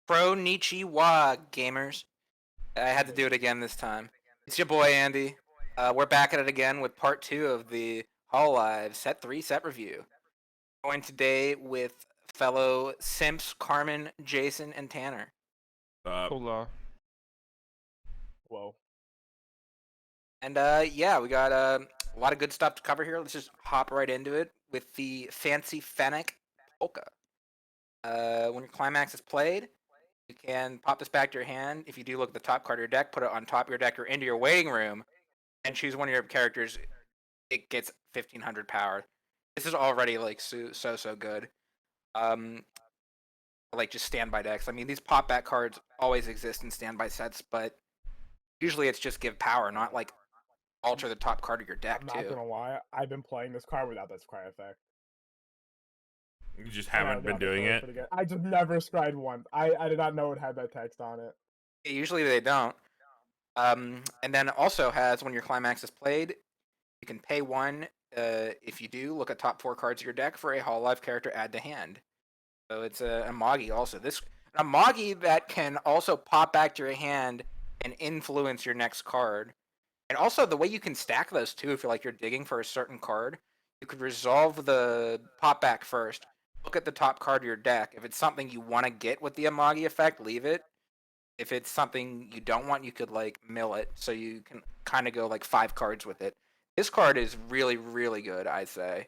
Konnichiwa, gamers. I had to do it again this time. It's your boy Andy. We're back at it again with part 2 of the Hololive Set 3 set review. Joined today with fellow simps Carmen, Jason, and Tanner. Hola. Whoa. And yeah, we got a lot of good stuff to cover here. Let's just hop right into it with the Fancy Fennec Polka. When your climax is played, you can pop this back to your hand. If you do look at the top card of your deck, put it on top of your deck or into your waiting room, and choose one of your characters. It gets 1500 power. This is already like so good. Like just standby decks. I mean, these pop back cards always exist in standby sets, but usually it's just give power, not like alter the top card of your deck I'm not too. gonna lie, I've been playing this card without that scry effect. You just haven't been doing it? I just never scried once. I did not know it had that text on it. Usually they don't. And then also has when your climax is played, you can pay 1. If you do, look at top 4 cards of your deck for a Hololive character add to hand. So it's a Amagi also. This Amagi that can also pop back to your hand and influence your next card. And also the way you can stack those too, if you're like you're digging for a certain card, you could resolve the pop back first. Look at the top card of your deck. If it's something you want to get with the Amagi effect, leave it. If it's something you don't want, you could like mill it, so you can kind of go like 5 cards with it. This card is really good, I'd say.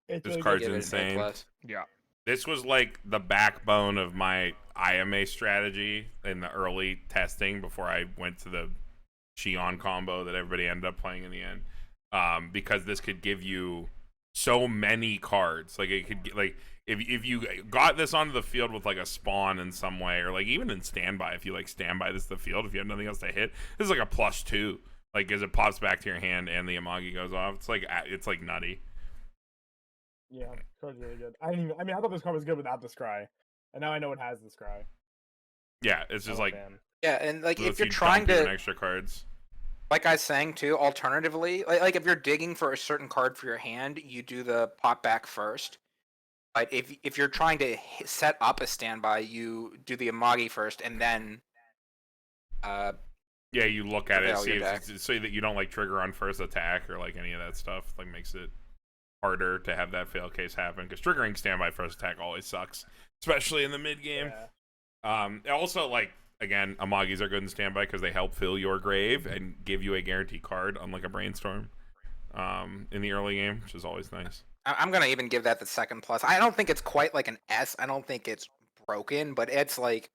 It's This really card's good. insane. Yeah. This was like the backbone of my IMA strategy in the early testing before I went to the Xion combo that everybody ended up playing in the end. Because this could give you so many cards. Like it could like if you got this onto the field with like a spawn in some way, or like even in standby, if you like standby this to the field, if you have nothing else to hit, this is like a +2. Like as it pops back to your hand and the Amagi goes off, it's like nutty. Yeah, card's really good. I thought this card was good without the scry, and now I know it has the scry. Yeah, it's just like yeah, and like if you're you trying dump to even extra cards. like I was saying too, alternatively, like if you're digging for a certain card for your hand, you do the pop back first. But if you're trying to set up a standby, you do the Amagi first, and then yeah, you look at it, see deck. so that you don't like trigger on first attack or like any of that stuff. Like makes it harder to have that fail case happen because triggering standby first attack always sucks, especially in the mid game. Yeah. Also, like again, Amagis are good in standby because they help fill your grave and give you a guaranteed card, unlike a brainstorm. In the early game, which is always nice. I'm gonna even give that the second plus. I don't think it's quite like an S. I don't think it's broken, but it's like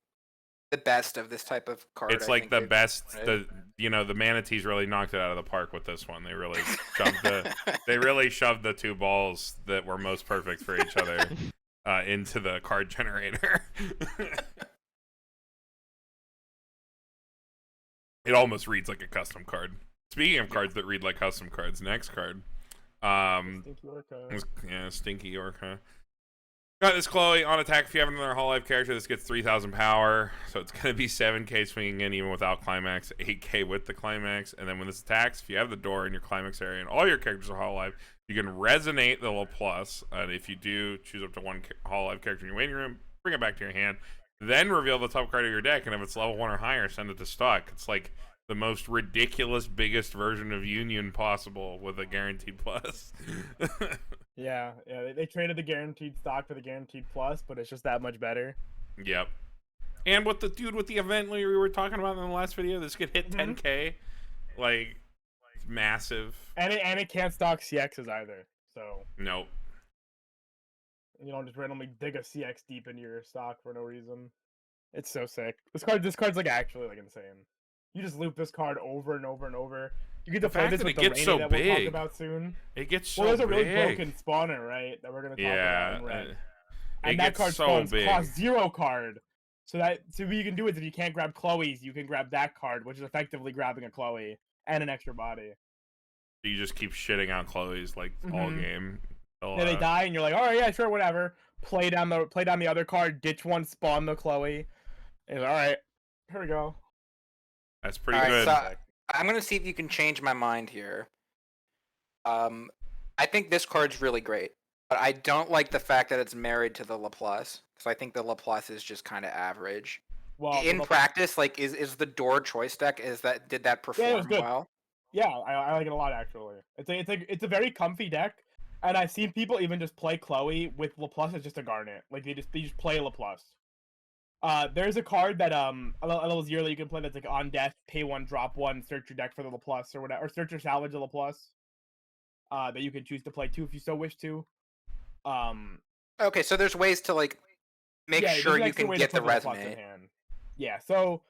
the best of this type of card. It's like the best. The manatees really knocked it out of the park with this one. They really shoved the 2 balls that were most perfect for each other into the card generator. It almost reads like a custom card. Speaking of cards that read like custom cards, next card. Stinky Orca. Yeah, Stinky Orca. Got this Chloe on attack. If you have another Hololive character, this gets 3,000 power. So it's going to be 7k swinging in even without climax, 8k with the climax. And then when this attacks, if you have the door in your climax area and all your characters are Hololive, you can resonate the little plus. And if you do, choose up to 1 Hololive character in your waiting room, bring it back to your hand, then reveal the top card of your deck. And if it's level 1 or higher, send it to stock. It's like the most ridiculous, biggest version of Union possible with a guaranteed plus. Yeah. They traded the guaranteed stock for the guaranteed plus, but it's just that much better. Yep. And with the event we were talking about in the last video, this could hit 10k, like it's massive. And it can't stock CXs either. So nope. You don't just randomly dig a CX deep into your stock for no reason. It's so sick. This card's like actually like insane. You just loop this card over and over and over. You get to play this with the Rainy that we'll talk about soon. It gets so big. Well, there's a really broken spawner, right? That we're gonna talk about in red. And that card spawns cost 0 card. So what you can do is if you can't grab Chloe's, you can grab that card, which is effectively grabbing a Chloe and an extra body. You just keep shitting out Chloe's like all game. Then they die, and you're like, all right, yeah, sure, whatever. Play down the other card, ditch one, spawn the Chloe. And all right, here we go. That's pretty good. So I'm gonna see if you can change my mind here. I think this card's really great, but I don't like the fact that it's married to the Laplace because I think the Laplace is just kind of average. Well, In practice, like, is the door choice deck, did that yeah, it was perform good. well? Yeah, I like it a lot actually. It's a very comfy deck, and I've seen people even just play Chloe with Laplace as just a Garnet. Like they just play Laplace. There's a card that a level 0 that you can play that's like on death, pay 1, drop 1, search your deck for the Laplace or whatever, or search or salvage the Laplace. That you can choose to play too if you so wish to. Um, Okay, so there's ways to like make yeah, sure there's an you extra can way to get the put the Laplace in resonate. hand. Yeah, so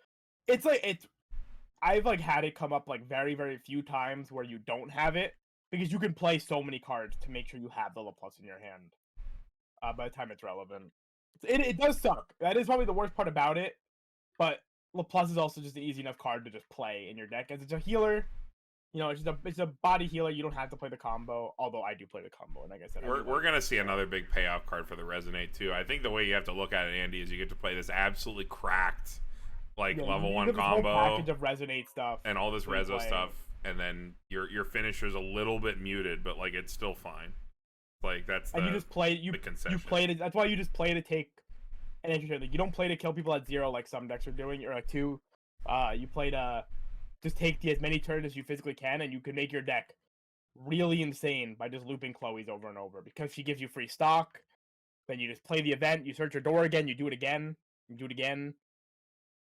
it's like I've like had it come up like very very few times where you don't have it because you can play so many cards to make sure you have the Laplace in your hand. By the time it's relevant, it does suck. That is probably the worst part about it. But Laplace is also just an easy enough card to just play in your deck as it's a healer. You know, it's a body healer. You don't have to play the combo. Although I do play the combo, and like I said, We're gonna see another big payout card for the resonate too. I think the way you have to look at it, Andy, is you get to play this absolutely cracked, like level you 1 get this whole combo package of resonate stuff and all this that you reso play. stuff, and then your finisher's a little bit muted, but like it's still fine. Like that's And you just play the concession. you play it. That's why you just play to take an entry. Like you don't play to kill people at 0 like some decks are doing, or at 2. You play to just take as many turns as you physically can, and you can make your deck really insane by just looping Chloe's over and over because she gives you free stock. Then you just play the event, you search your door again, you do it again, you do it again.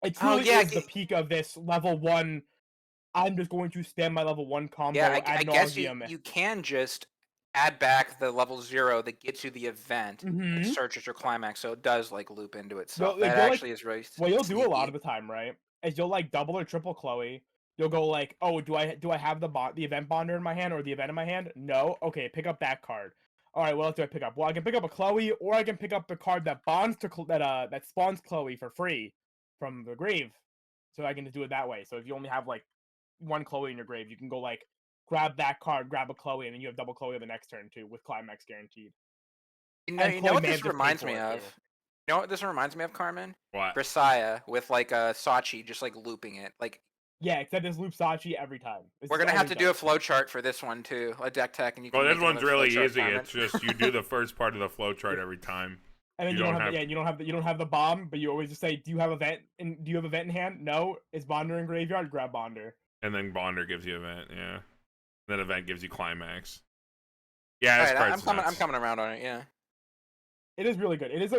It Oh truly yeah, is the peak of this level 1. I'm just going to spam my level 1 combo yeah. ad I guess you nauseum. you can just add back the level 0 that gets you the event and Mm-hmm. search as your climax, so it does like loop into itself. You'll, like, That you'll like actually is really what you'll do a lot sneaky. of the time, right? Is you'll like double or triple Chloe. You'll go like, oh, do I have the event bonder in my hand or the event in my hand? No. Okay, pick up that card. All right, what else do I pick up? Well, I can pick up a Chloe, or I can pick up the card that bonds to that spawns Chloe for free from the grave. So I can just do it that way. So if you only have like one Chloe in your grave, you can go like grab that card, grab a Chloe, and then you have double Chloe the next turn too with climax guaranteed. And You know Chloe what may this have just paid reminds for me it of? too. You know what this reminds me of, Carmen? What? Grisaya with like a Sachi just like looping it. Like Yeah, except this loops Sachi every time. we're gonna have to do a flowchart for this one too, a deck tech, and you can Well, this make one's another really flowchart, easy. Carmen. It's just you do the first part of the flowchart every time. And then You you don't don't have, have- you don't have the bomb, but you always just say, do you have event in hand? No. Is Bonder in graveyard? Grab Bonder. And then Bonder gives you event, yeah. Then event gives you climax. Yeah, All this right, card's I'm nuts. coming around on it. Yeah. It is really good. It is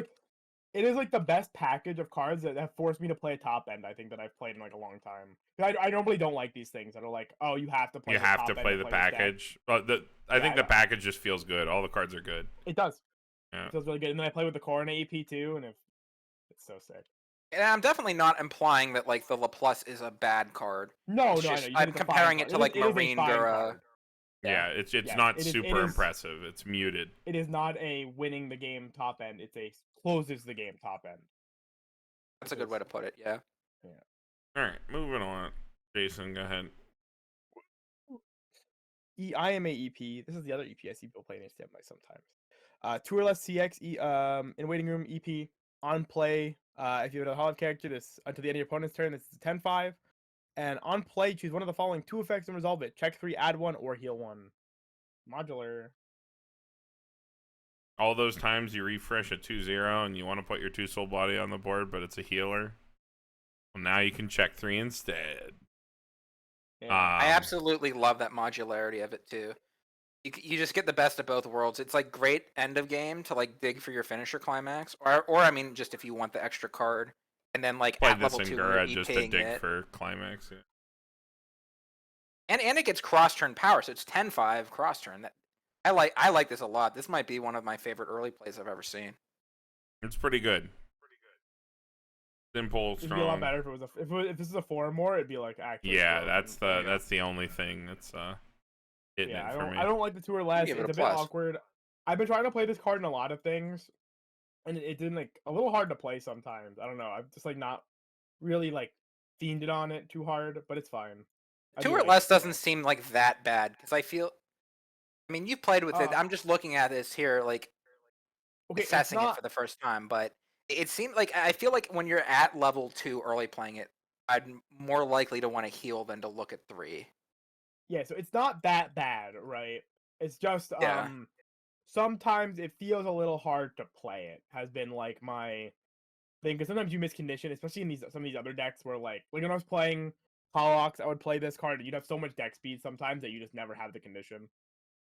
like the best package of cards that have forced me to play a top end. I think that I've played in like a long time. I normally don't like these things that are like, oh, you have to play. You the have top to end play to the play this deck. package. But I think the package just feels good. All the cards are good. It does. Yeah. It feels really good. And then I play with the Corona EP too, and it's so sick. And I'm definitely not implying that like the Laplace is a bad card. No, It's no, I just know. You I'm said it's a fine comparing it card. to like It is a Marine fine Gura. card. Yeah, it's Yeah, not it is- super impressive. It's muted. It is not a winning the game top end. It's a closes the game top end. That's a good way to put it. Yeah. All right, moving on. Jason, go ahead. IMA EP. This is the other EP I see people playing HTML sometimes. 2 or less CX in waiting room EP on play. If you have a Hololive character, this until the end of your opponent's turn, this is a 10-5. And on play, choose one of the following 2 effects and resolve it. Check 3, add 1, or heal 1. Modular. All those times you refresh a 2-0 and you want to put your 2 soul body on the board, but it's a healer. Well, now you can check 3 instead. Yeah. I absolutely love that modularity of it too. You just get the best of both worlds. It's like great end of game to like dig for your finisher climax, or I mean, just if you want the extra card, and then like Played at this level in 2 Gura when just you're to dig it. for climax. Yeah. And it gets cross turn power, so it's 10-5 cross turn. That I like this a lot. This might be one of my favorite early plays I've ever seen. It's pretty good. Simple, It'd be a lot strong. better if it was if this is a 4 or more. It'd be like actually. Yeah, slow that's the only thing that's hitting Yeah, it for me. I don't like the 2 or less. give It's it a a bit plus. awkward. I've been trying to play this card in a lot of things, and it didn't like a little hard to play sometimes. I don't know. I'm just like not really like fiended on it too hard, but it's fine. I 2 do or like less it, though. doesn't seem like that bad because I feel. I mean, you've played with it. Uh, I'm just looking at this here, like Okay, it's assessing it not. for the first time, but it seemed like I feel like when you're at level 2 early playing it, I'm more likely to want to heal than to look at 3. Yeah, so it's not that bad, right? It's just Yeah. sometimes it feels a little hard to play it. Has been like my thing because sometimes you miss condition, especially in some of these other decks where like when I was playing Holox, I would play this card. And you'd have so much deck speed sometimes that you just never have the condition.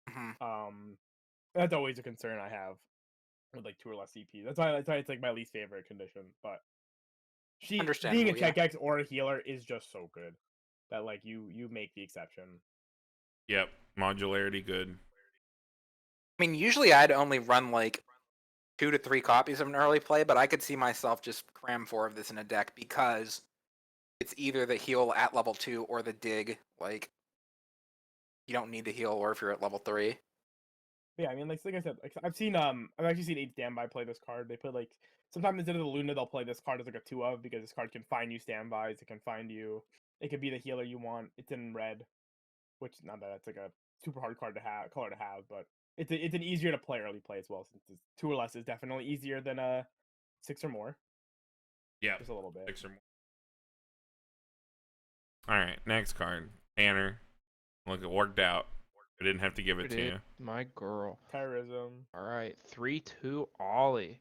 Mhm. That's always a concern I have with like 2 or less CP. That's why it's like my least favorite condition. But she being a Understandable, yeah. check X or a healer is just so good that like you make the exception. Yep, modularity good. I mean, usually I'd only run like 2 to 3 copies of an early play, but I could see myself just cram 4 of this in a deck because it's either the heal at level 2 or the dig. Like, you don't need to heal, or if you're at level 3. Yeah, I mean, like I said, like I've actually seen 8 standby play this card. They put like sometimes instead of the Luna, they'll play this card as like a 2 of because this card can find you standbys. It can find you. It could be the healer you want. It's in red, which not that it's like a super hard color to have, but it's an easier to play early play as well since it's 2 or less is definitely easier than 6 or more. Yep, Just a little bit. 6 or more. All right, next card. Tanner. Look, it worked out. I didn't have to give it to you. My girl. Terrorism. All right, 3/2 Ollie.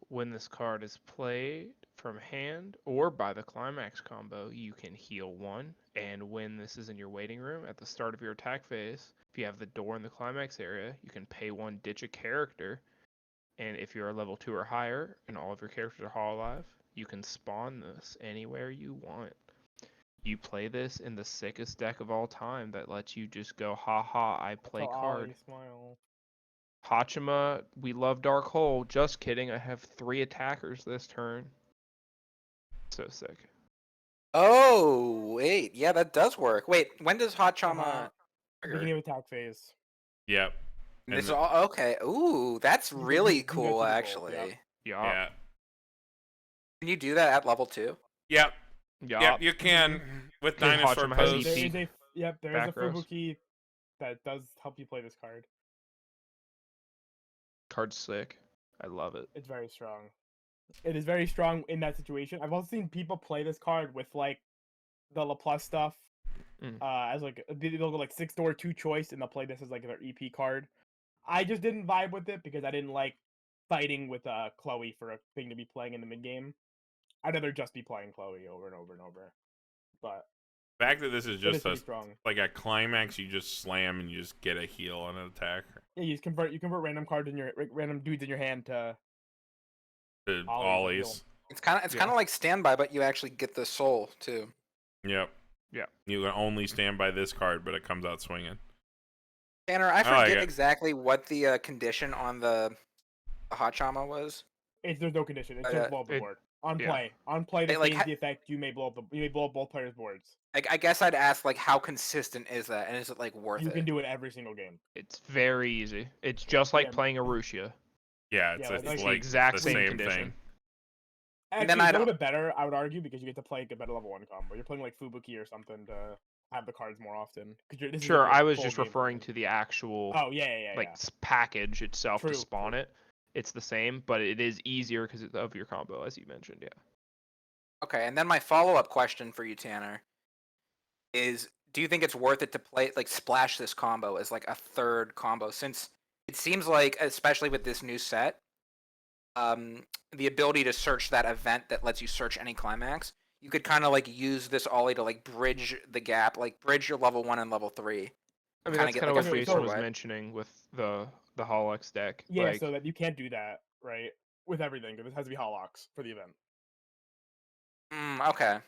When this card is played from hand or by the climax combo, you can heal 1. And when this is in your waiting room at the start of your attack phase, if you have the door in the climax area, you can pay 1, ditch a character. And if you're a level 2 or higher and all of your characters are Hololive, you can spawn this anywhere you want. You play this in the sickest deck of all time that lets you just go, haha, I play card. Ollie, smile. Hachima, we love Dark Hole. Just kidding, I have 3 attackers this turn. So sick. Oh, wait. Yeah, that does work. Wait, when does Hot Chama trigger? Beginning of attack phase. Yep. And This is all okay. Ooh, that's really you get cool, to the goal, actually. yeah. yeah. Can you do that at level 2? Yep. Yep, you can with Hey, Dinosaur Hachima has Pose. EP. There is a Back rows. Fubuki that does help you play this card. Card's sick. I love it. It's very strong. It is very strong in that situation. I've also seen people play this card with like the LaPlus stuff. As like they'll go like 6 door 2 choice and they'll play this as like their EP card. I just didn't vibe with it because I didn't like fighting with Chloe for a thing to be playing in the mid game. I'd rather just be playing Chloe over and over and over. But The fact that this is just pretty strong. like a climax, you just slam and you just get a heal on an attack. Yeah, you convert random cards in your random dudes in your hand to The Ollies. ollies. It's kind of like standby, but you actually get the soul too. Yep. Yeah. You can only stand by this card, but it comes out swinging. Tanner, I I like forget it. exactly what the condition on the Hot Chama was. There's no condition. It's just blow up the board. On play, this Like, gains the effect. You may blow up both players' boards. I guess I'd ask like how consistent is that, and is it like worth You it? can do it every single game. It's very easy. It's just like Yeah. playing Arusha. Yeah, it's, Yeah, it's like like the exact the same same condition. thing. Actually, then it's I a little don't- bit better, I would argue, because you get to play a better level 1 combo. You're playing like Fubuki or something to have the cards more often. Sure, I was just referring to the actual Oh yeah. package itself True, to spawn it. It's the same, but it is easier because of your combo, as you mentioned. Yeah. Okay, and then my follow-up question for you, Tanner, is: do you think it's worth it to play like splash this combo as like a third combo? Since it seems like, especially with this new set, the ability to search that event that lets you search any climax, you could kind of like use this ollie to like bridge the gap, like bridge your level 1 and level 3. I mean, Kinda that's get, kind of like, what a Jason four was way. mentioning with the Holox deck. Yeah, like, so that you can't do that, right? With everything, because it has to be Holox for the event. Okay.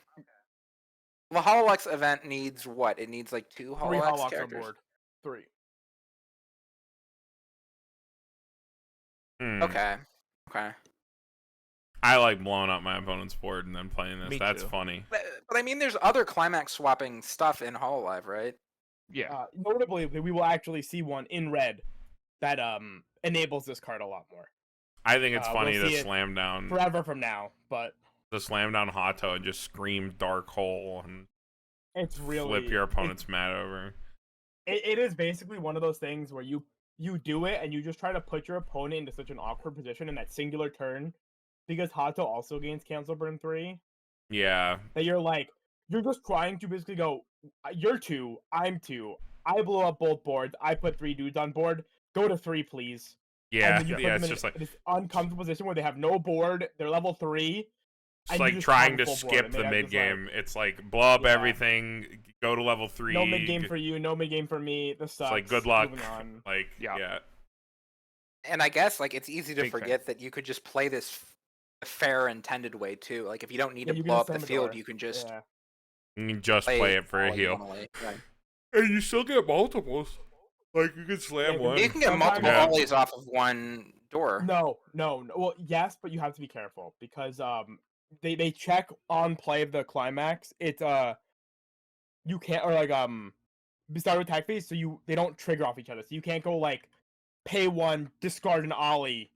The Hololive event needs what? It needs like 2 3 Hololive Holox on characters. board. 3. Okay. I like blowing up my opponent's board and then playing this. Me That's too. funny. But I mean, there's other climax swapping stuff in Hololive, right? yeah. Notably, we will actually see one in red that enables this card a lot more. I think it's funny we'll see to it slam down forever from now, but Hato and just scream Dark Hole and it's really flip your opponent's mat over. It is basically one of those things where you do it and you just try to put your opponent into such an awkward position in that singular turn, because Hato also gains cancel burn 3. Yeah. That you're just trying to basically go, you're 2, I'm 2, I blow up both boards, I put 3 dudes on board, go to 3 please. Yeah, then you put yeah, them it's in just like this uncomfortable position where they have no board, they're level 3, it's and you like just trying cover to full board, skip and they the have mid just, like, game. It's like blow up Yeah. everything, go to level 3. no mid game for you, no mid game for me. This It's sucks. like good luck. Moving on. Like Yeah. yeah. And I guess like it's easy to Big fan. forget that you could just play this a fair intended way too. Like if you don't need Yeah, to you can blow just up the slam a field, door. you can just Yeah. You can just play it for a all heal. normally. Right. And you still get multiples. Like you can slam Yeah, one. You can get Sometimes- multiple Yeah. ollies off of one door. No. Well, yes, but you have to be careful because they check on play of the climax. It's you can't, or like we start with attack phase, so they don't trigger off each other. So you can't go like pay 1, discard an ollie,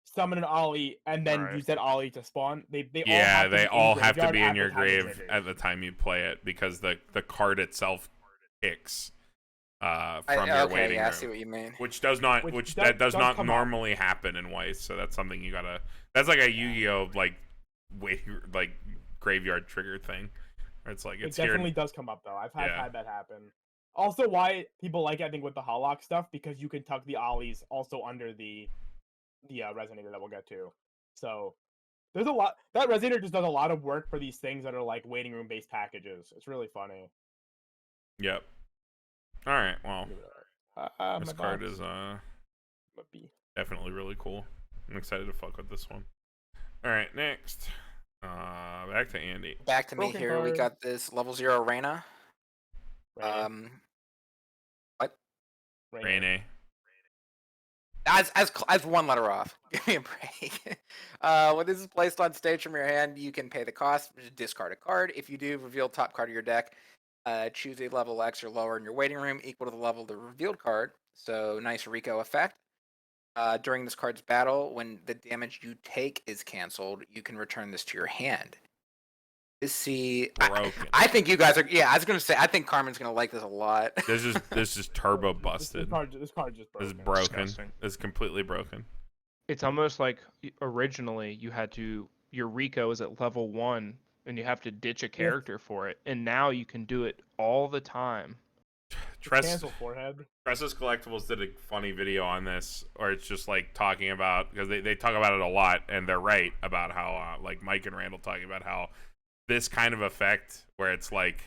summon an ollie, and then Right. use that ollie to spawn. They Yeah, all have to they be in all have to graveyard be at in the your time it grave triggers. at the time you play it because the card itself kicks from your Okay, waiting yeah, I room. see what you mean. Which does not that does not come up. normally happen in Weiss, so that's something you gotta that's like a Yu-Gi-Oh like waiting like graveyard trigger thing. Where it's like It it's definitely here. does come up though. I've Yeah. had that happen. Also, why people like it, I think, with the Hollock stuff, because you can tuck the ollies also under the resonator that we'll get to. So there's a lot that resonator just does a lot of work for these things that are like waiting room based packages. It's really funny. Yep. Alright, well this My card box. is My B. definitely really cool. I'm excited to fuck with this one. Alright, next. Back to Andy. Back to me Broken here. We card. got this level 0 Reyna. Rainy. Raine. As one letter off. Give me a break. When this is placed on stage from your hand, you can pay the cost, discard a card. If you do, reveal top card of your deck. Choose a level X or lower in your waiting room equal to the level of the revealed card. So nice Rico effect. During this card's battle, when the damage you take is canceled, you can return this to your hand. Broken. I think you guys are. Yeah, I was gonna say. I think Carmen's gonna like this a lot. This is turbo busted. This card just broken. This is broken. Disgusting. This is completely broken. It's almost like originally you had to your Rico is at level 1 and you have to ditch a character for it, and now you can do it all the time. Cancel forehead. Tressa's Collectibles did a funny video on this, or it's just like talking about, because they talk about it a lot, and they're right about how like Mike and Randall talking about how this kind of effect where it's like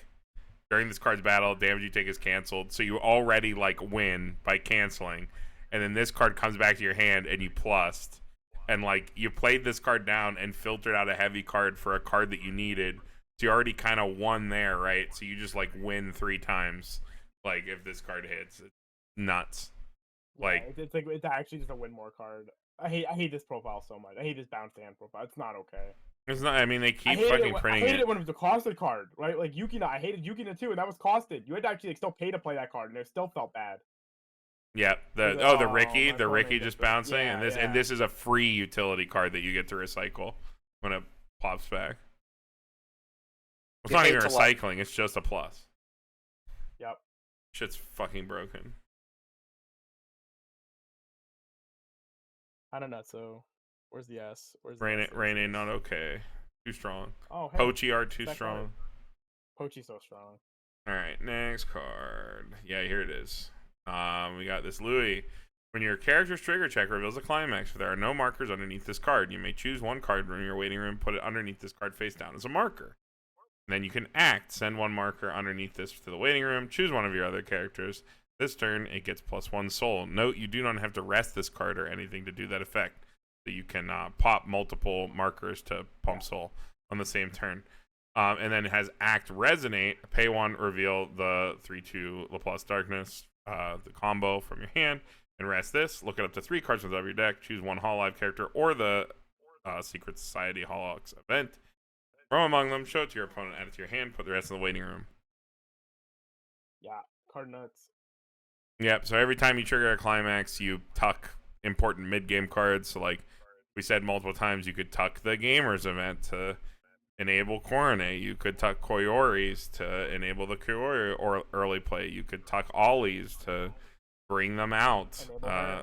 during this card's battle, damage you take is canceled, so you already like win by canceling, and then this card comes back to your hand and you plussed, and like you played this card down and filtered out a heavy card for a card that you needed, so you already kind of won there, right? So you just like win 3 times. Like if this card hits, it's nuts. Like Yeah, it's actually just a win more card. I hate this profile so much. I hate this bounce hand profile. It's not okay. it's not. I mean, they keep I hated fucking I printing hated it. it when it was a costed card, right? Like Yukina, I hated Yukina too, and that was costed. You had to actually like, still pay to play that card, and it still felt bad. Yeah. The Like, the oh, Ricky, my the phone Ricky ain't just different. bouncing, and Yeah, yeah. this is a free utility card that you get to recycle when it pops back. It's You not hate even to love- recycling. It's just a plus. Yep. Shit's fucking broken. I don't know. So, where's the S? Where's the Rain S? ain't not okay. Too strong. Oh, hey, Pochi are too that strong. Pochi's so strong. All right, next card. Yeah, here it is. We got this Louis. When your character's trigger check reveals a climax, if there are no markers underneath this card, you may choose one card from your waiting room, put it underneath this card face down as a marker. And then you can act, send one marker underneath this to the waiting room, choose one of your other characters. This turn, it gets +1 soul. Note, you do not have to rest this card or anything to do that effect. So you can pop multiple markers to pump soul on the same turn. And then it has Act Resonate. Pay 1, reveal the 3/2 Laplace Darkness, the combo from your hand, and rest this. Look it up to 3 cards from the top of your deck. Choose one Hololive character or the Secret Society Hololive event. From among them, show it to your opponent, add it to your hand, put the rest in the waiting room. Yeah, card nuts. Yep, so every time you trigger a climax, you tuck important mid-game cards. So like we said multiple times, you could tuck the Gamers event to enable Coronet. You could tuck Koyoris to enable the Koyori or early play. You could tuck Ollies to bring them out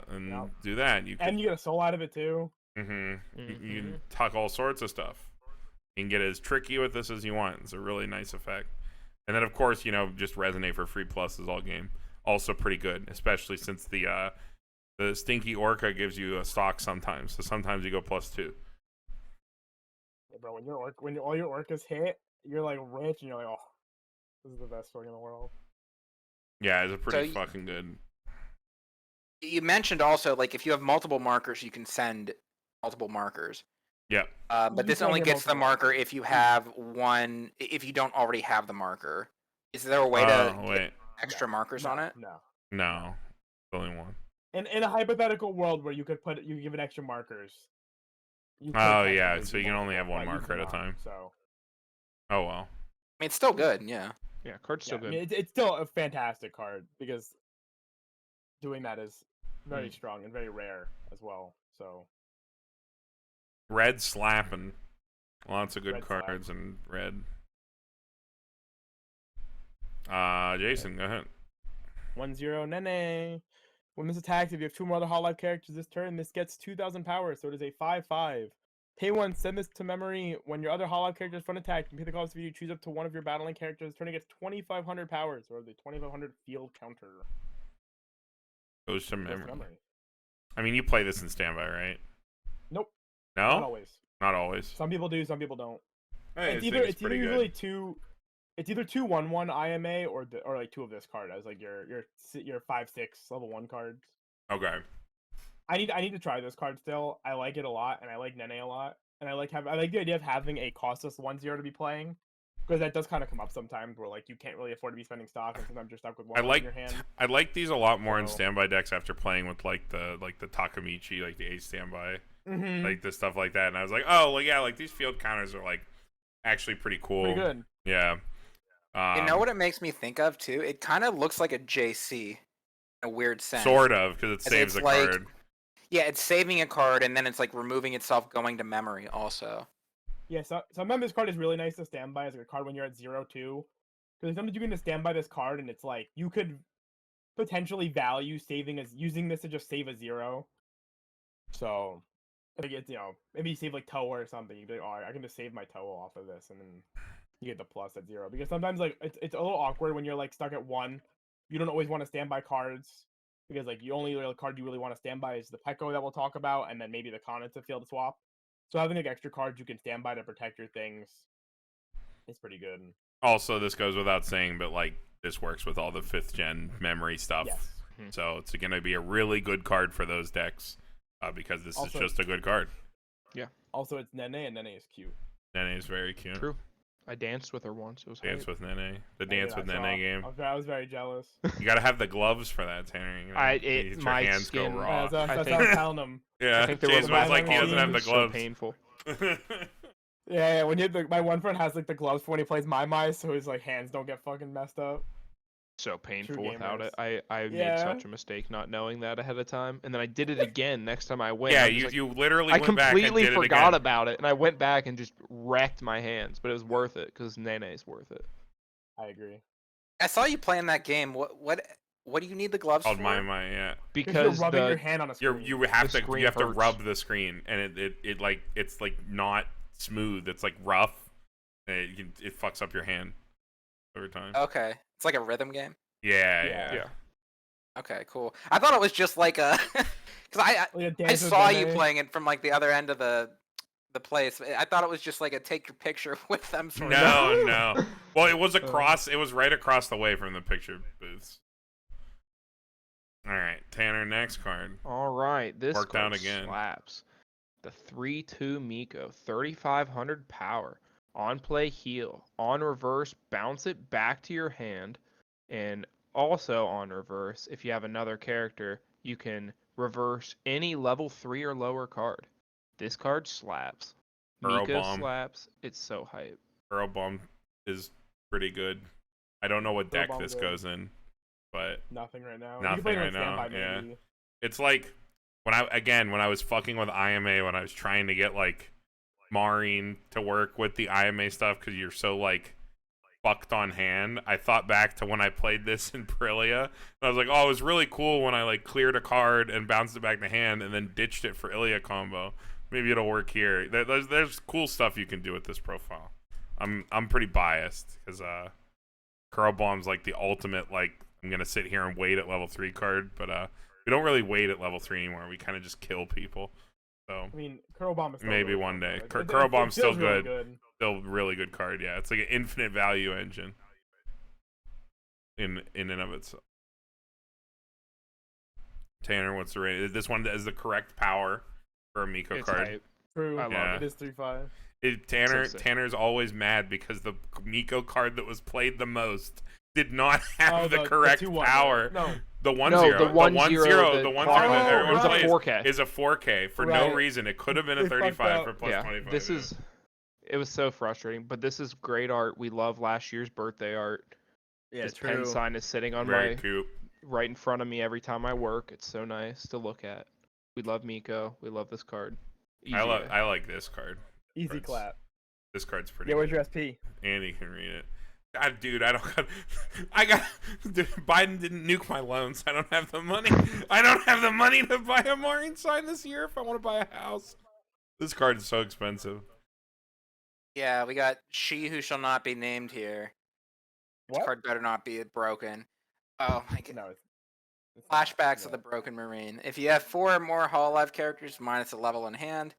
and Yep. do that. You could, And you get a soul out of it too. you can tuck all sorts of stuff. You can get as tricky with this as you want. It's a really nice effect. And then, of course, just Resonate for free pluses all game. Also pretty good, especially since the The Stinky Orca gives you a stock sometimes, so sometimes you go +2. Yeah, bro, when all your orcas hit, you're like rich, and you're like, oh, this is the best feeling in the world. Yeah, it's a pretty So fucking good. You mentioned also, like, if you have multiple markers, you can send multiple markers. Yep. But You this can only get gets the multiple marker if you have one. If you don't already have the marker, is there a way to get Wait. extra markers no, on it? No. No. Only one. In a hypothetical world where you give it extra markers. You could Oh, yeah, technically so do you can only multiple, have one but you marker at a cannot, time. So. Oh, well. I mean, it's still good, yeah. Yeah, card's still I good. mean, it's still a fantastic card because doing that is very Mm. strong and very rare as well. So Red slapping. Lots of good Red cards slap. in red. Jason, go ahead. 1-0 Nene. When this attacks, if you have 2 more other Hololive characters this turn, this gets 2,000 power, so it is a 5/5. Pay 1, send this to memory. When your other Hololive character is front attack, you pay the cost if you choose up to one of your battling characters. Turn it gets 2,500 powers, or the 2,500 field counter. Goes to Goes to memory. I mean, you play this in standby, right? Nope. No? Not always. Not always. Some people do, some people don't. I It's think either pretty good. usually two. It's either 2/1/1 IMA or like 2 of this card as like your 5/6 level 1 cards. Okay. I need to try this card still. I like it a lot, and I like Nene a lot, and I like the idea of having a costless 1/0 to be playing, because that does kind of come up sometimes where like you can't really afford to be spending stock, and sometimes you're stuck with one in your hand. I like these a lot more in So- standby decks after playing with like the Takamichi, like the Ace standby, Mm-hmm. like the stuff like that, and I was like, oh, well, yeah, like these field counters are like actually pretty cool. Pretty good. Yeah. You know what it makes me think of too? It kind of looks like a JC, in a weird sense. Sort of, because it It's saves a like- card. Yeah, it's saving a card and then it's like removing itself, going to memory also. Yeah, so sometimes this card is really nice to stand by as a card when you're at 0/2. Because sometimes you can stand by this card and it's like you could potentially value using this to just save a 0. So like it's maybe you save like Toa or something. You'd be like, oh, I can just save my Toa off of this, and then you get the plus at 0. Because sometimes like it's a little awkward when you're like stuck at 1. You don't always want to stand by cards. Because like the only real card you really want to stand by is the Pekko that we'll talk about, and then maybe the Kana to field swap. So having like extra cards you can stand by to protect your things is pretty good. Also, this goes without saying, but like this works with all the 5th gen memory stuff. Yes. So it's going to be a really good card for those decks because this Also- is just a good card. Also, it's Nene, and Nene is cute. Nene is very cute. True. I danced with her once. It was Dance hype. with Nene. The I Dance did, with I saw. Nene game. I was very jealous. You got to have the gloves for that, Tanner. You know, your my hands skin- go raw. That's what I I think- was telling him. Yeah, I think there was Jason a was like, he violent doesn't have the so gloves. painful. Yeah, when you my one friend has like the gloves for when he plays My, so his like hands don't get fucking messed up. So painful without gamers. it. I Yeah. made such a mistake not knowing that ahead of time, and then I did it again next time I went. Yeah, I was like, you literally I went back and completely did it forgot again. about it, and I went back and just wrecked my hands, but it was worth it because Nene's worth it. I agree. I saw you playing that game. What do you need the gloves Called for? My, yeah. Because you're rubbing your hand on a screen. You have The to screen to hurts. rub the screen, and it like it's like not smooth. It's like rough. And it fucks up your hand every time. Okay, it's like a rhythm game. Yeah. Yeah. Okay, cool. I thought it was just like a, because I Like a I Dance with saw you Nene. playing it from like the other end of the place. I thought it was just like a take your picture with them sort of. No. Well, it was across. It was right across the way from the picture booths. All right, Tanner. Next card. All right, this Worked card out again. slaps. The 3/2 Miko, 3,500 power. On play, heal. On reverse, bounce it back to your hand. And also on reverse, if you have another character, you can reverse any level 3 or lower card. This card slaps. Burrow Miko Bomb. slaps. It's so hype. Burrow Bomb is pretty good. I don't know what Burrow deck Bomb's this good. goes in, but Nothing right now. Nothing you can play it right on now, standby, yeah. maybe. it's like when I was fucking with IMA, when I was trying to get like Marine to work with the IMA stuff because you're so like fucked on hand. I thought back to when I played this in Prillia, and I was like, oh, it was really cool when I like cleared a card and bounced it back to hand and then ditched it for Ilya combo. Maybe it'll work here. There's cool stuff you can do with this profile. I'm pretty biased because Curl Bomb's like the ultimate like I'm gonna sit here and wait at level 3 card, but We don't really wait at level 3 anymore. We kind of just kill people. So I mean, Curl Bomb is still maybe really one fun, day. though. Curl Bomb's still feels really good. Still really good card. Yeah, it's like an infinite value engine in and of itself. Tanner, what's the rate? This one is the correct power for a Miko It's card. hype. True. I love Yeah. It is 3/5. sick. Tanner's always mad because the Miko card that was played the most did not have the correct 2/1, power. No. The 1-0, No, the 1-0, the 1-0 that everyone was a plays 4K. is a 4K for no Right. reason. It could have been a They fucked 35 up. for plus 25. This is. It was so frustrating, but this is great art. We love last year's birthday art. Yeah, His pen sign is sitting on very my cute. right in front of me every time I work. It's so nice to look at. We love Miko. We love this card. I like this card. Easy Cards. clap. This card's pretty. Yeah, where's good. your SP? Andy can read it. God, dude, I don't got. Dude, Biden didn't nuke my loans. I don't have the money. I don't have the money to buy a Maureen sign this year if I want to buy a house. This card is so expensive. Yeah, we got She Who Shall Not Be Named here. This What? card better not be broken. Oh my god. No. It's not. Flashbacks of Yeah. the Broken Marine. If you have 4 or more Hololive characters, minus a level in hand.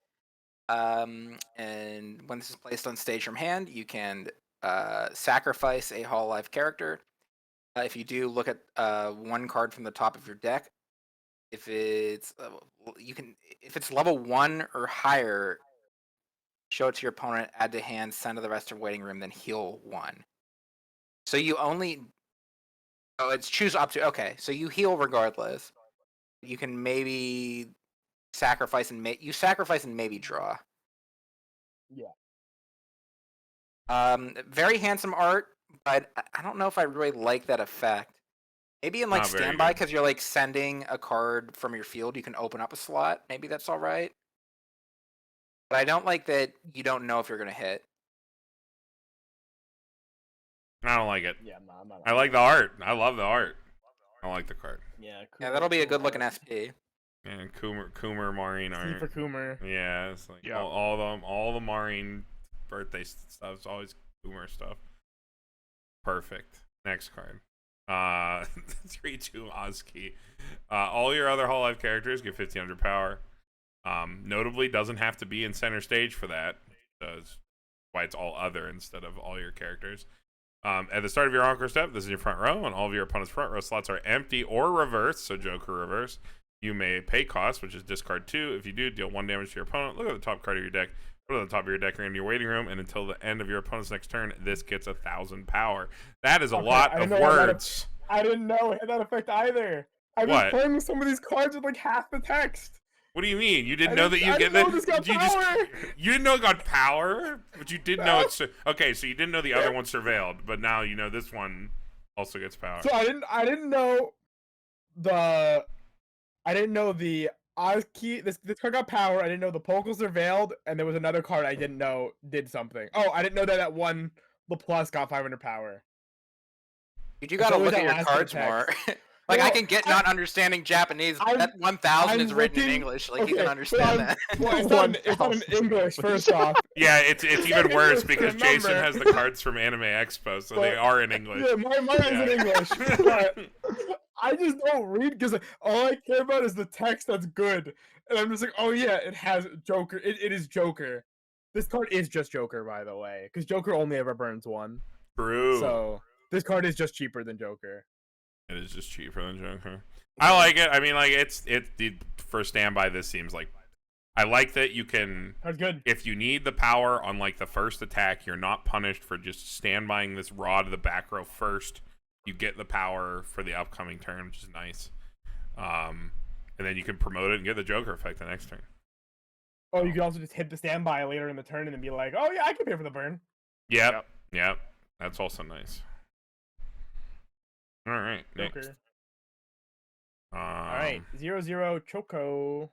And when this is placed on stage from hand, you can sacrifice a Hololive character. If you do, look at one card from the top of your deck. If it's if it's level 1 or higher, show it to your opponent, add to hand, send to the rest of waiting room, then heal 1. So you only it's choose up to okay. So you heal regardless. You can maybe sacrifice and maybe draw. Yeah. Very handsome art, but I don't know if I really like that effect. Maybe in like Not very standby, good. because you're like sending a card from your field, you can open up a slot. Maybe that's all right. But I don't like that you don't know if you're gonna hit. I don't like it. Yeah, I'm not. I like the art. I love the art. I like the card. Yeah. Yeah, that'll be a good looking SP. And Coomer Maureen C art. for Coomer. Yeah, it's like Yeah. all the Maureen birthday stuff is always Coomer stuff. Perfect. Next card. 3/2 Ozki. All your other Hololive characters get 1500 power. Notably, doesn't have to be in center stage for that. That's why it's all other instead of all your characters. At the start of your encore step, this is your front row, and all of your opponent's front row slots are empty or reversed, so Joker reverse. You may pay cost, which is discard 2. If you do, deal 1 damage to your opponent. Look at the top card of your deck. Go to the top of your deck or in your waiting room, and until the end of your opponent's next turn, this gets 1000 power. That is a lot of words. I didn't know it had that effect either. I've What? been playing some of these cards with like half the text. What do you mean? You didn't I know that didn't- you I get didn't know that? this got You power. you didn't know it got power, but you did know it's okay. So you didn't know the other one surveilled, but now you know this one also gets power. So I didn't know the Ozki. This card got power. I didn't know the Polkals are veiled, and there was another card I didn't know did something. Oh, I didn't know that one the plus got 500 power. Dude, you gotta always look at that your last cards bit of more. text. Like, I Well, can get not understanding Japanese, but I'm- that 1000 is I'm written in looking- English. Like, you okay, can but understand that. Well, it's not in English, first off. Yeah, it's even worse because Remember. Jason has the cards from Anime Expo, so they But- are in English. Yeah, mine is in Yeah. English. But I just don't read because all I care about is the text that's good. And I'm just like, oh yeah, it has Joker. It is Joker. This card is just Joker, by the way, because Joker only ever burns 1. True. So this card is just cheaper than Joker. It is just cheaper than Joker. I like it. I mean, like for standby. This seems like I like that you can. Card's good. If you need the power on like the first attack, you're not punished for just standbying this raw to the back row first. You get the power for the upcoming turn, which is nice. And then you can promote it and get the Joker effect the next turn. Oh, you can also just hit the standby later in the turn and then be like, oh yeah, I can pay for the burn. Yep. That's also nice. All right. Next. Joker. Alright, 0/0 Choco.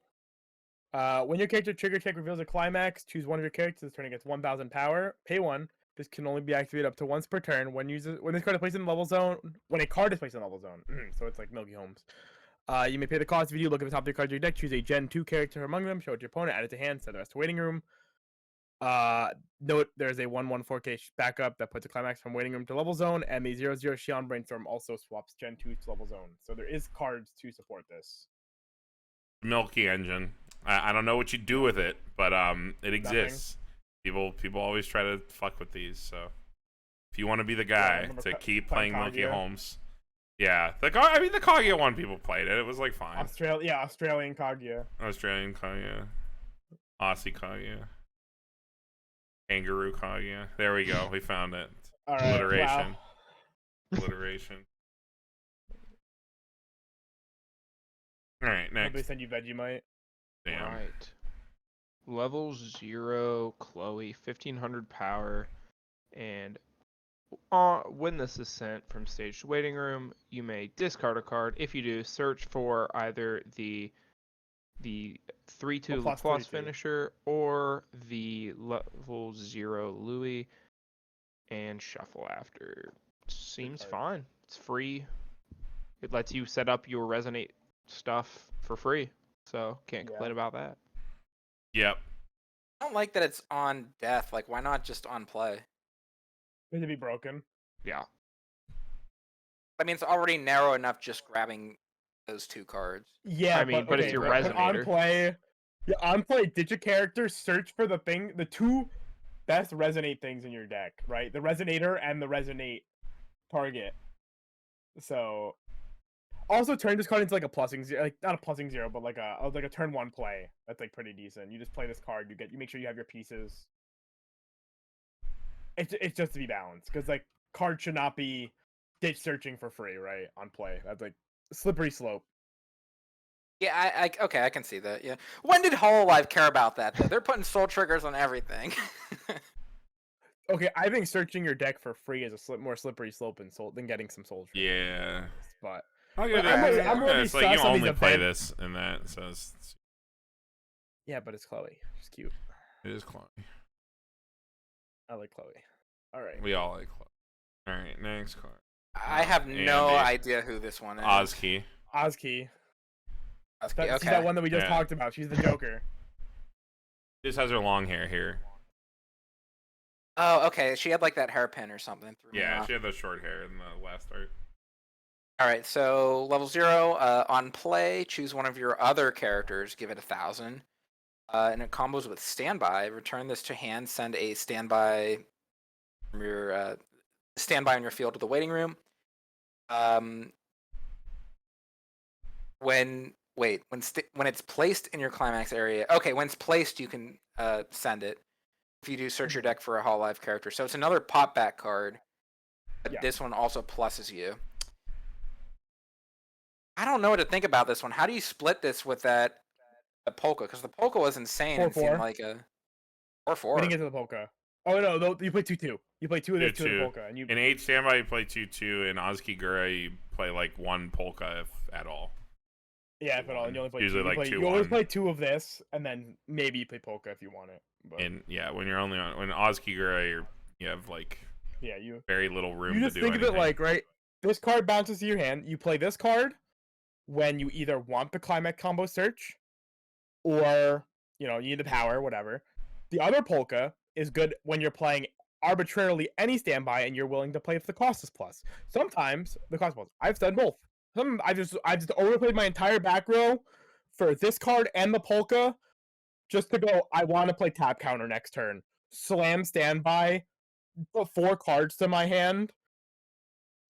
When your character trigger check reveals a climax, choose one of your characters. This turn gets 1000 power. Pay 1. This can only be activated up to once per turn. When this card is placed in the level zone, when a card is placed in the level zone, so it's like Milky Homes. You may pay the cost if you do. Look at the top of your cards of your deck. Choose a Gen 2 character among them. Show it to your opponent. Add it to hand. Set the rest to waiting room. Note there's a 1/1 4K backup that puts a climax from waiting room to level zone, and the 0/0 Xion Brainstorm also swaps Gen 2 to level zone. So there is cards to support this. milky engine. I don't know what you do with it, but it exists. People always try to fuck with these. So if you want to be the guy to keep playing Milky Holmes, yeah, the Kaguya one people played it. It was like fine. Australian Kaguya. Australian Kaguya, Aussie Kaguya, Kangaroo Kaguya. There we go. We found it. All right, Alliteration. wow. Alliteration. All right, Nobody next. send you Vegemite. Damn. Right. Level 0 Chloe, 1500 power, and when this is sent from stage to waiting room, you may discard a card. If you do, search for either the 3/2 Laplace finisher or the level 0 Louis, and shuffle after. Seems fine. It's free. It lets you set up your Resonate stuff for free, so can't complain about that. Yep. I don't like that it's on death. Like, why not just on play? It'd be broken. Yeah. I mean, it's already narrow enough just grabbing those 2 cards. Yeah, I mean, but it's your resonator. On play, digit character, search for the 2 best resonate things in your deck, right? The resonator and the resonate target. So, also turn this card into like a plusing zero, like not a plusing 0, but like a turn 1 play. That's like pretty decent. You just play this card, you make sure you have your pieces. It's just to be balanced, because like cards should not be ditch searching for free, right? On play, that's like a slippery slope. Yeah, okay, I can see that. Yeah, when did Hololive care about that? Though? They're putting soul triggers on everything. Okay, I think searching your deck for free is a more slippery slope than getting some soul triggers. Yeah. But I'll give it's like you only play this and that, so it's... Yeah, but it's Chloe. She's cute. It is Chloe. I like Chloe. All right. We all like Chloe. All right, next card. I have no idea who this one is. Ozki. Ozki. Okay. She's that one that we just talked about. She's the Joker. She just has her long hair here. Oh, okay. She had like that hairpin or something. Yeah, she had the short hair in the last art. All right, so level 0 on play, choose one of your other characters, give it 1,000, and it combos with standby. Return this to hand. Send a standby from your standby on your field to the waiting room. When it's placed in your climax area. Okay, when it's placed, you can send it. If you do, search your deck for a Hololive character. So it's another pop back card. But this one also pluses you. I don't know what to think about this one. How do you split this with that polka? Because the polka was insane. 4/4. It seemed like a 4/4. We didn't get to the polka. Oh no, you play 2/2. You play 2 of this, 2 of the polka, and you. In 8 standby, you play 2/2. In Ozki Gura, you play like 1 polka if at all. Yeah, if at all. And you only play usually 2. like 2. You always play 2 of this, and then maybe you play polka if you want it. But... And yeah, when you're only on Ozki Gura, you have like very little room to do anything. You just think of it like, right, this card bounces to your hand. You play this card when you either want the climax combo search, or you need the power, whatever. The other polka is good when you're playing arbitrarily any standby and you're willing to play if the cost is plus. Sometimes the cost is plus. I've done both. I've just overplayed my entire back row for this card and the polka, just to go, I want to play tap counter next turn. Slam standby, put 4 cards to my hand,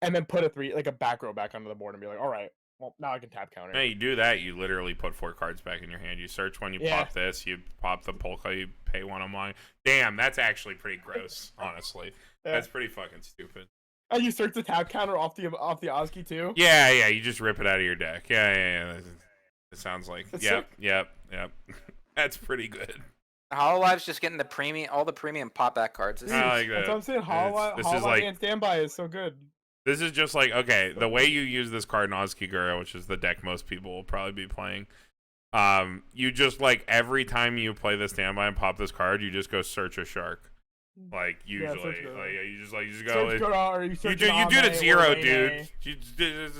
and then put a back row back onto the board and be like, all right, well, now I can tap counter. No, you do that, you literally put 4 cards back in your hand. You search when you pop this, you pop the polka, you pay 1 online. Damn, that's actually pretty gross, honestly. That's pretty fucking stupid. And you search the tap counter off the Ozki too? Yeah, you just rip it out of your deck. Yeah. It sounds like yep. That's pretty good. Hololive's just getting all the premium pop back cards. I like that. That's what I'm saying. Hololive and standby is so good. This is just like, okay, the way you use this card in Ozki Gura, which is the deck most people will probably be playing, you just like every time you play the standby and pop this card, you just go search a shark. Like usually, you just go. You do the 0, dude.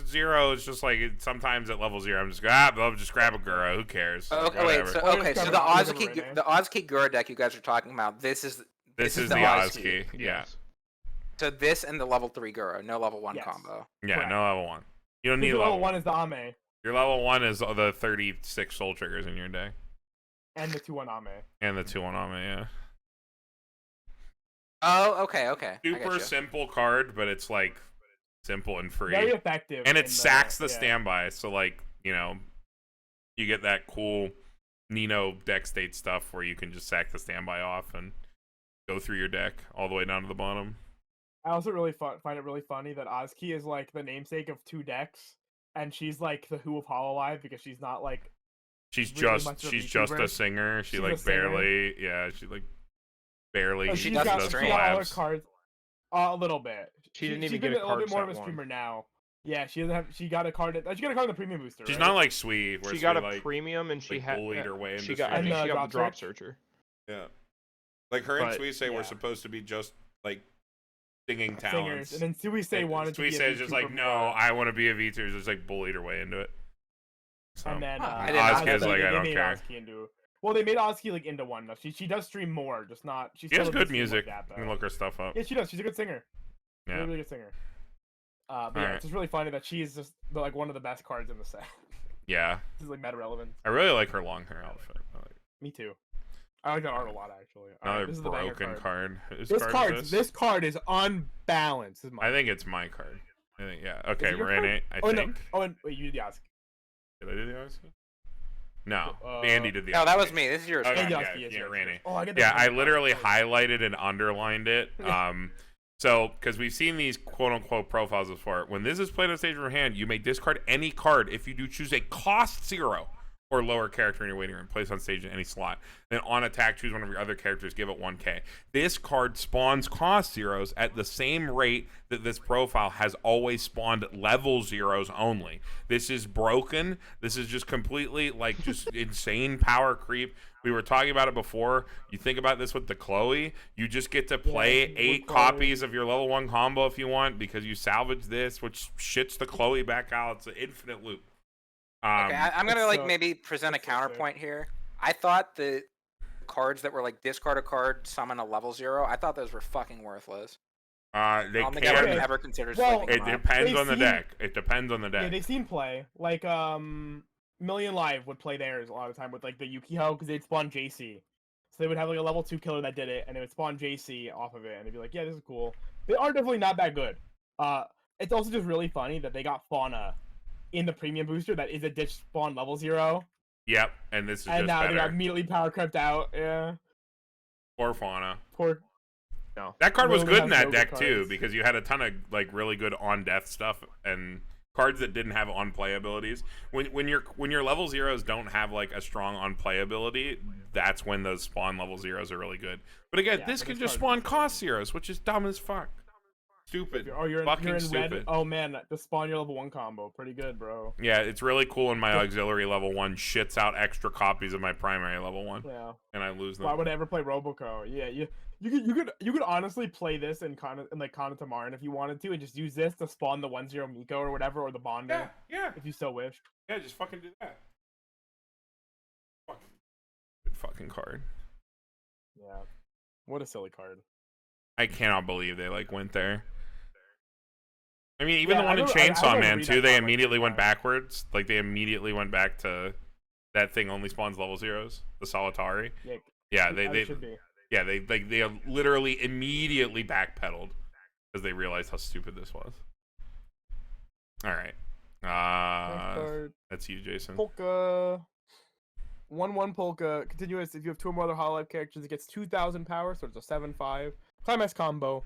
Zero is just like sometimes at level 0, I'm just I'll just grab a Gura. Who cares? Okay, wait. So the Ozki Gura deck you guys are talking about. This is the Ozki. Yeah. So this and the level 3 Gura, no level 1 combo. Yeah, no level 1. You don't need level 1 is the Ame. Your level 1 is the 36 soul triggers in your deck. And the 2/1 Ame. And the 2/1 Ame, yeah. Oh, okay. I Super getcha. simple card, but it's like simple and free. Very effective. And it sacks the yeah. standby, so like, you know, you get that cool Nino deck state stuff where you can just sack the standby off and go through your deck all the way down to the bottom. I also really find it really funny that Ozki is like the namesake of 2 decks, and she's like the Who of Hololive because she's not like She's really just much of a she's just a VTuber. singer. She She's like a singer. barely she like barely Like, She she's doesn't got stream. all her collabs. cards a little bit. She didn't she's even been get a a little card bit more of set a one. streamer now. Yeah, she doesn't have. She got a card. She got a card in the premium booster. She's right? not like Sweet, where She got a Sweet, like, premium and she like had bullied her way into she got I streaming. think she got drop the drop search? searcher. Yeah. Like her and But, Sweet say yeah. we're supposed to be just like singing Singers, talents. and then Suisei And wanted Sweet to be say a is just VTuber like, no, more. I want to be a VTuber. Just like bullied her way into it. So And then I did not know Ozki is that. like, I they don't made care. Ozki into. Well, they made Ozki like into one. Though. She does stream more, just not. She She has still good doesn't stream music. Like that, You can though. look her stuff up. Yeah, she does. She's a good singer. Yeah. Really good singer. But yeah, Alright. it's just really funny that she's just like one of the best cards in the set. Yeah. This is like meta relevant. I really like her long hair outfit. I like Me too. I like that art a lot actually. Alright, another this is the banger broken card. card. Whose This card card, is this card is unbalanced. This is I mine. think it's my card. I think, yeah. Is Okay, it your Renee, I Oh no. think. Oh, and wait, you did the Ozki. Did I do the Ozki? No. Uh, Andy did the No, that Ozki. was me. This is yours. Okay, And the yeah, Ozki, yes, yeah, yes, Renee. yes. Oh, I get the Yeah, I Ozki. literally Oh, highlighted and underlined it. So, because we've seen these quote-unquote profiles before. When this is played on stage from hand, you may discard any card if you do choose a cost 0 or lower character in your waiting room, place on stage in any slot. Then on attack, choose one of your other characters, give it 1k. This card spawns cost 0s at the same rate that this profile has always spawned level 0s only. This is broken. This is just completely, like, just insane power creep. We were talking about it before. You think about this with the Chloe. You just get to play with 8 Chloe. copies of your level 1 combo if you want, because you salvage this, which shits the Chloe back out. It's an infinite loop. Okay, I'm gonna it's like so- maybe present a it's so sick. counterpoint here. I thought the cards that were like discard a card, summon a level 0. I thought those were fucking worthless. They I don't think I can. would Okay. have ever considered Well, swiping It them up. depends They on the seem- deck. It depends on the Yeah, deck. they've seen play. Like Million Live would play theirs a lot of the time with like the Yukiho because they'd spawn JC. So they would have like a level 2 killer that did it, and it would spawn JC off of it, and they'd be like, "Yeah, this is cool." They are definitely not that good. It's also just really funny that they got Fauna in the premium booster that is a ditch spawn level 0, Yep, and this is and just now they got better. immediately power crept out. Yeah, Or Fauna. poor. That card was Literally good in has that no deck good too, cards. because you had a ton of like really good on death stuff and cards that didn't have on play abilities. When your level 0s don't have like a strong on play ability, that's when those spawn level 0s are really good. But again, Yeah, this but can this just card spawn is cost 0s, which is dumb as fuck. Stupid. Oh, you're Fucking in stupid. red. Oh man, the spawn your level 1 combo, pretty good, bro. Yeah, it's really cool when my auxiliary level 1 shits out extra copies of my primary level 1, Yeah. and I lose them. Why would I ever play Roboco? Yeah, you could honestly play this in Kana Tamarin if you wanted to, and just use this to spawn the 1/0 Miko or whatever, or the Bonder, Yeah, if you so wished. yeah, just fucking do that. Good fucking card. Yeah. What a silly card. I cannot believe they like went there. I mean, even Yeah, the one I in don't- I Chainsaw don't Man read too, that they comment immediately went sometimes. backwards. Like they immediately went back to that thing only spawns level 0s, the Solitari. Yeah, Yeah, it they should be. yeah, they literally immediately backpedaled because they realized how stupid this was. All right. Next card, That's you, Jason. Polka. 1/1 Polka. Continuous. If you have 2 or more other Hololive characters, it gets 2,000 power, so it's a 7/5. Climax combo.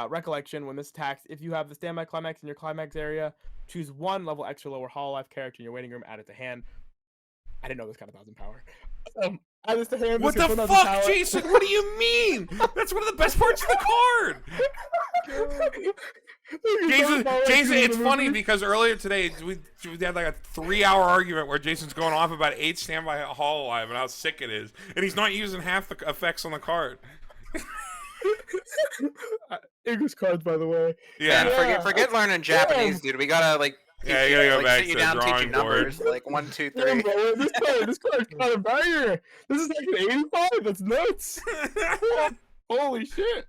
Recollection. When this attacks, if you have the standby climax in your climax area, choose 1 level extra lower Hololive character in your waiting room, add it to hand. I didn't know this got 1,000 power. Add this to hand. What this the gets 1,000 fuck, power. Jason? What do you mean? That's one of the best parts of the card. Jason, it's funny because earlier today we had like a 3-hour argument where Jason's going off about 8 standby Hololive and how sick it is, and he's not using half the effects on the card. English cards, by the way. Yeah, Man, forget learning Japanese, dude. We gotta like. Yeah, teach you gotta go like, back sit you to down, the teach you drawing board. numbers, like 1, 2, 3. Damn, bro, this card's kind of banger. This is like an 85. That's nuts. Holy shit.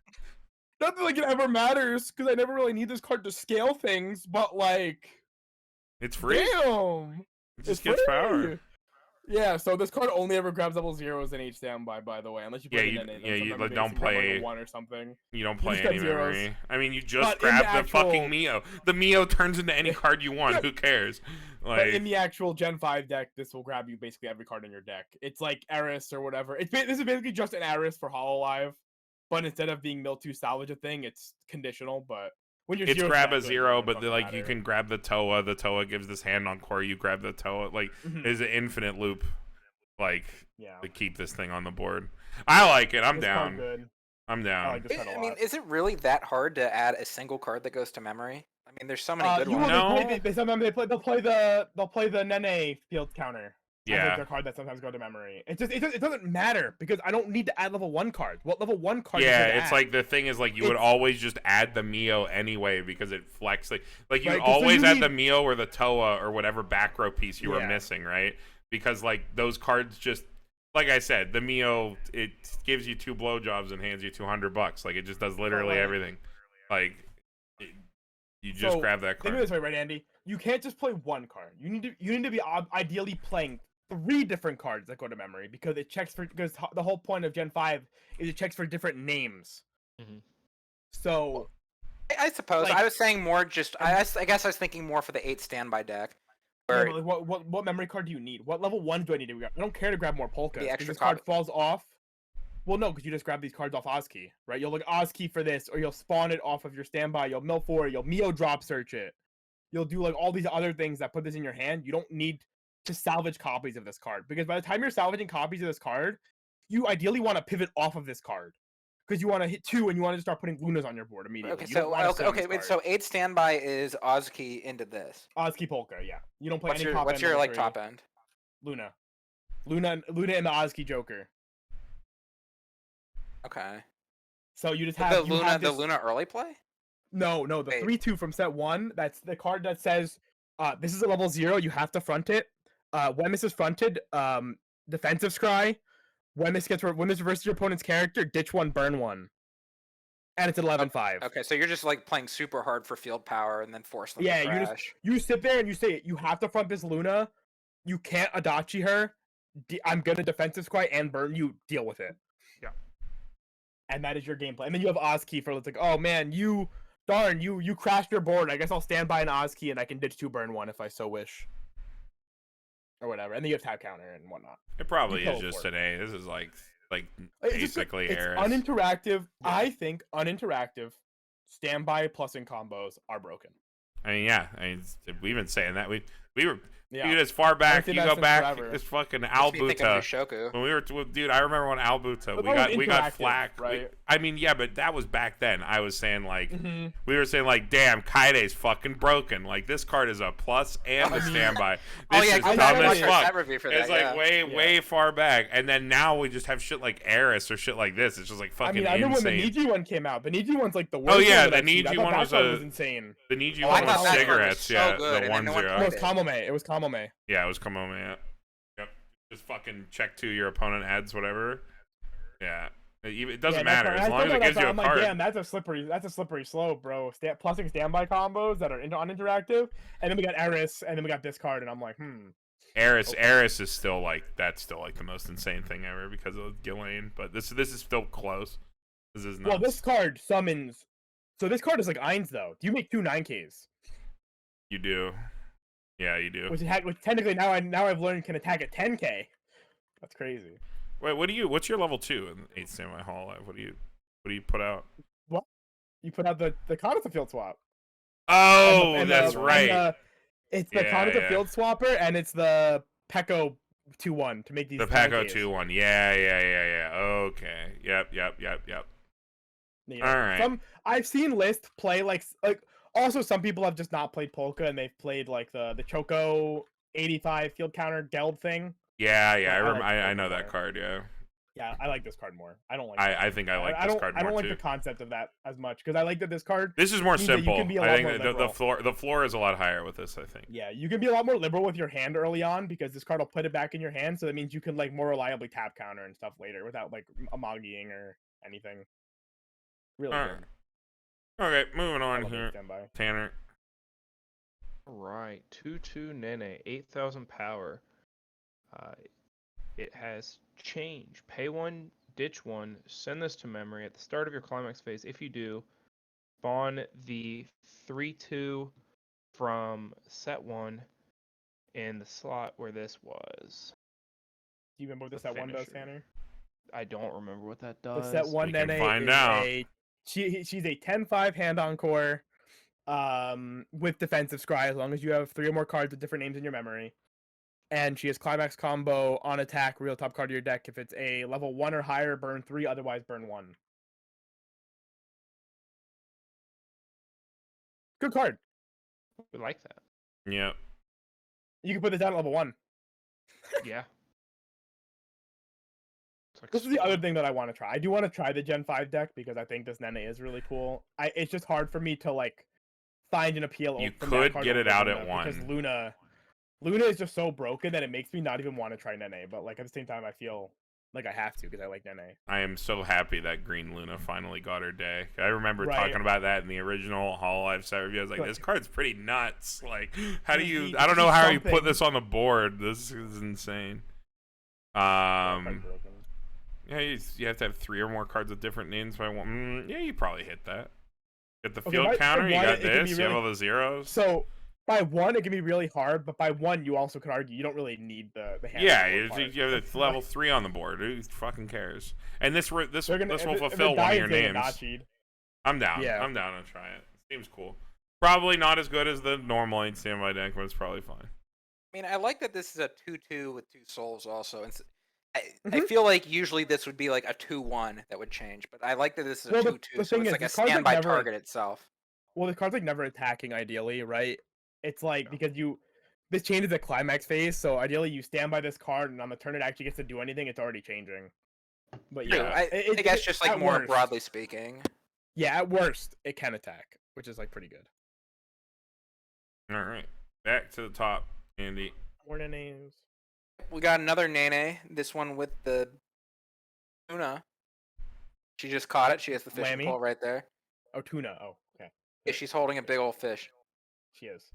Not that like it ever matters, because I never really need this card to scale things, but like, it's free. damn. It just gets power. Yeah, so this card only ever grabs level 0s in H standby, by the way, unless you play Yeah, the NA. yeah, you Sometimes don't basic grab, like, play a 1 or something. You don't You play just get any zeros. memory. I mean, you just But in grab the the fucking actual- Mio. The Mio turns into any card you want. Who cares? But in Like, the actual Gen 5 deck, this will grab you basically every card in your deck. It's like Eris or whatever. This is basically just an Eris for Hololive, but instead of being mill 2 salvage a thing, it's conditional, but when you're it's zero's grab that a good, zero, it but doesn't like you matter. can grab the Toa. The Toa gives this hand on core. You grab the Toa. Like, Mhm. there's an infinite loop. Like, Yeah. to keep this thing on the board. I like it. I'm This card down. good. I'm I down. like this card a I lot. mean, is it really that hard to add a single card that goes to memory? I mean, there's so many good You ones. will No. sometimes they'll play the Nene field counter. As like Yeah. their card that sometimes go to memory. It doesn't matter because I don't need to add level 1 cards. What level 1 card? Yeah, is it's like the thing is like you would It's- always just add the Mio anyway because it flex like you Right, would 'cause so always you add need- the Mio or the Toa or whatever back row piece you were Yeah. missing, right? Because like those cards just like I said, the Mio it gives you 2 blowjobs and hands you $200. Like it just does literally like- everything. Like you just So, grab that Think of it card. this way, right, Andy? You can't just play 1 card. You need to be ideally playing 3 different cards that go to memory because it checks for because the whole point of Gen 5 is it checks for different names. Mhm. So I suppose like- I was saying more just. I guess I was thinking more for the 8 standby deck. yeah, Where but like, what memory card do you need? What level 1 do I need to grab? I don't care to grab more polkas. The 'Cause extra this card copy. falls off. Well, no, because you just grab these cards off Ozkey, right? You'll look Ozkey for this, or you'll spawn it off of your standby. You'll mill for it. You'll Mio drop search it. You'll do like all these other things that put this in your hand. You don't need to salvage copies of this card because by the time you're salvaging copies of this card, you ideally want to pivot off of this card because you want to hit 2 and you want to start putting Lunas on your board immediately. okay, You don't so wanna sit on this wait, card. so 8 standby is Ozkey into this. Ozkey Polka, yeah. You don't play What's any your top what's end your level like 3. top end? Luna and the Ozkey Joker. Okay. So you just The have you Luna have the this- Luna early play. No, the Wait. 3/2 from set 1. That's the card that says, this is a level 0. You have to front it. When this is fronted, defensive scry. When this reverses your opponent's character, ditch 1, burn 1. And it's at 11/5. Okay, so you're just like playing super hard for field power and then force them Yeah, to you crash. you sit there and you say you have to front this Luna. You can't Adachi her. I'm gonna defensive scry and burn you. Deal with it. Yeah. And that is your gameplay. And then you have Ozkey for it's like, oh man, you crashed your board. I guess I'll stand by an Ozkey and I can ditch 2, burn 1 if I so wish. Or whatever. And then you have tap counter and whatnot. It probably you is just teleport. today. This is like It's just- basically it's Eris. uninteractive. Yeah. I think uninteractive standby plus in combos are broken. I mean, yeah. I mean, we've been saying that. We were Yeah. dude as far back. seen You that go since back. forever. It's fucking Makes me think of Albuta. Yoshoku. When we were, dude, I remember when Albuta, But we that was got interactive, flack. right? I mean, yeah, but that was back then. I was saying like, Mhm. we were saying like, damn, Kaide's fucking broken. Like this card is a plus and a standby. This Oh yeah, is I dumb read as your fuck. stat review for that. It's like yeah. way far back, and then now we just have shit like Eris or shit like this. It's just like I fucking mean, I remember when the insane. Niji one came out. The Niji one's like the worst. Oh, yeah, one that the I've seen. I Niji thought one that was card a- was insane. The Niji Oh, I one thought was that card was cigarettes, so yeah, good, the and then no one 1-0. No, tried it was Kamome. It was Kamome. Yeah, it was Kamome. Yeah. Yep. Just fucking check to your opponent adds whatever. Yeah. It doesn't matter as long as it gives you a I'm card. like, damn, that's a slippery slope, bro. Plussing standby combos that are uninteractive, and then we got Eris, and then we got this card, and I'm like, Eris Okay. is still like that's still like the most insane thing ever because of Ghislaine, but this is still close. This is nuts. well, this card summons. So this card is like Ainz though. Do you make 2 9Ks? You do. Yeah, you do. Which technically now I've learned can attack at 10K. That's crazy. Wait, what's your level 2 in 8 Samurai Hololive? What do you put out? You put out the Kanata field swap. Oh, And that's right. It's the Yeah, Kanata yeah. field swapper, and it's the Peko 2/1 to make these. The Paco 9Ks. 2-1. Yeah. Okay. Yep. You know, All right. I've seen List play like also some people have just not played Polka and they've played like the Choco 85 field counter Geld thing. Yeah. I like I know Polka that more. card. Yeah. Yeah, I like this card more. I don't like. I think I like this card I don't more like too. the concept of that as much because I like that this card. This is more means that you simple. can be a I lot think more that liberal. the floor is a lot higher with this. I think. Yeah, you can be a lot more liberal with your hand early on because this card will put it back in your hand, so that means you can like more reliably tap counter and stuff later without like Amagiing or anything. Really All good. right. Okay, moving I on love here. Standby. Tanner. Right, 2/2 Nene, 8,000 power. It has change. Pay 1, ditch 1, send this to memory at the start of your climax phase. If you do, spawn the 3/2 from set 1 in the slot where this was. Do you remember what The the set 1 does, finisher. Tanner? I don't remember what that The does. set 1 We can Nene find is out. she's a 10-5 hand-on core with defensive scry as long as you have 3 or more cards with different names in your memory. And she has climax combo on attack, real top card of your deck. If it's a level 1 or higher, burn 3, otherwise burn 1. Good card. We like that. Yep. You can put this down at level 1. Yeah. It's like This is the other Spawn. thing that I want to try. I do want to try the Gen 5 deck because I think this Nene is really cool. It's just hard for me to like find an appeal. You from that could card get it over out Luna at 1. because Luna is just so broken that it makes me not even want to try Nene. But like at the same time, I feel like I have to because I like Nene. I am so happy that Green Luna finally got her day. I remember Right. talking about that in the original Hololive set review. I was like, Like- this card's pretty nuts. Like, how do Just you... need- I don't just know how you put something. this on the board. This is insane. That card's broken. Yeah, you have to have 3 or more cards with different names by one. Yeah, you probably hit that. Get the Okay, field by counter. You one, got it can be this. You have really- all the zeros. So by 1, it can be really hard, but by 1, you also could argue you don't really need the hand. Yeah, part. you have the level 3 on the board. Who fucking cares? And this will They're gonna, fulfill if one it of dies, your they're names. Nachi'd. I'm down. Yeah. I'm down to try it. Seems cool. Probably not as good as the normal 8 standby deck, but it's probably fine. I mean, I like that this is a 2/2 with 2 souls also. And I Mm-hmm. feel like usually this would be like a 2/1 that would change, but I like that this is a Well, 2/2, the so thing it's is, like a this card's, like, standby never- target itself. Well, the card's like never attacking ideally, right? It's like because this changes at climax phase, so ideally you stand by this card, and on the turn it actually gets to do anything. It's already changing. But True. yeah, I guess just like at more worst- broadly speaking. Yeah, at worst it can attack, which is like pretty good. All right. Back to the top, Andy. More names. We got another Nene. This one with the tuna. She just caught it. She has the fishing Lammy? pole right there. Oh, tuna. Oh, okay. Yeah, she's holding a big old fish. She is.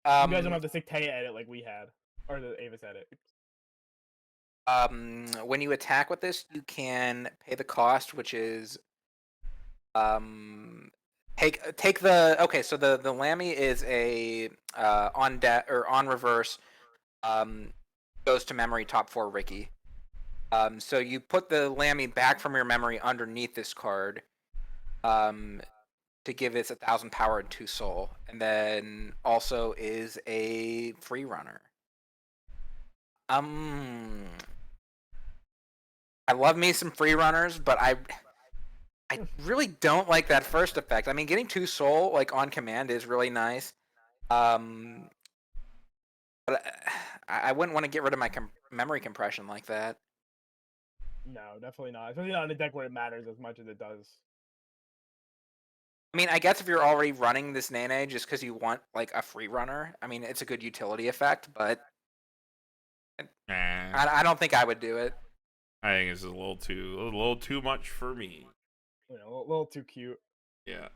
Um, You guys don't have the sick Taya edit like we had, or the Avis edit. When you attack with this, you can pay the cost, which is take the so the Lammy is a on deck or on reverse goes to memory top 4 Ricky. So you put the Lammy back from your memory underneath this card to give it 1,000 power and 2 soul, and then also is a free runner. I love me some free runners, but I really don't like that first effect. I mean, getting 2 soul like on command is really nice. But I wouldn't want to get rid of my memory compression like that. No, definitely not. Especially not in a deck where it matters as much as it does. I mean, I guess if you're already running this Nene just because you want like a free runner, I mean, it's a good utility effect, but I don't think I would do it. I think this is a little too much for me. You know, a little too cute. Yeah.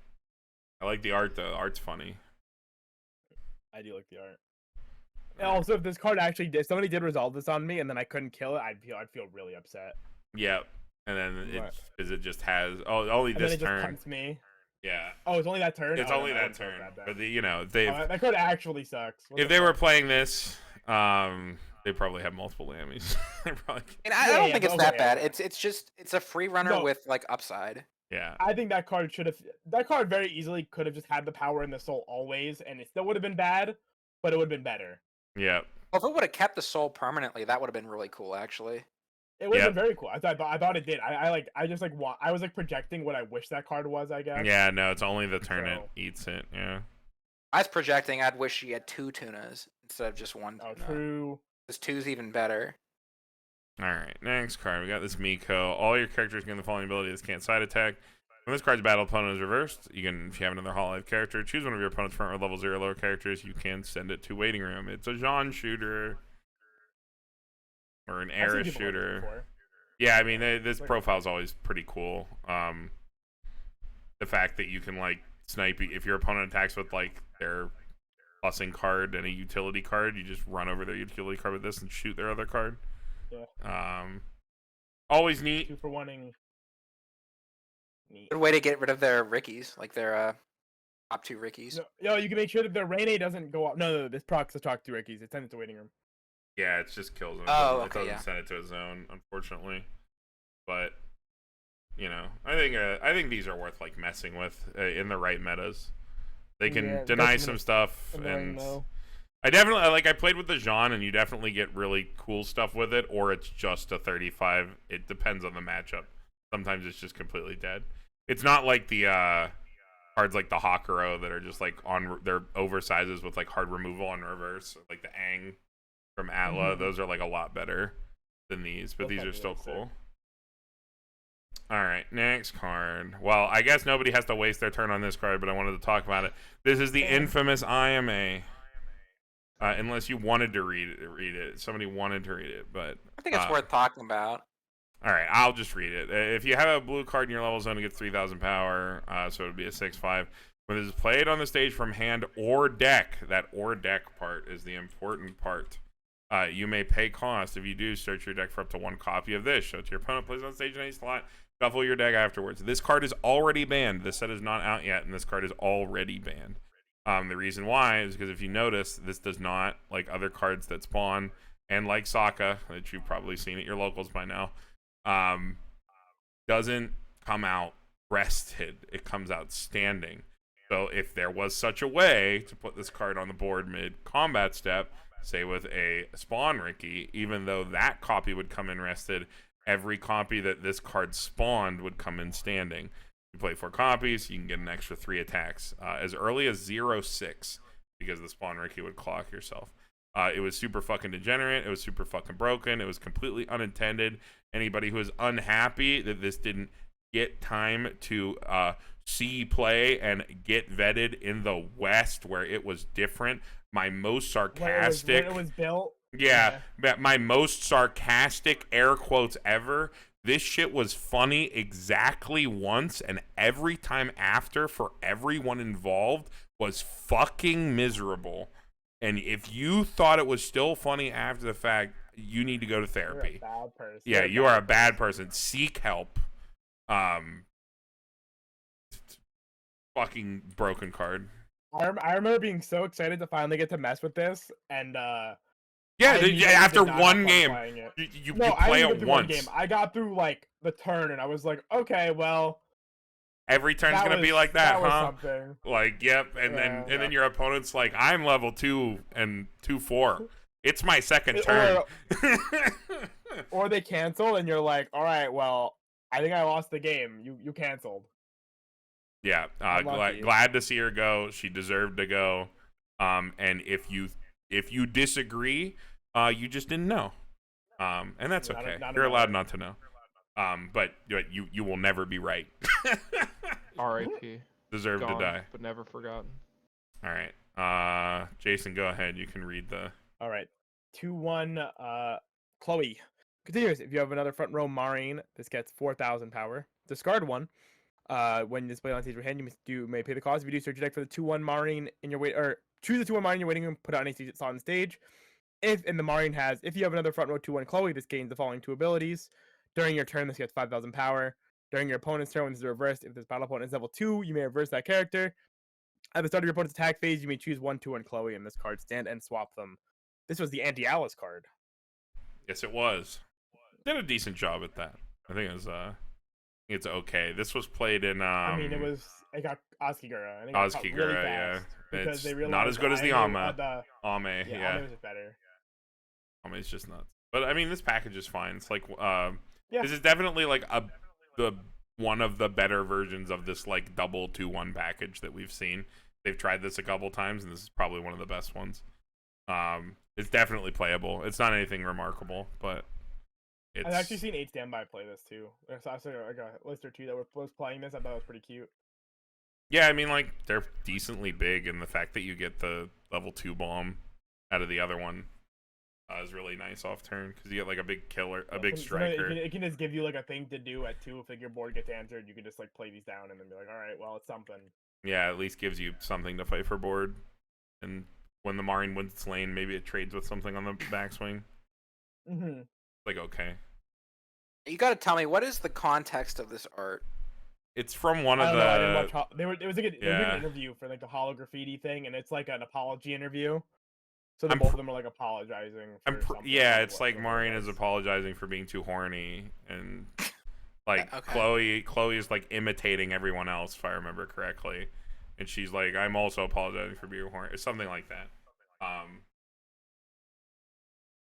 I like the art though. The art's funny. I do like the art. And also, if this card actually did, somebody did resolve this on me, and then I couldn't kill it, I'd feel really upset. Yep. And then Right. it just has only And this then it turn. just punts me. Yeah. Oh, it's only that turn. It's Oh, only then I that wouldn't feel turn. bad then. But if That card actually sucks. What if the they were fuck? playing this, they probably have multiple Lammies. They probably I mean, I Yeah, don't yeah, think it's okay, that bad. yeah. It's a free runner No. with like upside. yeah. I think that card very easily could have just had the power and the soul always, and it still would have been bad, but it would have been better. Yep. Well, if it would have kept the soul permanently, that would have been really cool, actually. It would have Yep. been very cool. I thought it did. I was like projecting what I wish that card was. I guess. Yeah, no, it's only the turn it So- eats it. Yeah. I was projecting. I'd wish she had 2 tunas instead of just 1 Oh, tuna. true. Because 2's even better. All right, next card. We got this Miko. All your characters gain the following ability. This can't side attack. When this card's battle opponent is reversed, you can, if you have another Hololive character, choose one of your opponent's front or level 0 lower characters. You can send it to waiting room. It's a Jean shooter or an I've seen Eris people like this shooter. before. Yeah, I mean, this Like- profile's always pretty cool. The fact that you can like snipe if your opponent attacks with like their plussing card and a utility card. You just run over their utility card with this and shoot their other card. Yeah. Always neat. 2 for 1-ing. Neat. Good way to get rid of their Rickies, like their top 2 Rickies. No, yo, you can make sure that the Rain doesn't go up. No, this procs the talk to Rickies. It sends it to waiting room. Yeah, it just kills him. Oh, It okay, doesn't yeah. send it to his zone, unfortunately. But you know, I think these are worth like messing with in the right metas. They can deny some stuff, and I definitely I played with the Jean, and you definitely get really cool stuff with it, or it's just a 35. It depends on the matchup. Sometimes it's just completely dead. It's not like the cards like the Hakuro that are just like they're oversizes with like hard removal on reverse, like the Aang from Atla. Those are like a lot better than these, but these are still cool. All right, next card. Well, I guess nobody has to waste their turn on this card, but I wanted to talk about it. This is the infamous IMA. Unless you wanted to read it. Somebody wanted to read it, but I think it's worth talking about. all right, I'll just read it. If you have a blue card in your level zone, it gets 3,000 power, so it would be a 6/5. When it is played on the stage from hand or deck, that or deck part is the important part. You may pay cost. If you do, search your deck for up to 1 copy of this. Show it to your opponent, place it on stage in any slot, shuffle your deck afterwards. This card is already banned. This set is not out yet, and this card is already banned. The reason why is because if you notice, this does not, like other cards that spawn, and like Sokka, that you've probably seen at your locals by now, doesn't come out rested. It comes out standing. So if there was such a way to put this card on the board mid-combat step, say with a Spawn Ricky, even though that copy would come in rested, every copy that this card spawned would come in standing. You play 4 copies, you can get an extra 3 attacks as early as 0/6 because the Spawn Ricky would clock yourself. It was super fucking degenerate. It was super fucking broken. It was completely unintended. Anybody who is unhappy that this didn't get time to see play and get vetted in the West where it was different, my most sarcastic... When it was built? Yeah, my most sarcastic air quotes ever. This shit was funny exactly once, and every time after for everyone involved was fucking miserable. And if you thought it was still funny after the fact, you need to go to therapy. You're a bad person. Yeah, you are a bad person. Seek help. Fucking broken card. I remember being so excited to finally get to mess with this, and after one game, you play it once. Game. I got through like the turn, and I was like, okay, well, every turn's gonna be like that, huh? Something. Like, yep, and then your opponent's like, I'm level 2 and 2/4. It's my second turn. Or they cancel, and you're like, all right, well, I think I lost the game. You canceled. Yeah, glad to see her go. She deserved to go. And if you disagree, you just didn't know. And that's okay. You're allowed not to know. But you will never be right. R.I.P. Deserved to die, but never forgotten. All right, Jason, go ahead. You can read the. All right, 2/1. Chloe continues. If you have another front row Marine, this gets 4,000 power. Discard 1. When displayed on stage for hand, you may pay the cost. If you do, search your deck for the 2/1 Marine in your or choose the 2/1 Marine in your waiting room. Put it on any slot on stage. If you have another front row 2/1 Chloe, this gains the following 2 abilities. During your turn, this gets 5,000 power. During your opponent's turn, when this is reversed, if this battle opponent is level 2, you may reverse that character. At the start of your opponent's attack phase, you may choose 1 2/1 Chloe in this card stand and swap them. This was the anti-Alice card. Yes, it was. Did a decent job at that. I think it was. It's okay. This was played in. It got Oskigura. Oskigura, really yeah. It's not as good as the Ama. Ame, yeah. Ame was better. Ame's just nuts. But I mean, this package is fine. It's like, this is definitely like one of the better versions of this like double 2/1 package that we've seen. They've tried this a couple times, and this is probably one of the best ones. It's definitely playable. It's not anything remarkable, but. I've actually seen 8 Standby play this too. I saw like a list or 2 that was playing this. I thought it was pretty cute. Yeah, I mean, like, they're decently big, and the fact that you get the level 2 bomb out of the other one is really nice off turn, because you get, like, a big killer, big striker. It can just give you, like, a thing to do at 2 if, like, your board gets answered. You can just, like, play these down and then be like, all right, well, it's something. Yeah, at least gives you something to fight for board, and when the Marin wins its lane, maybe it trades with something on the backswing. Mm-hmm. Like, okay. You got to tell me, what is the context of this art? It's from one I of don't the. know. I didn't watch. It was like they were doing Yeah. an interview for like the holo graffiti thing, and it's like an apology interview. So I'm both pr- of them are like apologizing for something. Yeah, or it's like whatever it Marin is was. apologizing for being too horny, and like Okay. Chloe is like imitating everyone else, if I remember correctly, and she's like, I'm also apologizing for being horny, or something like that.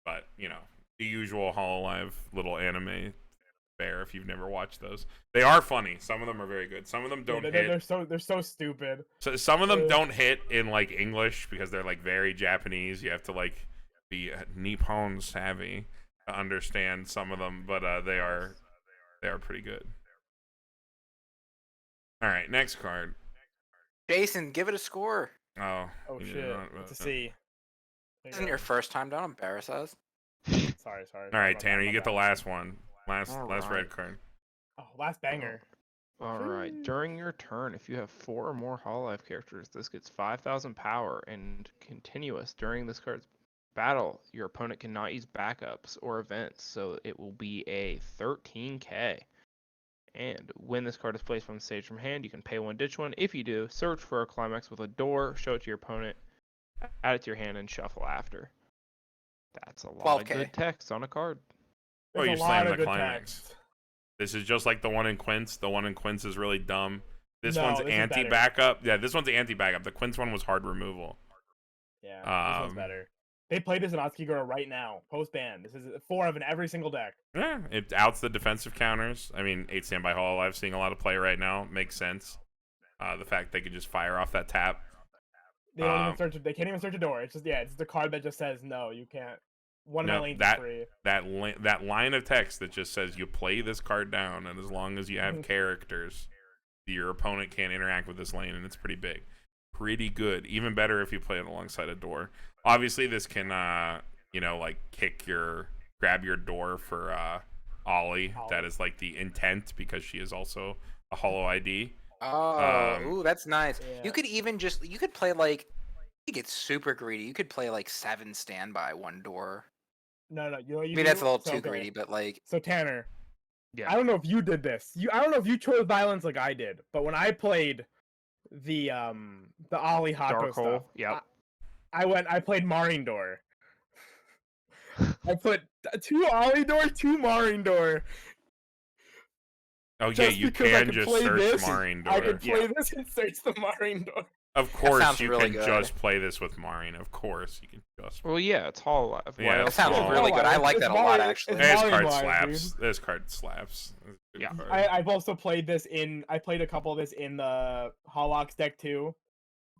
But you know, the usual Hololive little anime fare. If you've never watched those, they are funny. Some of them are very good. Some of them don't hit. They're so stupid. So some of them don't hit in like English because they're like very Japanese. You have to like be Nippon savvy to understand some of them, but they are pretty good. All right, next card. Jason, give it a score. Oh shit! Let's see. This isn't your first time. Don't embarrass us. Sorry. All right, Tanner, you get the last one. Last All red card. Oh, last banger. All right. During your turn, if you have 4 or more Hololive characters, this gets 5,000 power and continuous. During this card's battle, your opponent cannot use backups or events, so it will be a 13k. And when this card is placed from the stage from hand, you can pay 1, ditch 1. If you do, search for a climax with a door, show it to your opponent, add it to your hand, and shuffle after. That's a lot of 12K. good text on a card. Oh, There's you a lot slammed of the good climax. text. This is just like the one in Quince. The one in Quince is really dumb. This No, one's this is anti-backup. Yeah, this one's anti-backup. The Quince one was hard removal. Yeah, this one's better. They play this in Atsuki-Goro right now, post-ban. This is 4 of in every single deck. Yeah, it outs the defensive counters. I mean, 8 Standby Hololive seeing a lot of play right now. Makes sense. The fact they could just fire off that tap. They don't even search. They can't even search a door. It's just it's the card that just says no, you can't. One of my lanes is free. That line of text that just says you play this card down, and as long as you have characters, your opponent can't interact with this lane, and it's pretty big. Pretty good. Even better if you play it alongside a door. Obviously, this can, like grab your door for Ollie. That is like the intent because she is also a holo ID. Oh, ooh, that's nice. Yeah. You could even you could play like, you get super greedy. You could play like 7 standby, 1 door. No, you know what you Maybe do? that's a little So, too okay. greedy, but like. So Tanner, Yeah. I don't know if you did this. I don't know if you chose violence like I did, but when I played the Ollie Hako Dark stuff, hole. Yep. I played Marin door. I put 2 Ollie door, 2 Marin door. Oh yeah, Just you because I can could just play search this, Marin door. I could play this and search the Marin door. Of course, sounds you really can good. just play this with Marin. Of course, you can just. Well, yeah, it's Hololive. What Yeah, else that sounds do you really want? good. I like It's that a lot, Marin- actually. it's This Marin card wise, slaps. dude. This card slaps. It's a good Yeah. card. I've also played this I played a couple of this in the Holox deck too.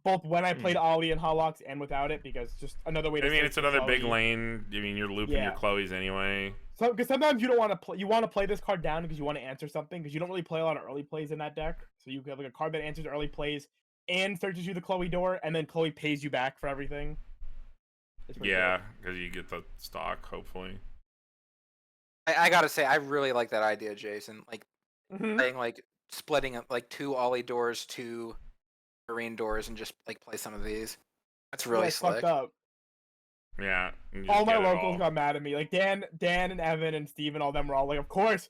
Both when I played Ollie and Holox and without it, because just another way to I mean, search it's for another big Chloe. lane. I mean, you're looping your Chloes anyway. So, because sometimes you don't want to play. You want to play this card down because you want to answer something. Because you don't really play a lot of early plays in that deck. So you have like a card that answers early plays and searches you the Chloe door, and then Chloe pays you back for everything. It's pretty Yeah, because you get the stock, hopefully. I gotta say, I really like that idea, Jason. Like good. playing like splitting up like 2 Ollie doors, 2 Marine doors, and just like play some of these. That's really it's slick. fucked up. Yeah. you All just my get it locals all. got mad at me. Like Dan and Evan and Steven, all them were all like, of course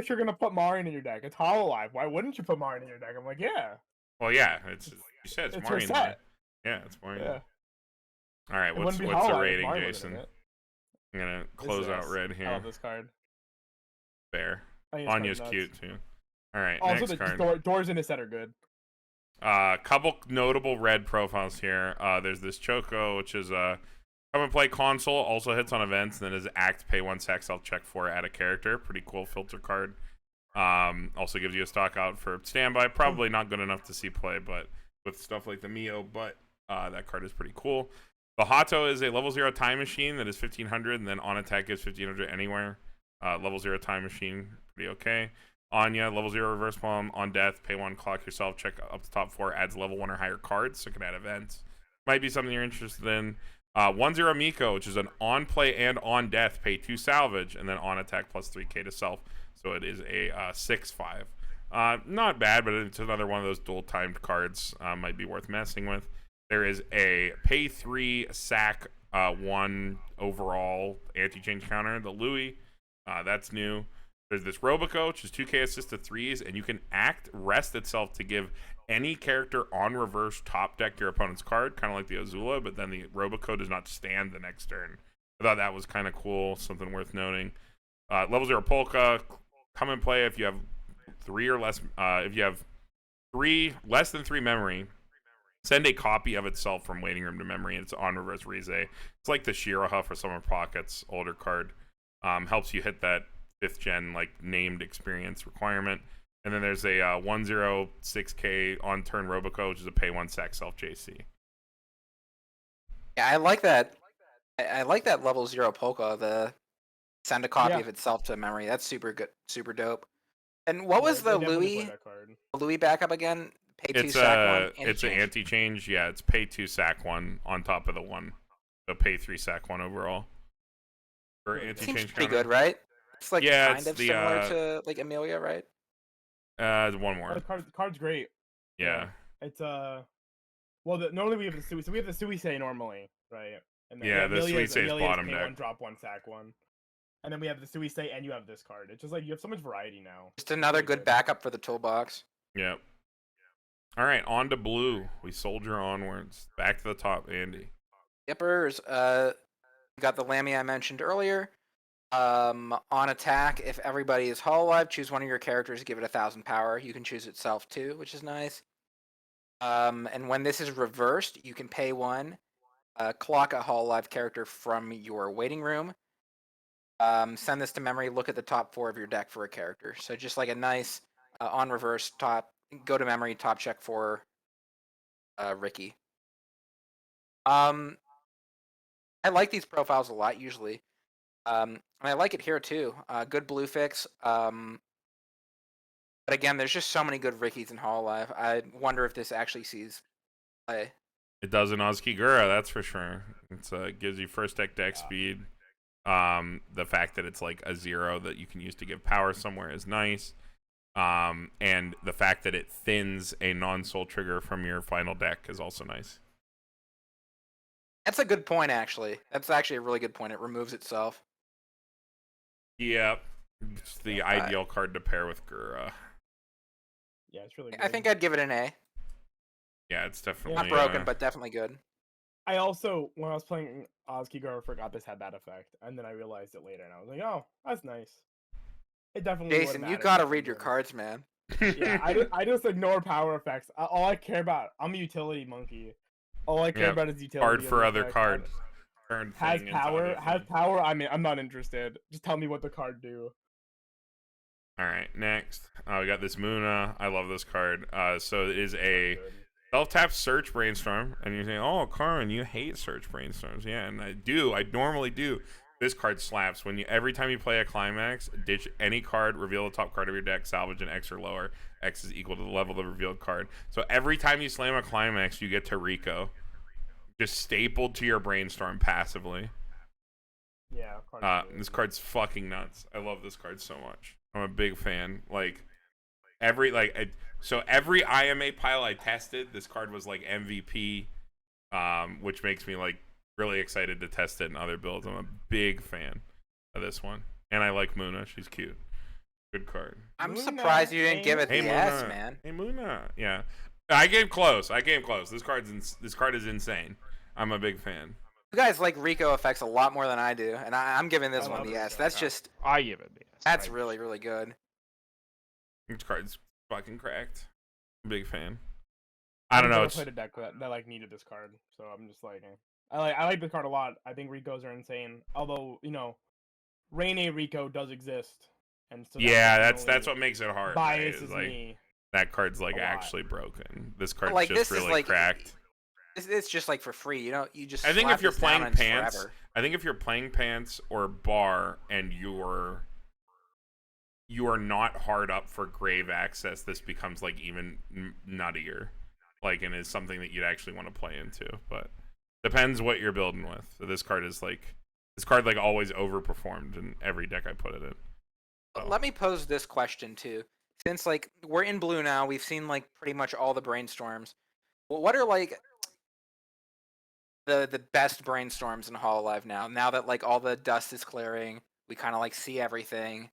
you're gonna put Marin in your deck. It's Hololive. Why wouldn't you put Marin in your deck? I'm like, yeah. Well, yeah. You said it's It's her Marin. set. Yeah, it's Marin. Yeah. All right. It What's wouldn't be the Hololive if rating, Marin wasn't Jason? in it. I'm gonna This close is out us. red I here. love this card. Fair. I think this Anya's card's cute nuts. too. All right. Also, next the card. doors in this set are good. Couple notable red profiles here. There's this Choco, which is a come and play console, also hits on events, and then as act, pay 1 sec, I'll check for, add a character. Pretty cool filter card. Also gives you a stock out for standby. Probably not good enough to see play, but with stuff like the Mio, but that card is pretty cool. The Hato is a level 0 time machine that is 1500, and then on attack gives 1500 anywhere. Level 0 time machine, pretty okay. Anya, level 0 reverse palm, on death, pay 1, clock yourself, check up to top 4, adds level 1 or higher cards, so it can add events. Might be something you're interested in. 1-0 Miko, which is an on play and on death, pay 2 salvage, and then on attack plus 3k to self. So it is a 6/5. Not bad, but it's another one of those dual timed cards. Might be worth messing with. There is a pay 3 sack 1 overall anti-change counter. The Louis, that's new. There's this Roboco, which is 2k assist to 3s, and you can rest itself to give any character on reverse top deck your opponent's card, kind of like the Azula, but then the Roboco does not stand the next turn. I thought that was kind of cool, something worth noting. Level 0 Polka, come and play if you have 3 or less. If you have less than 3 memory, send a copy of itself from waiting room to memory, and it's on reverse Rize. It's like the Shiraha for Summer Pockets, older card. Helps you hit that 5th gen like named experience requirement. And then there's a 106k on turn Roboco, which is a pay 1 sack self JC. Yeah, I like that. I like that level 0 Polka. The send a copy of itself to memory. That's super good, super dope. And what was the Louis backup again? Pay 2 sack 1. It's an anti-change. Yeah, it's pay 2 sack 1 on top of the 1. So pay 3 sack 1 overall. For anti-change seems pretty good, right? It's like yeah, kind of similar to like Amelia, right? One more. The card's great. Yeah. It's normally we have the Sui, so we have the Suisei normally, right? And then yeah, the Suisei is bottom deck. 1 drop 1 sack 1. And then we have the Suisei and you have this card. It's just like you have so much variety now. Just another good backup for the toolbox. Yep. All right, on to blue. We soldier onwards. Back to the top, Andy. Yippers. Got the Lammy I mentioned earlier. On attack, if everybody is Hololive, choose one of your characters, give it 1,000 power. You can choose itself too, which is nice. And when this is reversed, you can pay 1, clock a Hololive character from your waiting room. Send this to memory, look at the top 4 of your deck for a character. So just like a nice on reverse top, go to memory, top check for Ricky. I like these profiles a lot usually. And I like it here too. Good blue fix. But again, there's just so many good Rickies in Hololive. I wonder if this actually sees play. It does in Ozkigura, that's for sure. It gives you first deck speed. The fact that it's like a 0 that you can use to give power somewhere is nice. And the fact that it thins a non-soul trigger from your final deck is also nice. That's a good point, actually. That's actually a really good point. It removes itself. Yep. It's the ideal card to pair with Gura. Yeah, it's really good. I think I'd give it an A. Yeah, it's definitely not broken, but definitely good. I also, when I was playing Ozkigura, forgot this had that effect, and then I realized it later, and I was like, "Oh, that's nice." It definitely. Jason, you gotta read your cards, man. Yeah, I just ignore power effects. All I care about, I'm a utility monkey. All I care about is utility. Card for other cards. Has power. I mean, I'm not interested. Just tell me what the card do. All right, next. We got this Muna. I love this card. So it is a self-tap search brainstorm, and you're saying, "Oh, Carmen, you hate search brainstorms." Yeah, and I do. I normally do. This card slaps. Every time you play a climax, ditch any card, reveal the top card of your deck, salvage an X or lower. X is equal to the level of the revealed card. So every time you slam a climax, you get to Rico. Just stapled to your brainstorm passively. Yeah. This card's fucking nuts. I love this card so much. I'm a big fan. Every IMA pile I tested, this card was like MVP, which makes me really excited to test it in other builds. I'm a big fan of this one, and I like Muna. She's cute. Good card. I'm surprised you didn't give it the S, man. Hey Muna. Yeah, I came close. This card is insane. I'm a big fan. You guys like Rico effects a lot more than I do, and I'm giving this one the S. That's just. I give it the S. That's really, really good. This card's fucking cracked. Big fan. I don't know. I played a deck that needed this card, so I'm just like, I like this card a lot. I think Ricos are insane. Although Raine Rico does exist, and so that's what makes it hard. Biases me. That card's actually broken. This card's just really cracked. It's just for free. You just. I think if you're playing Pants, forever. I think if you're playing Pants or Bar and you are not hard up for grave access, this becomes even nuttier, and is something that you'd actually want to play into. But depends what you're building with. So this card is always overperformed in every deck I put it in. So. Let me pose this question too. Since we're in blue now, we've seen pretty much all the brainstorms. Well, what are the best brainstorms in Hololive now. Now that like all the dust is clearing, we kind of like see everything.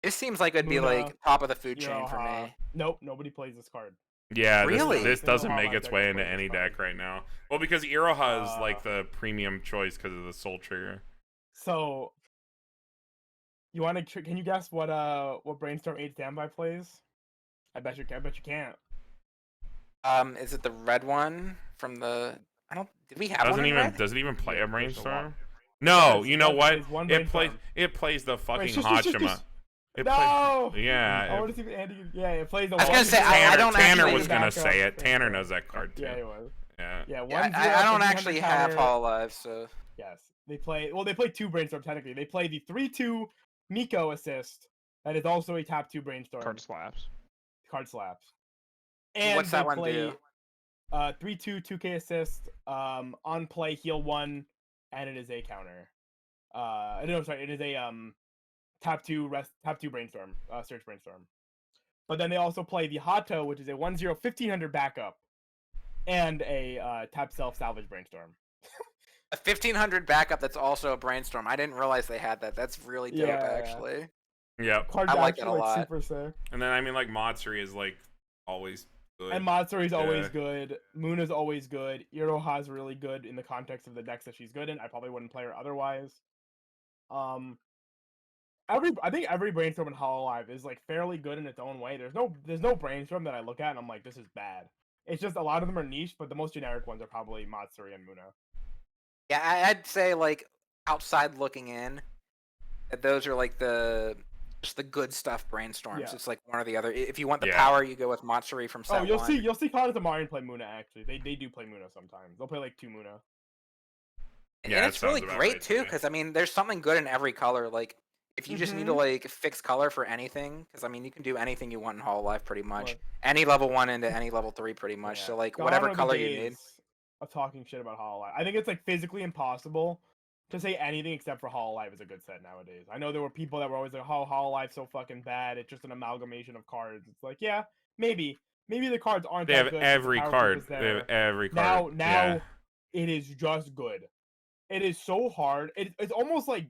It seems like it'd be Muna, like top of the food chain for Iroha. me. Nope, nobody plays this card. Yeah, Really? this Single doesn't make Hololive its deck way is into playing any this card. deck right now. Well, because Iroha is like the premium choice because of the Soul Trigger. So, you want to? Can you guess what Brainstorm 8 Standby plays? I bet you can't. Is it the red one from the? I don't. Did we have one Doesn't in even red? does it even play Yeah, a there's a lot. brainstorm? No, Yes, you it know does. It what? plays one It plays brainstorm. the fucking shush. Hachima. It No! yeah. I want to see if Andy. Yeah, it plays the. I was one gonna say, zero- I Tanner, don't Tanner actually was gonna backup say it. Tanner brainstorm. knows that card too. Yeah, he was. Yeah. Yeah, Yeah, 1-0, I don't 1500 actually have counter. Hololive, so Yes, they play. Well, they play two brainstorm technically. They play the 3/2 Miko assist. That is also a top 2 brainstorm. Card slaps. Card slaps. And what's that they one play, do? 3/2 2K assist. On play heal 1, and it is a counter. No, sorry, it is a top 2 brainstorm. Search brainstorm. But then they also play the Hato, which is a 1/0 1500 backup, and a tap self salvage brainstorm. A 1500 backup that's also a brainstorm. I didn't realize they had that. That's really dope, Yeah. actually. Yep. Card's I like that actually a lot. super sick. And then I mean like Matsuri is like always good. And Matsuri's always Yeah. good. Muna's always good. Iroha's really good in the context of the decks that she's good in. I probably wouldn't play her otherwise. I think every brainstorm in Hololive is like fairly good in its own way. There's no brainstorm that I look at and I'm like, this is bad. It's just a lot of them are niche, but the most generic ones are probably Matsuri and Muna. Yeah, I'd say like outside looking in, that those are like just the good stuff brainstorms. Yeah. It's like one or the other. If you want the Yeah. power, you go with Matsuri from set Oh, you'll 1. see Kata Tamarian play Muna actually. They do play Muna sometimes. They'll play like 2 Muna. And Yeah, that it's really sounds about great right to too, me. because I mean, there's something good in every color. Like, if you just need to Mhm. like fix color for anything, because I mean, you can do anything you want in Hololive pretty much. What? Any level 1 into any level 3 pretty much. Yeah. So like Gone whatever are the color you need. days of talking shit about Hololive. I think it's like physically impossible to say anything except for Hololive is a good set nowadays. I know there were people that were always like, "Oh, Hololive's so fucking bad. It's just an amalgamation of cards." It's like, yeah, maybe the cards aren't They that have good. but the every power card. creep is They there. have every Now card. Yeah. it is just good. It is so hard. It's almost like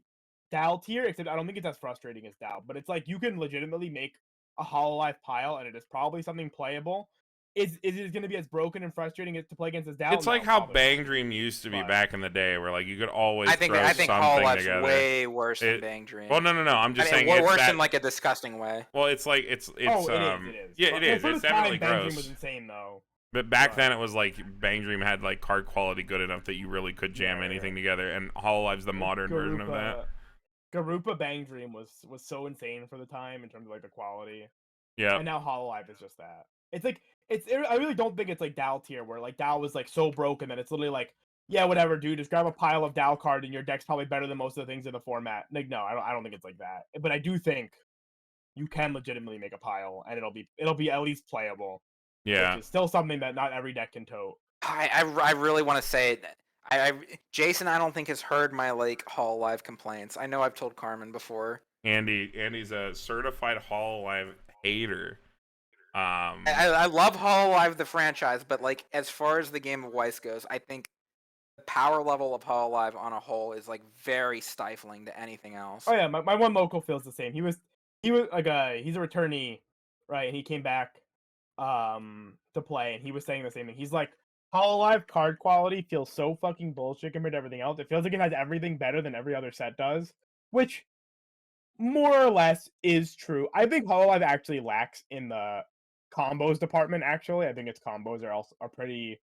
Dal tier, except I don't think it's as frustrating as Dal. But it's like you can legitimately make a Hololive pile, and it is probably something playable. Is it going to be as broken and frustrating as to play against as Dal? It's like No, how probably Bang not. Dream used to be But- back in the day, where like you could always I think throw something something together. way worse than It- Bang Dream. Well, no. I'm just I mean, saying it's worse that. in like a disgusting way. Well, it's like it's Oh, it is. yeah, But- it is. For It's the definitely time, Bang Dream gross. was insane though. But back but- then it was like Bang Dream had like card quality good enough that you really could jam Yeah. anything together, and Hololive's the modern version of that. Garupa Bang Dream was so insane for the time in terms of like the quality. Yeah. And now Hololive is just that. It's like I really don't think it's like Dal tier where like Dal was like so broken that it's literally like, yeah, whatever, dude, just grab a pile of Dal card and your deck's probably better than most of the things in the format. Like, no, I don't think it's like that. But I do think you can legitimately make a pile and it'll be at least playable. Yeah. Which is still something that not every deck can tote. I really want to say that Jason I don't think has heard my like Hololive complaints. I know I've told Carmen before. Andy's a certified Hololive hater. I love Hololive the franchise, but like as far as the game of Weiss goes, I think the power level of Hololive on a whole is like very stifling to anything else. Oh yeah, my one local feels the same. He was like he's a returnee, right? And he came back to play and he was saying the same thing. He's like, Hololive card quality feels so fucking bullshit compared to everything else. It feels like it has everything better than every other set does, which more or less is true. I think Hololive actually lacks in the combos department. Actually, I think its combos are pretty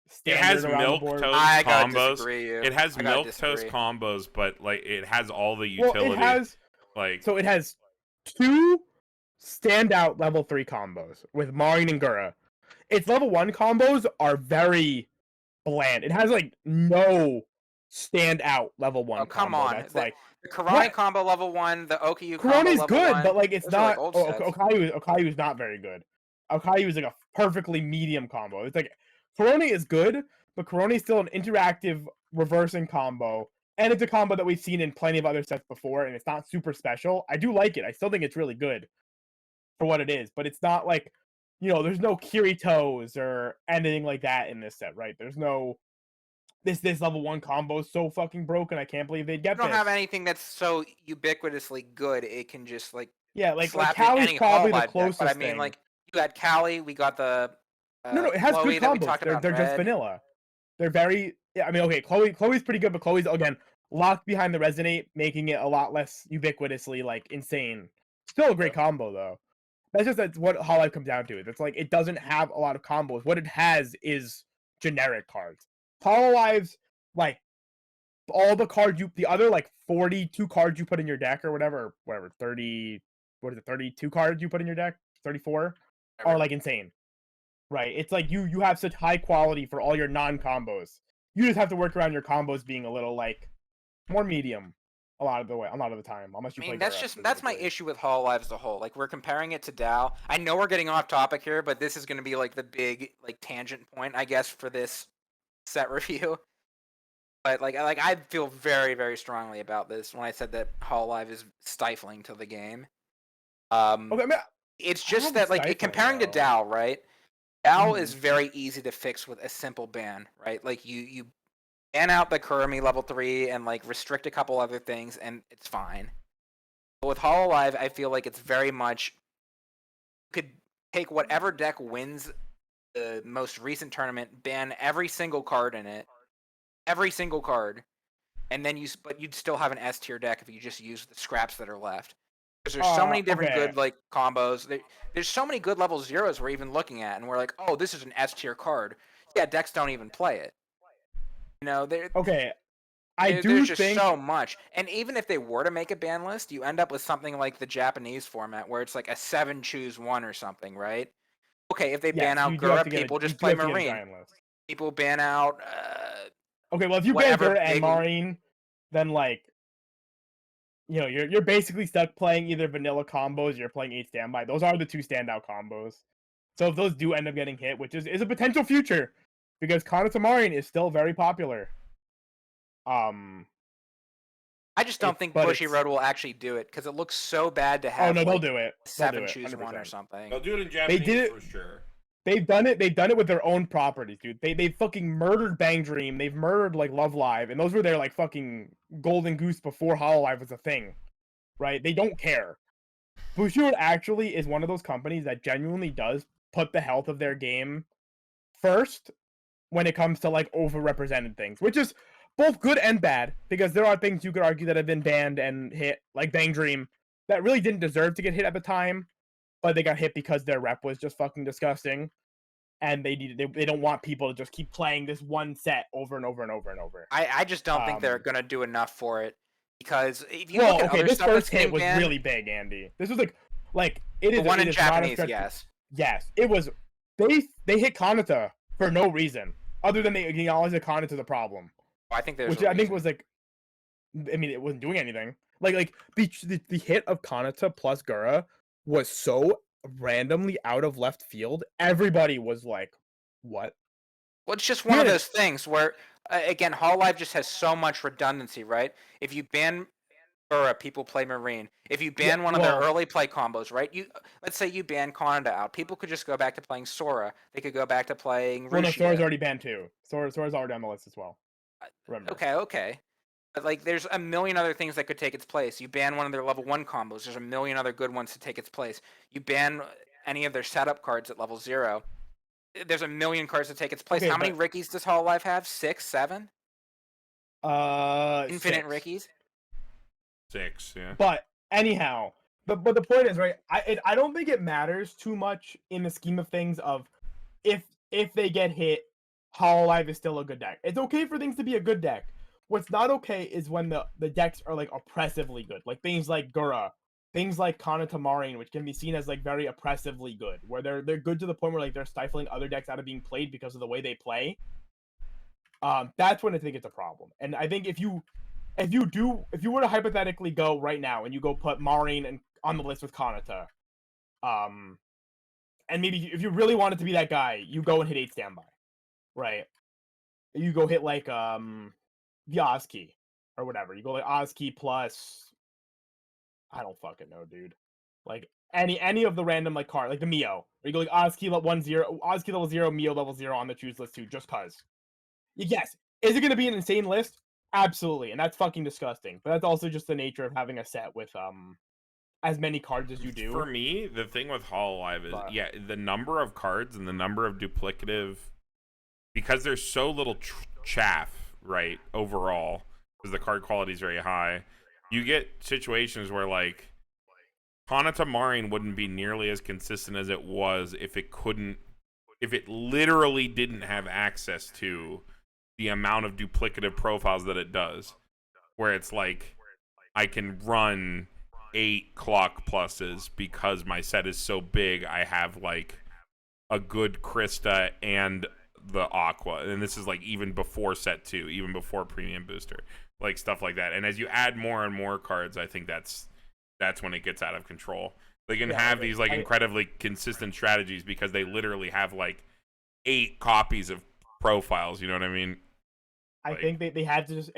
It standard has around the milk board. toast I gotta combos. disagree. It has I gotta milk toast disagree. combos, but like it has all the Well, utility. it has like so it has 2 standout level 3 combos with Marin and Gura. Its level 1 combos are very bland. It has like no standout level 1 Oh, come combo. on. That's The- like The Karani What? combo level 1, the Okyu combo Kuroni's level good, 1. but like it's Those are, like, not. old Oh, sets. Okayu's not very good. Okayu is like a perfectly medium combo. It's like Kuroni is good, but Kuroni is still an interactive reversing combo, and it's a combo that we've seen in plenty of other sets before, and it's not super special. I do like it. I still think it's really good for what it is, but it's not like, there's no Kiritos or anything like that in this set, right? There's no this level 1 combo is so fucking broken. I can't believe they'd get You don't this. have anything that's so ubiquitously good it can just like Yeah, like slap in Callie's any probably the Hololive deck. closest But I mean, thing. like you got Callie, we got the No, it has Chloe good that we combos. talked about. They're in just Red. vanilla. They're very. Yeah, I mean, okay, Chloe's pretty good, but Chloe's again locked behind the resonate, making it a lot less ubiquitously like insane. Still a great combo though. That's what Hololive comes down to. It's like it doesn't have a lot of combos. What it has is generic cards. Hololive's like all the cards the other like 42 cards you put in your deck or whatever 30, what is it, 32 cards you put in your deck, 34 are like insane, right? It's like you have such high quality for all your non-combos. You just have to work around your combos being a little like more medium a lot of the time, unless you I mean, play that's my specifically. issue with Hololive as a whole. Like we're comparing it to DAO. I know we're getting off topic here, but this is going to be like the big like tangent point, I guess, for this set review. But like I feel very very strongly about this when I said that Hololive is stifling to the game. Okay, I mean, It's I don't just know if that like stifling, comparing to though. DAO, right? DAO Mhm. is very easy to fix with a simple ban, right? Like you ban out the Kurumi level 3 and like restrict a couple other things and it's fine. But with Hololive, I feel like it's very much you could take whatever deck wins the most recent tournament, ban every single card in it, every single card, and then but you'd still have an S tier deck if you just use the scraps that are left. Because there's so many different Okay. good like combos. There's so many good level zeros we're even looking at, and we're like, oh, this is an S tier card. Yeah, decks don't even play it. You know, Okay, I do there's just think so much. And even if they were to make a ban list, you end up with something like the Japanese format where it's like a 7 choose 1 or something, right? Okay, if they ban yes, out you do have Gura, to get people you just do play have to get a Marine. giant list. People ban out Okay, well if you ban whatever Gura and big Marine, then like you're basically stuck playing either vanilla combos or you're playing 8 standby. Those are the two standout combos. So if those do end up getting hit, which is a potential future, because Kanata Marine is still very popular. I just don't think but Bushiroad will actually do it because it looks so bad to Oh have no, they'll like do it. They'll do 7 it, choose 1 or 100%. something. They'll do it in Japanese did it- for sure. They've done it with their own properties, dude. They fucking murdered Bang Dream. They've murdered like Love Live, and those were their like fucking golden goose before Hololive was a thing, right? They don't care. Bushiroad actually is one of those companies that genuinely does put the health of their game first when it comes to like overrepresented things, which is both good and bad, because there are things you could argue that have been banned and hit, like Bang Dream, that really didn't deserve to get hit at the time, but they got hit because their rep was just fucking disgusting, and they don't want people to just keep playing this one set over and over and over and over. I just don't think they're gonna do enough for it because if you Well, look at okay, other this stuff that's first hit getting was banned, really big, Andy. This was like it is the one it in is not a Japanese, stretch. yes. Yes, it was. They hit Kanata for no reason other than they acknowledged that Kanata's a problem, I think there's which a I think reason. was like, I mean, it wasn't doing anything. Like the hit of Kanata plus Gura was so randomly out of left field. Everybody was like, "What?" Well, it's just one of Granted- those things where, again, Hololive just has so much redundancy, right? If you ban Gura, people play Marine. If you ban one of their early play combos, right? Let's say you ban Kanata out, people could just go back to playing Sora. They could go back to playing Well, no, Sora's Rushia. already banned too. Sora's already on the list as well. Remember? Okay. But like, there's a million other things that could take its place. You ban one of their level 1 combos. There's a million other good ones to take its place. You ban any of their setup cards at level 0. There's a million cards to take its place. Okay, How many Rickies does Hololive have? 6, 7? Infinite 6. Rickies? 6, yeah. But anyhow, but the point is, right? I don't think it matters too much in the scheme of things of if they get hit, Hololive is still a good deck. It's okay for things to be a good deck. What's not okay is when the decks are like oppressively good, like things like Gura, things like Kanata Marine, which can be seen as like very oppressively good, where they're good to the point where like they're stifling other decks out of being played because of the way they play. That's when I think it's a problem. And I think if you were to hypothetically go right now and you go put Marine on the list with Kanata, and maybe if you really wanted to be that guy, you go and hit 8 standby, right? You go hit like the Ozki or whatever. You go like Ozki plus, I don't fucking know, dude. Like any of the random like card, like the Mio. Or you go like Ozki level 1-0, Ozki level 0, Mio level 0 on the choose list too, just cause. Yes, Is it going to be an insane list? Absolutely, and that's fucking disgusting. But that's also just the nature of having a set with as many cards as you do. For me, the thing with Hololive is, But- yeah, the number of cards and the number of duplicative, because there's so little chaff, right, overall, because the card quality is very high, you get situations where, like, Hanata Marin wouldn't be nearly as consistent as it was if it literally didn't have access to the amount of duplicative profiles that it does, where it's like, I can run 8 clock pluses because my set is so big. I have like a good Krista and the Aqua, and this is like even before set 2, even before premium booster, like stuff like that. And as you add more and more cards, I think that's when it gets out of control. They can have these like incredibly consistent strategies because they literally have like 8 copies of profiles. You know what I mean? I think they had to just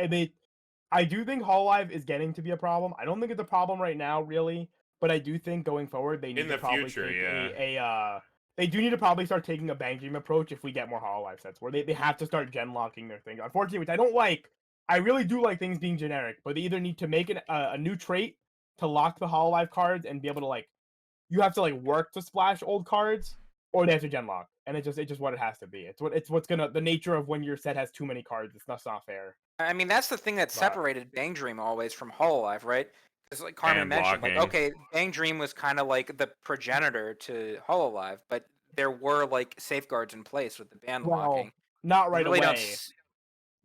I do think Hololive is getting to be a problem. I don't think it's a problem right now, really, but I do think going forward they need to probably take they do need to probably start taking a Bang Dream approach if we get more Hololive sets, where they have to start gen locking their thing. Unfortunately, which I don't like. I really do like things being generic, but they either need to make a new trait to lock the Hololive cards and be able to like, you have to like work to splash old cards, or they have to gen lock, and it's just what it has to be. It's what's gonna the nature of when your set has too many cards. It's not fair. I mean, that's the thing that separated Bang Dream always from Hololive, right? Because like Carmen mentioned, like, okay, Bang Dream was kind of like the progenitor to Hololive, but there were like safeguards in place with the band locking. Not right away,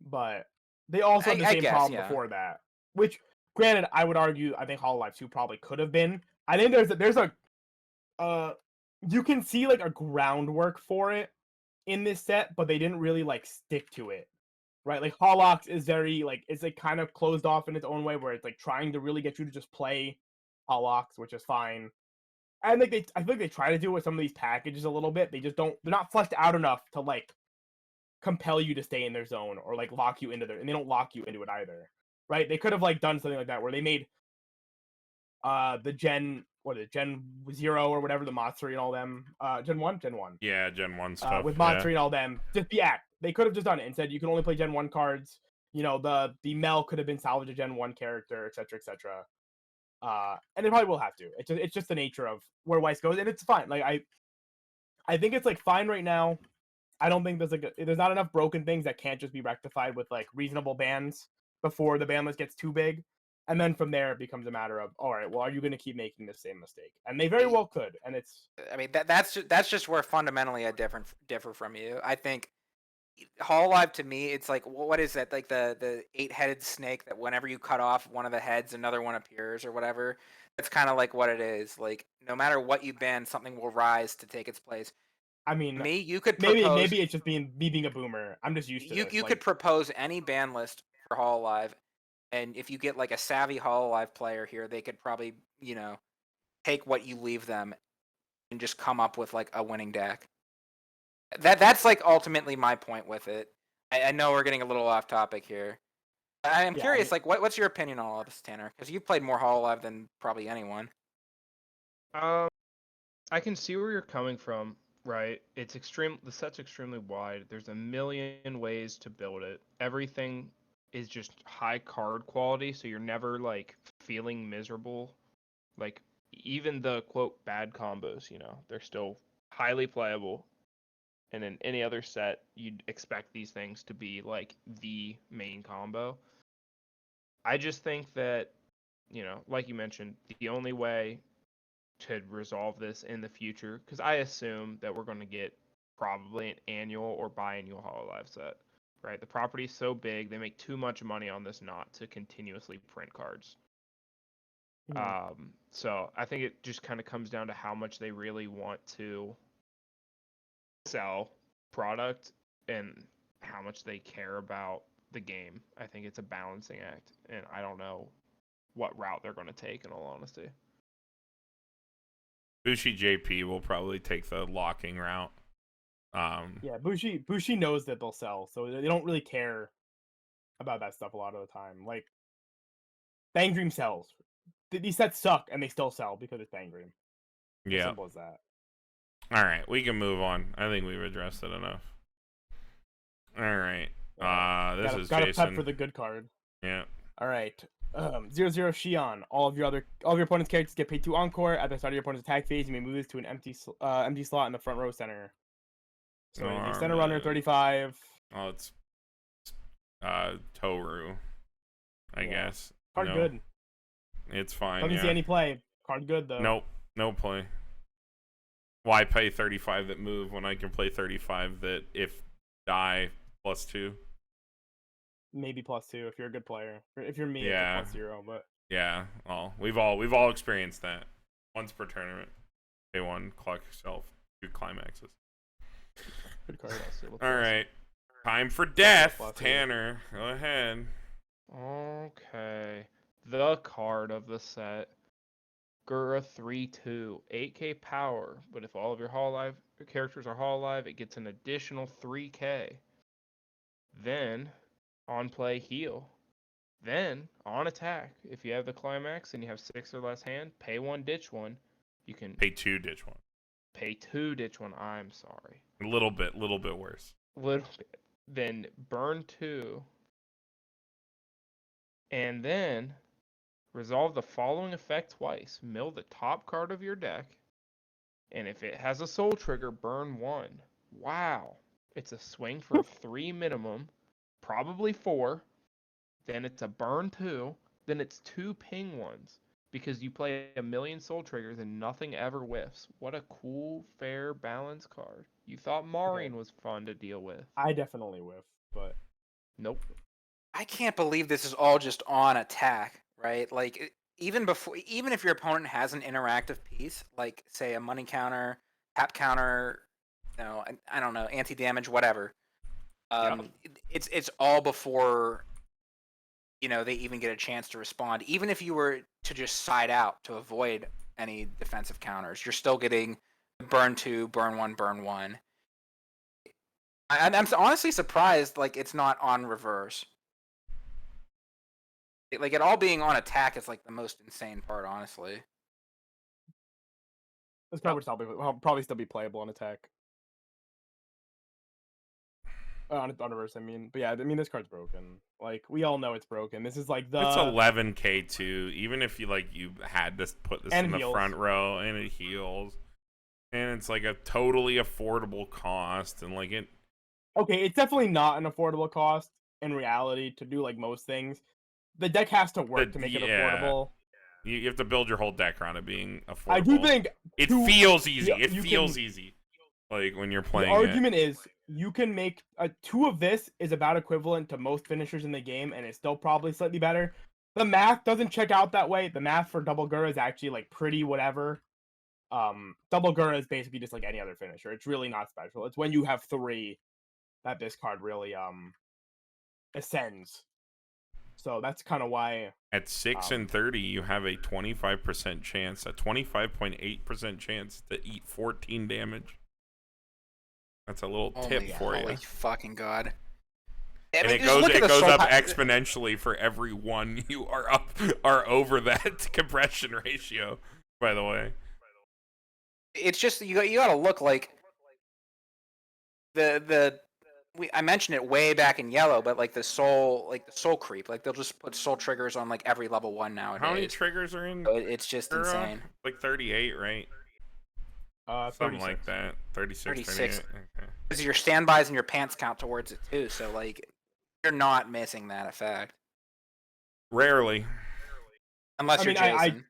but they also had the same problem before that. Which, granted, I would argue, I think Hololive 2 probably could have been. I think there's a you can see like a groundwork for it in this set, but they didn't really like stick to it. Right, like Holox is very like it's like kind of closed off in its own way, where it's like trying to really get you to just play Holox, which is fine. I think they try to do it with some of these packages a little bit. They just don't. They're not fleshed out enough to like compel you to stay in their zone or like lock you into and they don't lock you into it either. Right? They could have like done something like that where they made the Gen 0 or whatever, the Matsuri and all them. Gen 1? Gen 1. Yeah, Gen 1 stuff. With Matsuri and all them. Just the act. They could have just done it and said you can only play Gen 1 cards. You know, the Mel could have been salvaged a Gen 1 character, etc., etc. And they probably will have to. It's just the nature of where Weiss goes, and it's fine. Like I think it's like fine right now. I don't think there's not enough broken things that can't just be rectified with like reasonable bans before the ban list gets too big. And then from there, it becomes a matter of, all right, well, are you going to keep making the same mistake? And they very well could. And it's, I mean, that's just where fundamentally I differ from you. I think Hololive to me, it's like, what is that? Like the 8-headed snake that whenever you cut off one of the heads, another one appears or whatever. That's kind of like what it is. Like no matter what you ban, something will rise to take its place. I mean, you could propose, maybe it's just me being a boomer. I'm just used to you could propose any ban list for Hololive. And if you get like a savvy Hololive player here, they could probably, take what you leave them and just come up with like a winning deck. That's like ultimately my point with it. I know we're getting a little off topic here. I'm curious, like, what's your opinion on all this, Tanner? Because you've played more Hololive than probably anyone. I can see where you're coming from, right? The set's extremely wide. There's a million ways to build it. Everything is just high card quality, so you're never like feeling miserable. Like even the quote bad combos, they're still highly playable. And in any other set, you'd expect these things to be like the main combo. I just think that, like you mentioned, the only way to resolve this in the future, because I assume that we're going to get probably an annual or biannual Hololive set. Right, the property's so big, they make too much money on this not to continuously print cards. Mm-hmm. So I think it just kind of comes down to how much they really want to sell product and how much they care about the game. I think it's a balancing act, and I don't know what route they're going to take, in all honesty. Bushi JP will probably take the locking route. Yeah, Bushi knows that they'll sell, so they don't really care about that stuff a lot of the time. Like, Bang Dream sells. These sets suck, and they still sell because it's Bang Dream. Yeah. Simple as that. All right, we can move on. I think we've addressed it enough. All right. This is gotta Jason. prep for the good card. Yeah. All right. 0-0 Shion. All of your opponent's characters get paid 2 encore. At the start of your opponent's attack phase, you may move this to an empty slot in the front row center. So your center runner 35. Oh, it's Toru, I guess. Card No, good. it's fine. Doesn't Yeah. see any play. Card good though. Nope, no play. Why pay 35 that move when I can play 35 that if die +2? Maybe +2 if you're a good player. If you're me, Yeah. it's a +0. But Yeah. Well, we've all experienced that once per tournament. Day 1, clock yourself 2 climaxes. good card. All right, time for death. +8. Tanner, go ahead. Okay. The card of the set. Gura 3/2, 8k power, but if all of your Hololive characters are Hololive, it gets an additional 3k. Then, on play, heal. Then, on attack, if you have the climax and you have 6 or less hand, pay 1, ditch 1. You can Pay 2, ditch 1. pay 2, ditch 1. I'm sorry. A little bit worse. Little bit. Then burn 2. And then resolve the following effect twice. Mill the top card of your deck. And if it has a soul trigger, burn 1. Wow. It's a swing for 3 minimum. Probably 4. Then it's a burn 2. Then it's 2 ping 1s. Because you play a million soul triggers and nothing ever whiffs. What a cool, fair, balanced card. You thought Maureen was fun to deal with. I definitely whiff, but Nope. I can't believe this is all just on attack, right? Like even if your opponent has an interactive piece, like say a money counter, tap counter, I don't know, anti-damage, whatever. It's all before they even get a chance to respond. Even if you were to just side out to avoid any defensive counters, you're still getting burn 2, burn 1, burn 1. I'm honestly surprised like it's not on reverse. Like it all being on attack is like the most insane part, honestly. this card would probably still be playable on attack. On reverse, I mean. But yeah, I mean this card's broken. Like we all know it's broken. This is like the. It's 11k too. Even if you had to put this in the heals. front row and it heals, and it's like a totally affordable cost, and like it. Okay, it's definitely not an affordable cost in reality to do like most things. The deck has to work to make it affordable. You have to build your whole deck around it being affordable. I do think it feels easy. Yeah, it feels easy. Like when you're playing. The argument is you can make 2 of this is about equivalent to most finishers in the game, and it's still probably slightly better. The math doesn't check out that way. The math for Double Gura is actually like pretty whatever. Double Gura is basically just like any other finisher. It's really not special. It's when you have 3 that this card really ascends. So that's kind of why at 6 and 30 you have a 25% chance, a 25.8% chance to eat 14 damage. That's a little tip for you. Holy fucking god! And it goes up exponentially for every one you are over that compression ratio. By the way, it's just you got to look like I mentioned it way back in yellow, but like the soul creep, like they'll just put soul triggers on like every level 1 nowadays. How many triggers are in? So it's just insane. Like 38, right? Something 36. like that. 36. 36. Okay. Because your standbys and your pants count towards it too, so like you're not missing that effect. Rarely. Unless you're Jason.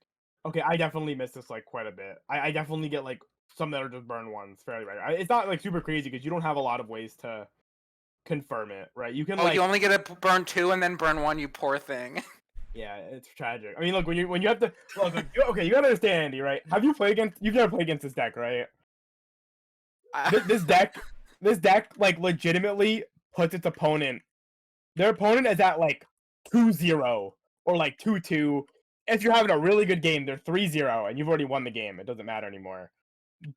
I definitely miss this like quite a bit. I definitely get like some that are just burn 1s fairly rare. It's not like super crazy because you don't have a lot of ways to confirm it, right? You can you only get to burn 2 and then burn 1, you poor thing. Yeah, it's tragic. I mean, look, when you have to look, okay, you gotta understand, Andy, right? You've never played against this deck, right? This deck like legitimately puts its opponent, their opponent is at like 2-0 or like 2-2. If you're having a really good game, they're 3-0 and you've already won the game. It doesn't matter anymore.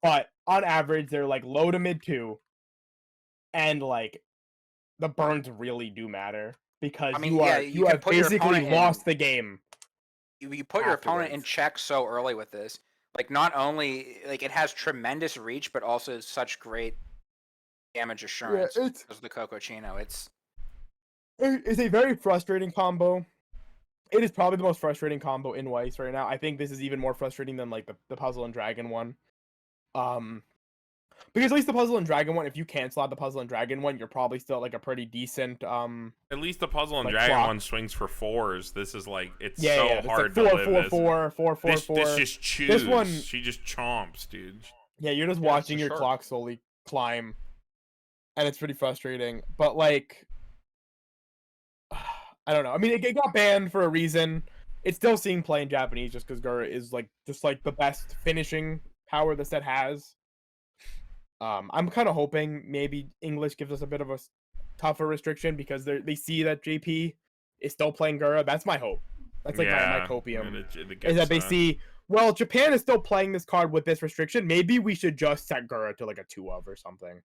But on average, they're like low to mid 2, and like the burns really do matter because you have basically lost the game. You put your opponent in check so early with this. Like not only like it has tremendous reach, but also such great damage assurance. Yeah, because the Coco Chino. It's a very frustrating combo. It is probably the most frustrating combo in Weiss right now. I think this is even more frustrating than like the Puzzle and Dragon one. Because at least the Puzzle and Dragon one, if you cancel out the Puzzle and Dragon one, you're probably still like a pretty decent At least the Puzzle and like Dragon clock. one swings for 4s. This is like it's Yeah, so yeah, it's hard like to live. 4, 4, 4, 4, This 4. just chews. This one- she just chomps, dude. Yeah, you're just Yeah, it's watching a your shark. clock slowly climb, and it's pretty frustrating. But like, I don't know. I mean, it got banned for a reason. It's still seeing play in Japanese just because Gura is like just like the best finishing power the set has. I'm kind of hoping maybe English gives us a bit of a tougher restriction because they see that JP is still playing Gura. That's my hope. That's like my copium. Is that they see, well, Japan is still playing this card with this restriction. Maybe we should just set Gura to like a 2 of or something.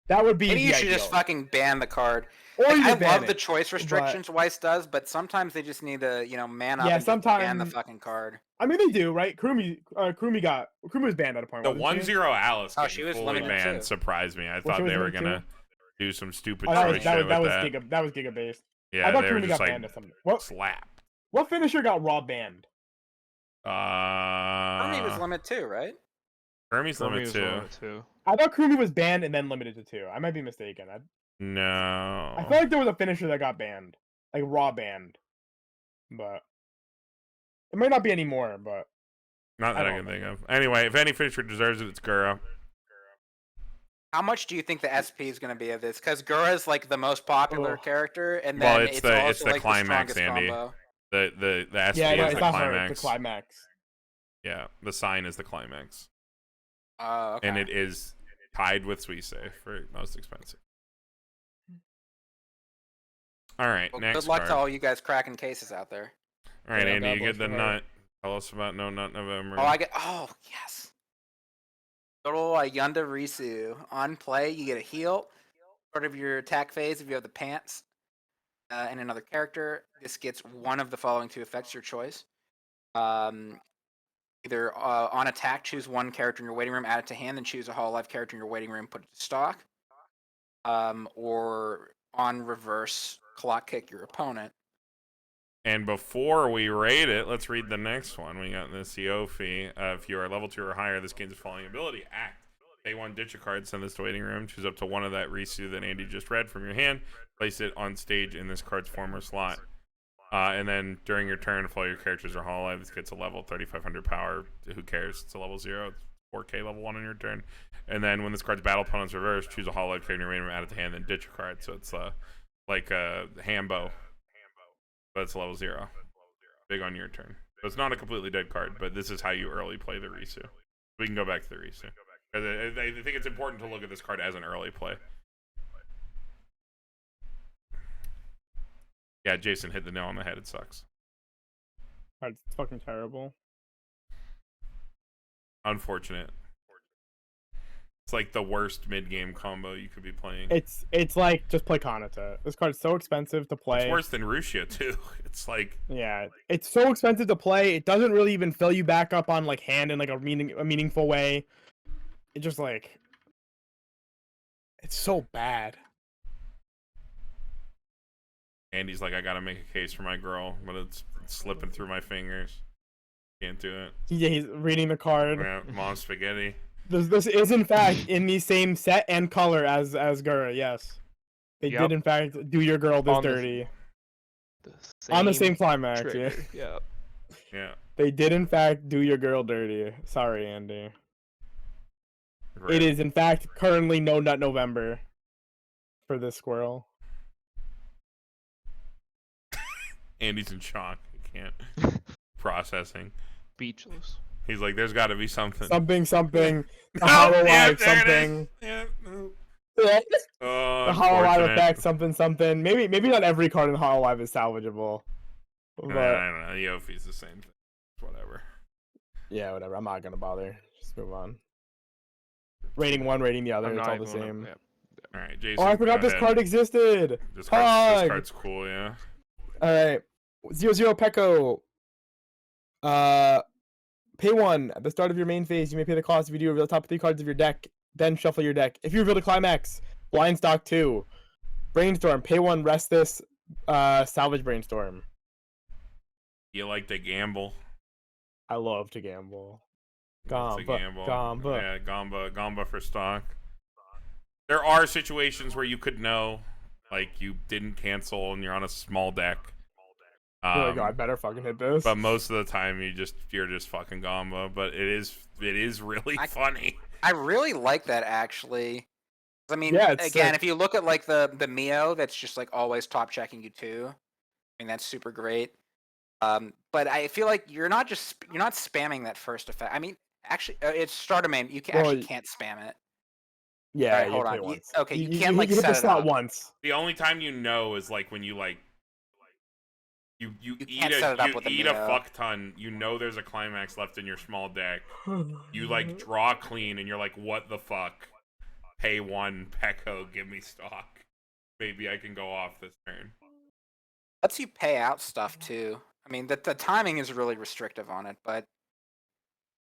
That would be. Maybe the you should ideal. just fucking ban the card. Or Like, you I ban love the it, choice restrictions Weiss does, but sometimes they just need to, man up Yeah, and just ban the sometimes- fucking card. I mean, they do, right? Kurumi was banned at a point. The wasn't she? 1-0 Alice Oh, getting she was fully limited banned too. surprised me. I Was thought she they were limited too? gonna do some stupid Oh, choice shit with that. that was Giga based. Yeah, I thought they were Kurumi just got banned like or something. slap. What finisher got raw banned? Kurumi was limited too, right? Hermes For me, limit it was too. limit two. I thought Kurumi was banned and then limited to 2. I might be mistaken. No. I feel like there was a finisher that got banned, like raw banned, but it might not be anymore. But Not that I can think of. Anyway, if any finisher deserves it, it's Gura. How much do you think the SP is going to be of this? Because Gura is like the most popular Oh. character, and Well, then it's it's the- also it's the like climax, the strongest Andy. combo. The SP yeah, no, is it's the not her. climax. The climax. Yeah, the sign is the climax. Okay. And it is tied with Suisse for most expensive. All right, Well, next good luck card. to all you guys cracking cases out there. All right, Yeah, Andy, God you bless get the your heart. nut. Tell us about No Nut November. Oh, yes. Little Yunda Risu. On play, you get a heal. Part of your attack phase if you have the pants. And another character. This gets one of the following 2 effects, your choice. Either on attack, choose one character in your waiting room, add it to hand, then choose a Hololive character in your waiting room, put it to stock. Or on reverse, clock kick your opponent. And before we rate it, let's read the next one. We got this Yofi. If you are level 2 or higher, this gains a following ability. Act. Pay 1, ditch a card, send this to waiting room. Choose up to one of that Risu that Andy just read from your hand. Place it on stage in this card's former slot. And then during your turn, if all your characters are Hololive, this gets a level 3,500 power. Who cares? It's a level 0. It's 4K level 1 on your turn. And then when this card's battle opponent's reversed, choose a Hololive character in your waiting room, add it to hand, then ditch a card. So it's like a Hambo. But it's level 0. Big on your turn. So it's not a completely dead card, but this is how you early play the Risu. We can go back to the Risu. I think it's important to look at this card as an early play. Yeah, Jason hit the nail on the head. It sucks. It's fucking terrible. Unfortunate. It's like the worst mid-game combo you could be playing. It's like just play Kanata. This card's so expensive to play. It's worse than Rushia too. It's like Yeah, it's so expensive to play. It doesn't really even fill you back up on like hand in like a meaningful way. It just like it's so bad. Andy's like, I gotta make a case for my girl, but it's slipping through my fingers. Can't do it. Yeah, he's reading the card. Yeah, Mom Spaghetti. This is in fact in the same set and color as Gura. Yes, they Yep. did in fact do your girl this On the- dirty on the same climax. Yeah, trigger. Yep. Yeah. they did in fact do your girl dirty. Sorry, Andy. Great. It is in fact currently No Nut November for this squirrel. Andy's in shock. He can't processing. Speechless. He's like, there's got to be something. Something. The Oh, Hololive yeah, there it something. is. Yeah. No. Yeah. Oh, The Hololive unfortunate. effect something. Maybe not every card in Hololive is salvageable. I But don't know. Yofi's the same thing. Whatever. yeah, whatever. I'm not gonna bother. Just move on. Rating one, rating the other. I'm It's not all the even same. yep. All right, Jason. Oh, I forgot go this ahead. card existed. This Pog! card's cool, yeah. All right, 0-0 Pecco. Pay 1 at the start of your main phase. You may pay the cost if you do reveal the top 3 cards of your deck. Then shuffle your deck. If you reveal the climax, blind stock 2. Brainstorm. Pay 1. Rest this. Salvage Brainstorm. You like to gamble. I love to gamble. Loves to Gamba, gamble. gamba. Yeah, gamba for stock. There are situations where you could know, like you didn't cancel and you're on a small deck. You're like, oh, I better fucking hit this. But most of the time you're just fucking gamba. But it is really funny. I really like that actually. I mean, Yeah, it's again, sick. if you look at like the Mio, that's just like always top checking you too. I mean, that's super great. But I feel like you're not spamming that first effect. I mean, actually, it's start a main. You actually can't spam it. Yeah, Alright, you hold play on. once. Okay, you can't like hit set the it slot up. once. The only time you know is like when you like you can't set it up with the eat a Mio. fuck ton. You know there's a climax left in your small deck. You like draw clean and you're like, what the fuck? Pay 1, Pecco, give me stock. Maybe I can go off this turn. Lets you pay out stuff too. I mean, the timing is really restrictive on it, but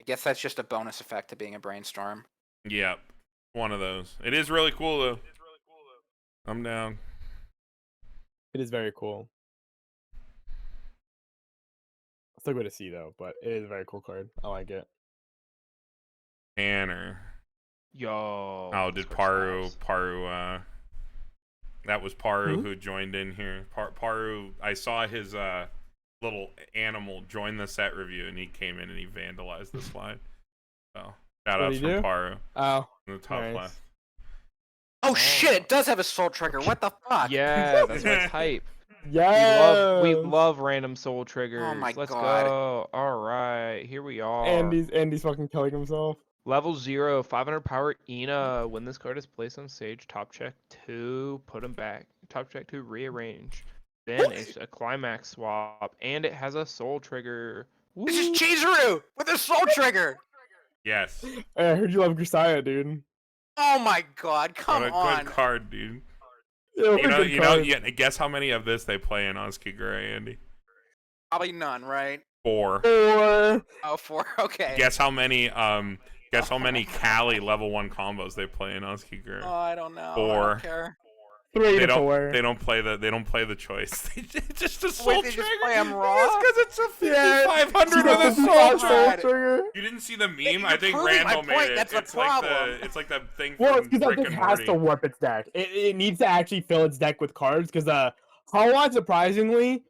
I guess that's just a bonus effect to being a brainstorm. Yep. One of those. It is really cool though. I'm down. It is very cool. Still good to see though, but it is a very cool card. I like it. Tanner. Yo. Oh, did Paru that was Paru who joined in here. Paru, I saw his little animal join the set review and he came in and he vandalized the slide. So shout outs from Paru. Oh, in the top nice. left. Oh shit, it does have a soul trigger. What the fuck? Yeah, that's my type. Yeah. We love random soul triggers. Oh my Let's God. go. All right, here we are. Andy's fucking killing himself. Level 0, 500 power Ina. When this card is placed on stage, top check 2, put him back. Top check 2, rearrange. Then it's a climax swap, and it has a soul trigger. Woo. This is Chizuru with a soul trigger. Yes. Hey, I heard you love Grisaya, dude. Oh my God, come What a on. good card, dude. Yeah, You know, guess how many of this they play in Oskigure, Andy? Probably none, right? 4. Or Oh, 4. Okay. Guess how many Cali level 1 combos they play in Oskigure? Oh, I don't know. 4. I don't care. 3 They to 4. don't play the choice. It's just a soul Wait, they trigger. just play 'em raw? Because it's a 5500 Yeah, with a soul God. trigger. trigger. You didn't see the meme? you're I think proving my Randall point. made it. That's the it's like problem. it's like the thing Well, from it's because Rick that and thing has Morty. to warp its deck. It needs to actually fill its deck with cards because the Hololive surprisingly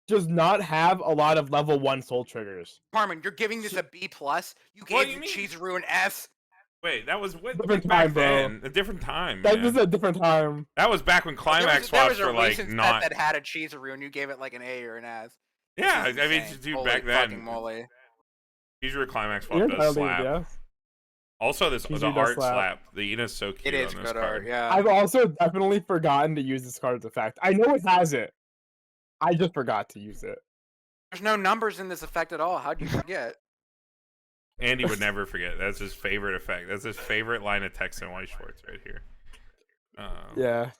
does not have a lot of level 1 soul triggers. Carmen, you're giving this a B+. You What gave do you mean? Chizuru an S. Wait, that was what, Different back time, bro. then. A different time. That man. was a different time. That was back when climax there swaps was a were like recent set not. that had a Chizuru and you gave it like an A or an S. Yeah, This is I mean, insane. dude, Holy back fucking then, moly. usually climax swap You're does entirely slap. yes. Also, the Usually does art slap. slap. The Ina's so cute It is on this good card. art, yeah. I've also definitely forgotten to use this card's effect. I know it has it. I just forgot to use it. There's no numbers in this effect at all. How'd you forget? Andy would never forget. That's his favorite effect. That's his favorite line of text in Weiss Schwarz right here. Yeah.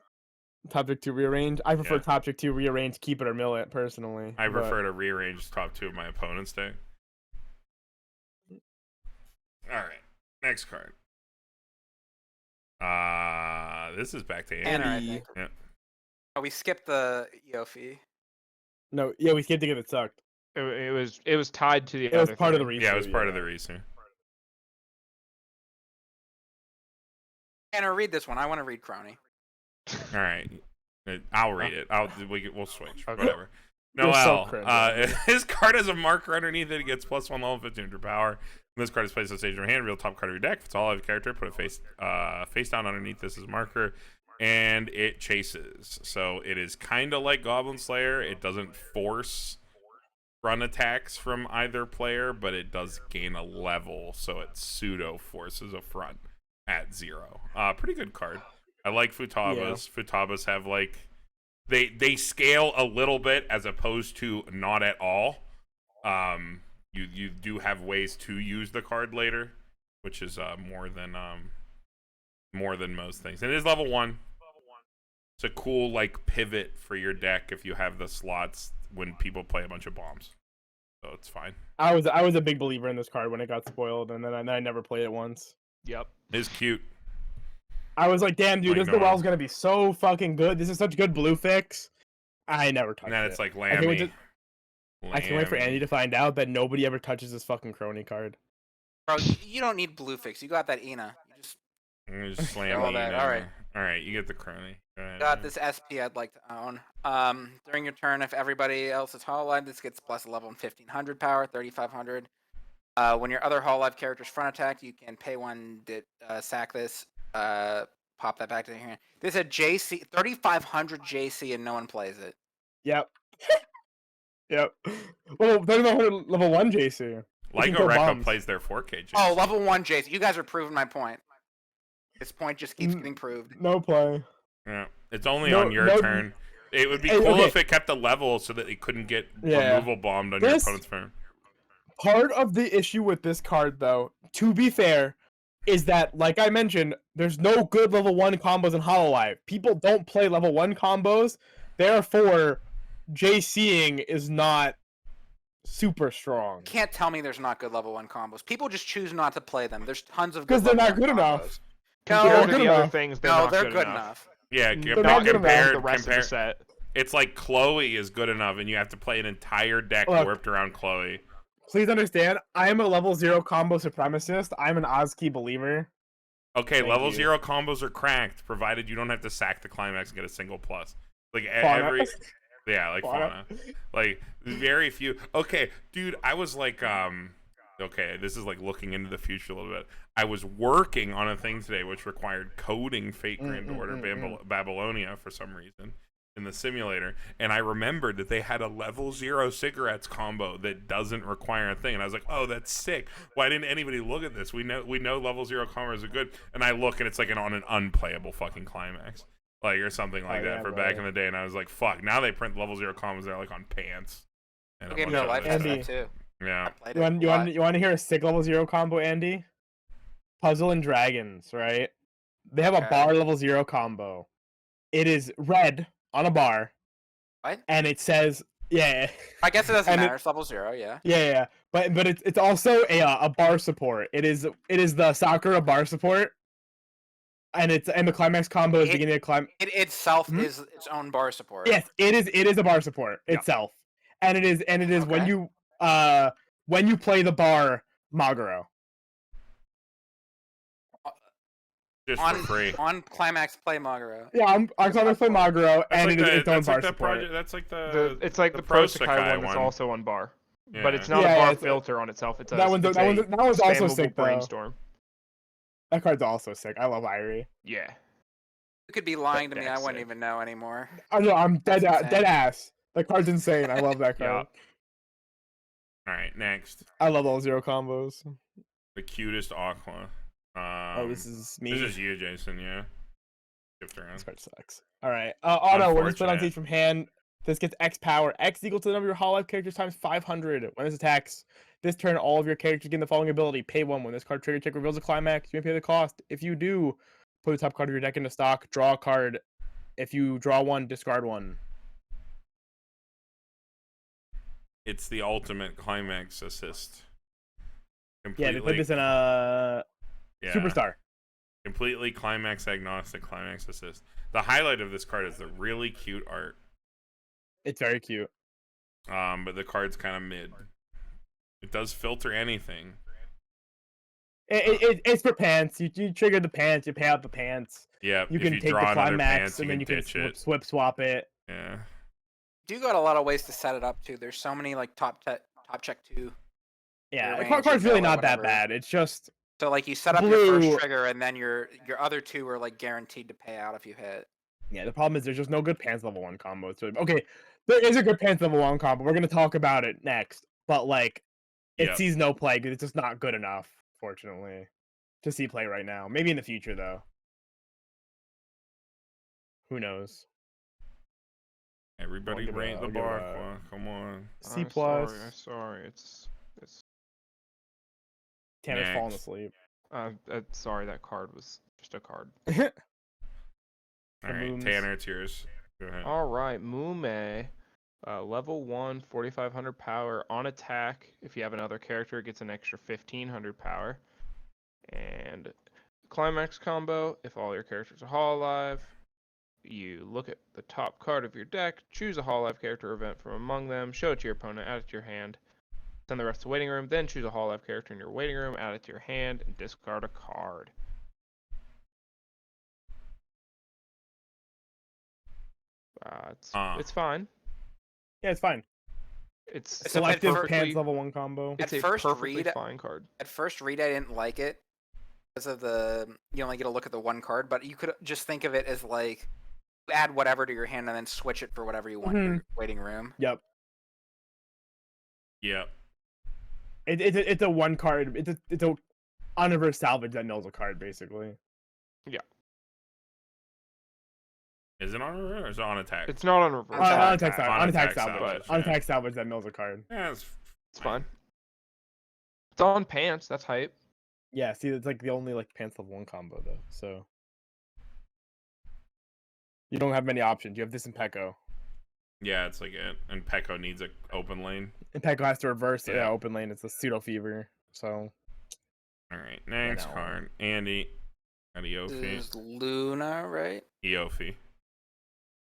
Topic 2 rearrange. I prefer Yeah. Topic 2 rearrange, keep it or mill it personally. I but- prefer to rearrange top 2 of my opponent's deck. Alright. Next card. This is back to Andy. Tanner, I Andy. think. Yeah. Oh, we skipped the Yofi. No, yeah, we skipped to get it sucked. It was tied to the It was other part of the thing. reason. Yeah, it was part of the reason. Tanner, read this one. I want to read Crony. All right, I'll read it. We'll switch. Okay. Whatever. You're so Noel, cringe. his card has a marker underneath it. It gets +1 level 1500 power. When this card is placed on stage in your hand, reveal top card of your deck. If it's all of your character, put it face down underneath this as a marker, and it chases. So it is kind of like Goblin Slayer. It doesn't force run attacks from either player, but it does gain a level, so it pseudo forces a front at 0. Pretty good card. I like Futabas. Yeah. Futabas have like they scale a little bit as opposed to not at all. You do have ways to use the card later, which is more than most things. And it is level 1. It's a cool like pivot for your deck if you have the slots when people play a bunch of bombs. So it's fine. I was a big believer in this card when it got spoiled, and then I never played it once. Yep. It's cute. I was like, damn, dude, Like this Noel. Noel's gonna be so fucking good. This is such good blue fix. I never touched And then it. it's like I can't wait Lammy. I can't wait for Lammy. Andy to find out that nobody ever touches this fucking crony card. Bro, you don't need blue fix. You got that Ina. You just Just slam all me that. in. All right. All right, you get the crony. Go ahead, Got man. this SP I'd like to own. During your turn, if everybody else is Hololive, this gets plus 11 1500 power, 3500. When your other Hololive character's front attack, you can pay one to sack this. Pop that back to your hand. There's a JC 3500 JC and no one plays it. Yep. Yep. Well, there's no level 1 JC. Lego throw Recco bombs. plays their 4K. Oh, level 1 JC. You guys are proving my point. This point just keeps getting proved. No play. Yeah, it's only No- on your no- turn. It would be Hey, cool okay. if it kept the level so that it couldn't get Yeah. removal bombed on your This- opponent's turn. Part of the issue with this card, though, to be fair, is that, like I mentioned, there's no good level 1 combos in Hololive. People don't play level 1 combos, therefore, JCing is not super strong. Can't tell me there's not good level 1 combos. People just choose not to play them. There's tons of good Because they're level not 1 good combos. enough. No, Compared they're to good the other enough. things, they're No, not they're good good enough. enough. Yeah, They're not good enough. Compared to compared, the rest of the compare, set. it's like Chloe is good enough, and you have to play an entire deck Look. warped around Chloe. Please understand, I am a level 0 combo supremacist. I'm an Ozki believer. Okay, Thank level you. 0 combos are cracked, provided you don't have to sack the climax and get a single plus. Like Fauna. every, yeah, like Fauna. Fauna. Like very few. Okay, dude, I was like, okay, this is like looking into the future a little bit. I was working on a thing today which required coding Fate Grand Order Babylonia for some reason in the simulator, and I remembered that they had a level 0 cigarettes combo that doesn't require a thing, and I was like, oh, that's sick. Why didn't anybody look at this? We know level 0 combos are good, and I look and it's like on an unplayable fucking climax, like, or something like that yeah, for bro. back in the day, and I was like, fuck, now they print level 0 combos that are like on pants. And a Game bunch No of Life other has Andy. that stuff. too. Yeah. I played You it want, a lot. you want to hear a sick level 0 combo, Andy? Puzzle and Dragons, right? They have a Okay. bar level 0 combo. It is red on a bar, What? and it says, yeah, I guess it doesn't and matter. It's level 0, yeah. yeah. But it's also a bar support. It is the Sakura bar support, and the climax combo is It- beginning of climb. It itself Hmm? is its own bar support. Yes, it is a bar support Yeah. itself, and it is Okay. when you play the bar Maguro. Just on for free. on Climax Play Maguro. Yeah, I'm gonna play Maguro, That's and like it is the, its own that's bar like the support. project. That's like the. It's like the Pro Pro Sakai one that's one. also on bar. Yeah. But it's not Yeah, a bar it's a- filter on itself. It's a, that one's it's that one's also spammable sick though. brainstorm. That card's also sick. I love Irie. Yeah. You could be lying to me. I That's wouldn't sick. even know anymore. I know I'm dead That's insane. dead ass. That card's insane. I love that card. All right, next, I love all 0 combos. the cutest Aqua. Oh, this is me. This is you, Jason. Yeah. Shift around. This card sucks. All right. Auto. When it's put on Unfortunate. stage from hand, this gets X power. X equal to the number of your Hololive characters times 500. When this attacks, this turn all of your characters gain the following ability: pay 1 when this card trigger check reveals a climax. You may pay the cost. If you do, put the top card of your deck into stock. Draw a card. If you draw 1, discard 1. It's the ultimate climax assist. Yeah, Completely, they put this in a yeah, superstar. completely climax agnostic climax assist. The highlight of this card is the really cute art. It's very cute. But the card's kind of mid. It does filter anything. It's for pants. You trigger the pants. You pay out the pants. Yeah, You if can you take the draw another climax, pants, and then you can ditch it. swap it. Yeah. You got a lot of ways to set it up too. There's so many like top check 2. Yeah, the range, card's really or not that whatever. bad. It's just So like you set up your Blue. first trigger and then your other 2 are like guaranteed to pay out if you hit. yeah. The problem is there's just no good pants level 1 combo. It's really, okay, there is a good pants level 1 combo. We're gonna talk about it next, but like it Yep. sees no play because it's just not good enough, fortunately, to see play right now. Maybe in the future though. Who knows? Everybody give it rate a- the I'll give it bar. a- Aqua. Come on. C+. I'm sorry. It's Tanner's falling Next. asleep. sorry. That card was just a card. All right, Mooms. Tanner, it's yours. Go ahead. All right, Mume. Level 1, 4,500 power. On attack, if you have another character, it gets an extra 1,500 power. And climax combo, if all your characters are Hololive. you look at the top card of your deck, choose a Hololive character event from among them, show it to your opponent, add it to your hand, send the rest to the waiting room, then choose a Hololive character in your waiting room, add it to your hand, and discard a card. It's fine. Yeah, it's fine. It's It's a Selective perfectly- pants level 1 combo. It's At a first perfectly read- fine card. At first read, I didn't like it because of you only get to look at the one card, but you could just think of it as like add whatever to your hand and then switch it for whatever you want in your waiting room. Yep. Yep. It's a one card. It's a unreverse salvage that mills a card basically. Is it on or is it on attack? It's not on reverse. On attack attack salvage. salvage, On yeah. attack salvage that mills a card. Yeah, It's fine. It's on pants. That's hype. Yeah, see, it's like the only like pants level 1 combo though. So you don't have many options. You have this and Pekko. Yeah, it's like it. And Pekko needs a open lane. And Pekko has to reverse Yeah. open lane. It's a pseudo fever. So All right, next know. card. Andy. Got This Eofi. is Luna, right? Eofi.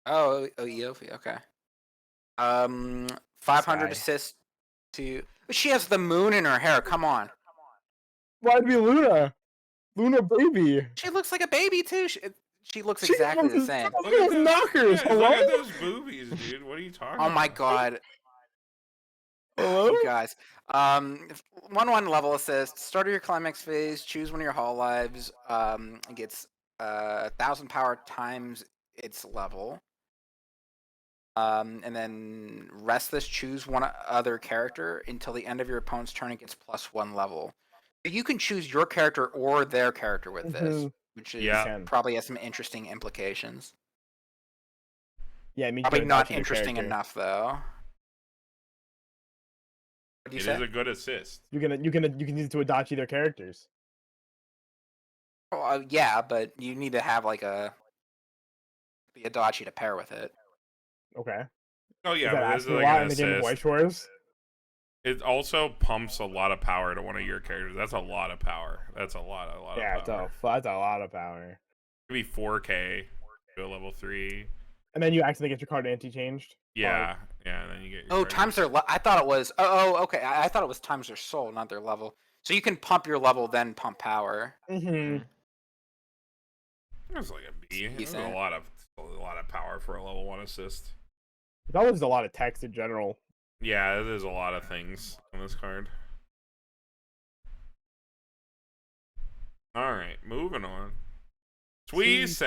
Oh, Eofi. Okay. 500 Sky. assists to. She has the moon in her hair. Come on. why'd it be Luna? Luna baby. She looks like a baby too. She looks She exactly the looks- same. Look at those knockers. Yeah, Hello? look at those boobies, dude. What are you talking Oh about? my god. Hello? You guys. 1/1 level assist. Start of your climax phase. Choose one of your Hololives. It gets 1,000 power times its level. And then rest this. Choose one other character until the end of your opponent's turn. It gets +1 level. You can choose your character or their character with this, which is Yeah. Can. probably has some interesting implications. Yeah, it means Probably you not attach your interesting character. enough though. What do you It say? is a good assist. You can use it to Adachi their characters. Well, yeah, but you need to have like the Adachi to pair with it. Okay. Oh yeah, Is that but this is asking a like lot an in the game of Weiss assist. Schwarz? It also pumps a lot of power to one of your characters. That's a lot of power. That's a lot Yeah, of power. that's a lot of power. Could be 4K to a level 3. And then you accidentally get your card anti-changed. Yeah, yeah, and then you get your Oh, card. times their. I thought it was. Okay. I thought it was times their soul, not their level. So you can pump your level, then pump power. Mm-hmm. It's like a B. There's a Decent. lot of power for a level 1 assist. That was a lot of text in general. Yeah, there's a lot of things on this card. Alright, moving on. Suisse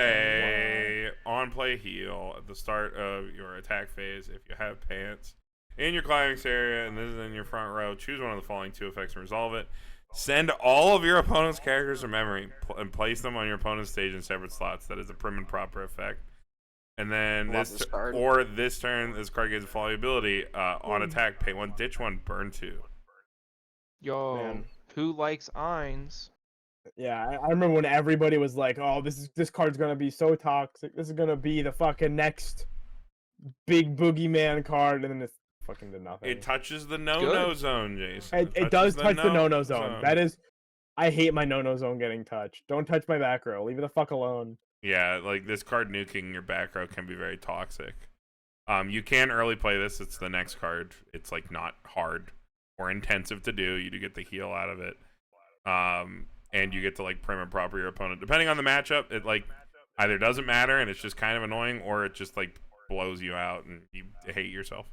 on play heal at the start of your attack phase if you have pants. In your climax area, and this is in your front row, choose one of the following 2 effects and resolve it. Send all of your opponent's characters from memory and place them on your opponent's stage in separate slots. That is a prim and proper effect. And then Love this card. this turn, this card gets a follow ability. On attack, pay 1, ditch 1, burn 2. Yo, Man. who likes Eins? Yeah, I remember when everybody was like, "Oh, this card's gonna be so toxic. This is gonna be the fucking next big boogeyman card," and then it fucking did nothing. It touches the no-no zone, Jason. It does touch the no-no no-no zone. That is, I hate my no-no zone getting touched. Don't touch my back row. Leave it the fuck alone. Yeah, like this card nuking your back row can be very toxic. You can early play this. It's the next card. It's like not hard or intensive to do. You do get the heal out of it. And you get to like prim and proper your opponent. Depending on the matchup, it like either doesn't matter and it's just kind of annoying, or it just like blows you out and you hate yourself.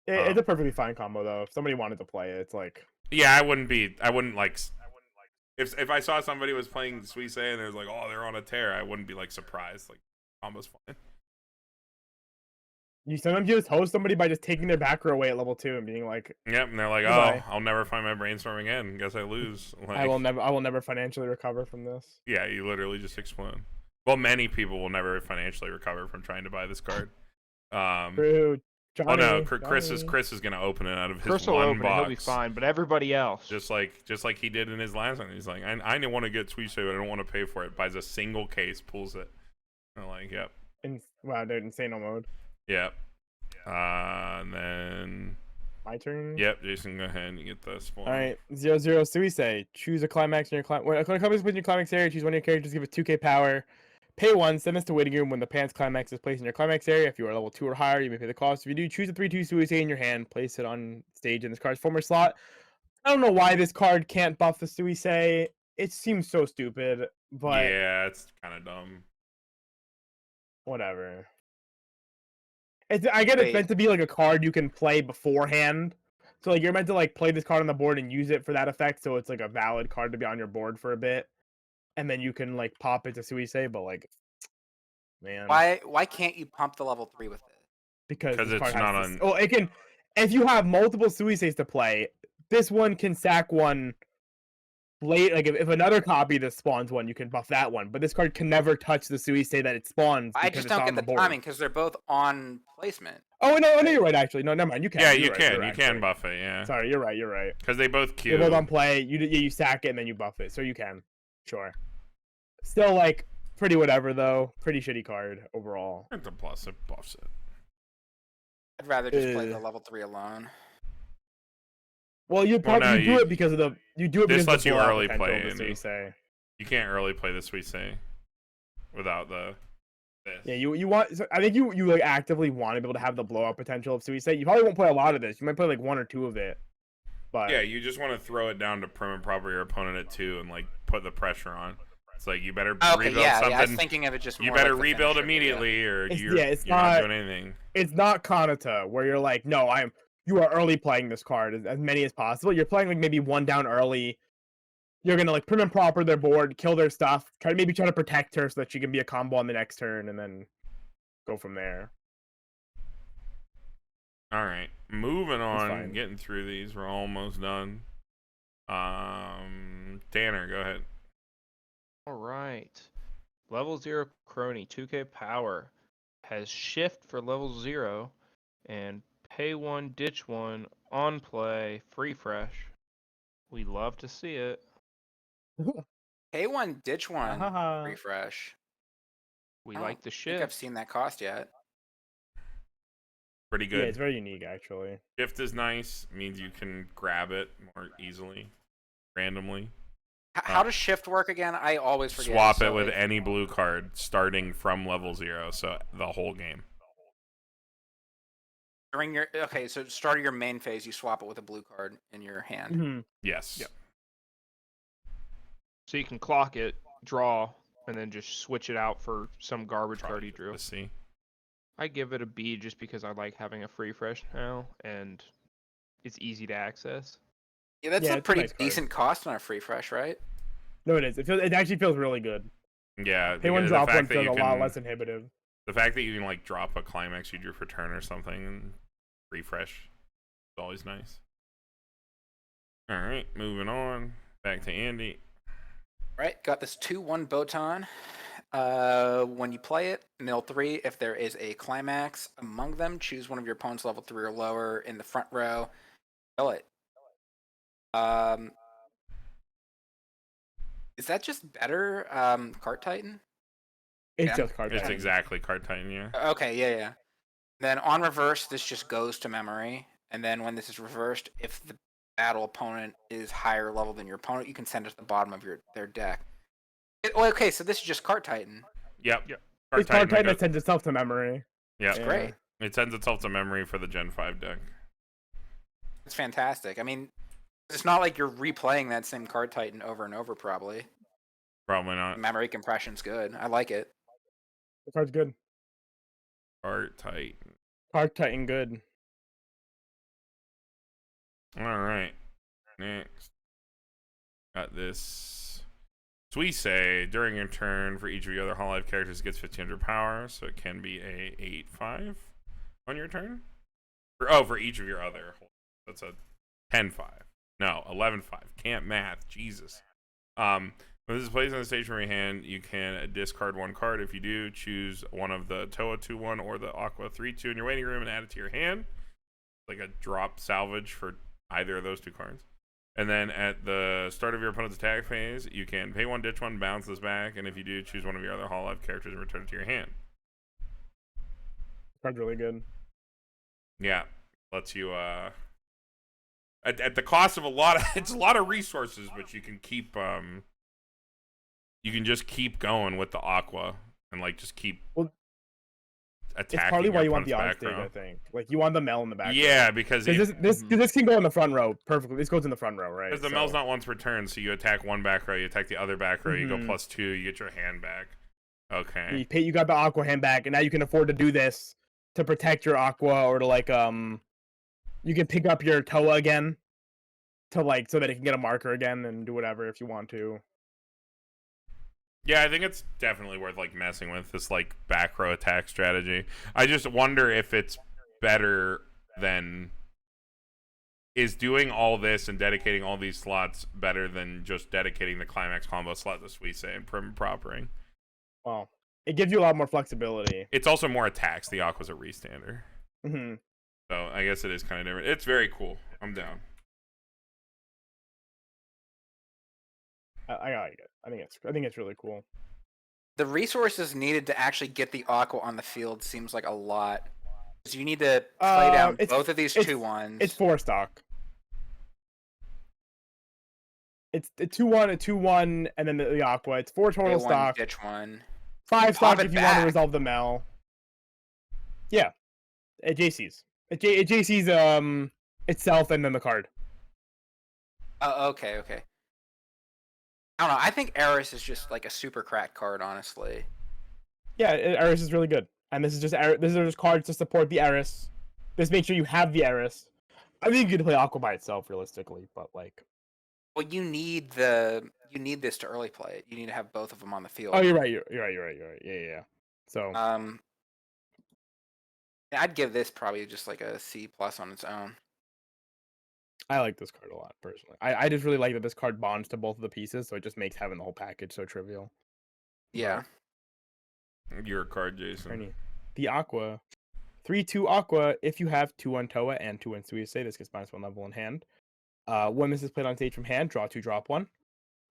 It's a perfectly fine combo though. If somebody wanted to play it, it's like, Yeah, I wouldn't like if I saw somebody was playing Suisse and there's like, oh, they're on a tear, I wouldn't be like surprised. Like, combo's fine. you sometimes just host somebody by just taking their back row away at level 2 and being like, Yep, and they're like, Goodbye. oh, I'll never find my brainstorm again. Guess I lose. Like, I will never financially recover from this. Yeah, you literally just explode. Well, many people will never financially recover from trying to buy this card. True. Oh no, Johnny, Chris is Johnny. gonna open it out of his Chris will one open it, box. he'll be fine, but everybody else. Just like he did in his last one. He's like, I don't want to get Suisse, but I don't want to pay for it. Buys a single case, pulls it. I'm like, yep, Wow, dude, insane mode. yep. And then My turn. yep, Jason, go ahead and you get the spawn. All right, 0-0 Suisse. Choose a climax in your when a climax is in your climax area. Choose one of your characters. Give it 2k power. Pay 1, send this to waiting room when the Pan's Climax is placed in your Climax area. If you are level 2 or higher, you may pay the cost. If you do, choose a 3/2 Suicide in your hand, place it on stage in this card's former slot. I don't know why this card can't buff the Suicide. It seems so stupid, but Yeah, it's kind of dumb. whatever. I get it's Wait. meant to be like a card you can play beforehand. So like you're meant to like play this card on the board and use it for that effect, so it's like a valid card to be on your board for a bit. And then you can like pop it to Suicide, but like man. Why can't you pump the level 3 with it? Because this it's card not has on. Oh, it can. If you have multiple Suicides to play, this one can sack one late. Like if another copy that spawns one, you can buff that one. But this card can never touch the Suicide that it spawns. I because just it's don't on get the board. timing because they're both on placement. Oh no, you're right. Actually, no, never mind. You can. Yeah, You're you right, can. you're You right, can actually. buff it. Yeah. Sorry, you're right. You're right. Because they both queue. They're both on play. You sack it and then you buff it, so you can. Sure. Still like pretty whatever though. Pretty shitty card overall. It's a plus. It buffs it. I'd rather just play the level 3 alone. Well, you probably no, do it because of the This lets because of the you blowout early potential play of the Andy. Suicide. You can't early play the Suicide without the. This. Yeah, you want. So I think you like actively want to be able to have the blowout potential of Suicide. You probably won't play a lot of this. You might play like 1 or 2 of it. But Yeah, you just want to throw it down to prim and proper your opponent at 2 and like put the pressure on. It's like you better Okay, rebuild yeah, something. I was thinking of it just. You more better like the rebuild finisher, immediately, or It's- you're, yeah, it's you're not not- doing anything. it's not Kanata where you're like, no, you are early playing this card as many as possible. You're playing like maybe 1 down early. You're gonna like prim and proper their board, kill their stuff, try to protect her so that she can be a combo on the next turn, and then go from there. All right, moving on. fine. Getting through these, we're almost done. Tanner, go ahead. All right. Level 0 Crony, 2k power, has shift for level 0, and pay 1, ditch 1, on play, free fresh. We love to see it. Pay 1, ditch 1, Haha. refresh. We I like don't the think I've shift. seen that cost yet. Pretty Yeah, good. it's very unique actually. Shift is nice. Means you can grab it more easily, randomly. How does shift work again? I always forget. Swap So it with any blue card starting from level 0, so the whole game. during your so start of your main phase, you swap it with a blue card in your hand. Mhm. Yes. Yep. So you can clock it, draw, and then just switch it out for some garbage card you drew. Let's see. I give it a B just because I like having a free fresh now, and it's easy to access. Yeah, that's Yeah, a it's a pretty nice card. decent cost on a free fresh, right? No, it is. It actually feels really good. Yeah. Pay 1 because drop 1 that feels you a lot can- less inhibitive. The fact that you can like drop a climax you drew for turn or something and refresh is always nice. All right, moving on. Back to Andy. Right, got this 2/1 Botan. When you play it, mill 3. If there is a climax among them, choose one of your opponent's level 3 or lower in the front row. Kill it. Is that just better, Cart Titan? It's Yeah. just card. It's Titan. exactly card Titan, yeah. Okay, yeah. Then on reverse, this just goes to memory. And then when this is reversed, if the battle opponent is higher level than your opponent, you can send it to the bottom of their deck. Okay, so this is just Cart Titan. Yep. Yep. Card It's card Titan goes- that sends itself to memory. Yep. Yeah. Great. It sends itself to memory for the Gen 5 deck. It's fantastic. I mean, it's not like you're replaying that same Card Titan over and over, probably. Probably not. Memory compression's good. I like it. The card's good. Card Titan. Card Titan good. All right. Next. Got this. Suicide. During your turn, for each of your other Hololive characters, it gets 1500 power, so it can be a 8/5 on your turn. For each of your other. That's a 10/5. No, 11/5. Can't math. Jesus. When this is placed on the stage from your hand, you can discard 1 card. If you do, choose one of the Toa 2/1 or the Aqua 3/2 in your waiting room and add it to your hand. Like a drop salvage for either of those 2 cards. And then at the start of your opponent's attack phase, you can pay 1, ditch 1, bounce this back, and if you do, choose one of your other Hololive characters and return it to your hand. Card's really good. Yeah, lets you at the cost of a lot of it's a lot of resources, but you can keep you can just keep going with the Aqua and like just keep Well, attacking. it's partly why your you want the opponent's on back stage, row. I think. Like, you want the Mel in the back row. Yeah, because this can go in the front row perfectly. This goes in the front row, right? because the Mel's not once per turn, so you attack one back row, you attack the other back row, you go +2, you get your hand back. Okay. You got the Aqua hand back, and now you can afford to do this to protect your Aqua, or to like you can pick up your Toa again to like so that it can get a marker again and do whatever if you want to. Yeah, I think it's definitely worth like messing with this like back row attack strategy. I just wonder if it's better than is doing all this and dedicating all these slots better than just dedicating the climax combo slot to Suisse and prim proppering. Well, it gives you a lot more flexibility. It's also more attacks. The Aqua's a restander. So I guess it is kind of different. It's very cool. I'm down. I like it. I think it's really cool. The resources needed to actually get the Aqua on the field seems like a lot. Because you need to play down both of these 2/1s. It's 4 stock. It's a 2/1, a 2/1, and then the Aqua. It's 4 total stock. Ditch 1. 5 stock if you want to resolve the Mel. Yeah, at JC's. At JC's itself, and then the card. Oh, okay. I don't know. I think Eris is just like a super crack card, honestly. Yeah, Eris is really good, and this is just cards to support the Eris. Just make sure you have the Eris. I think you could play Aqua by itself realistically, but like. Well, you need this to early play it. You need to have both of them on the field. Oh, you're right. You're right. Yeah. So. I'd give this probably just like a C+ on its own. I like this card a lot, personally. I just really like that this card bonds to both of the pieces, so it just makes having the whole package so trivial. Yeah. Your card, Jason. The Aqua. 3/2 Aqua, if you have 2/1 Toa and 2/1 Suisse, this gets -1 level in hand. When this is played on stage from hand, draw 2, drop 1.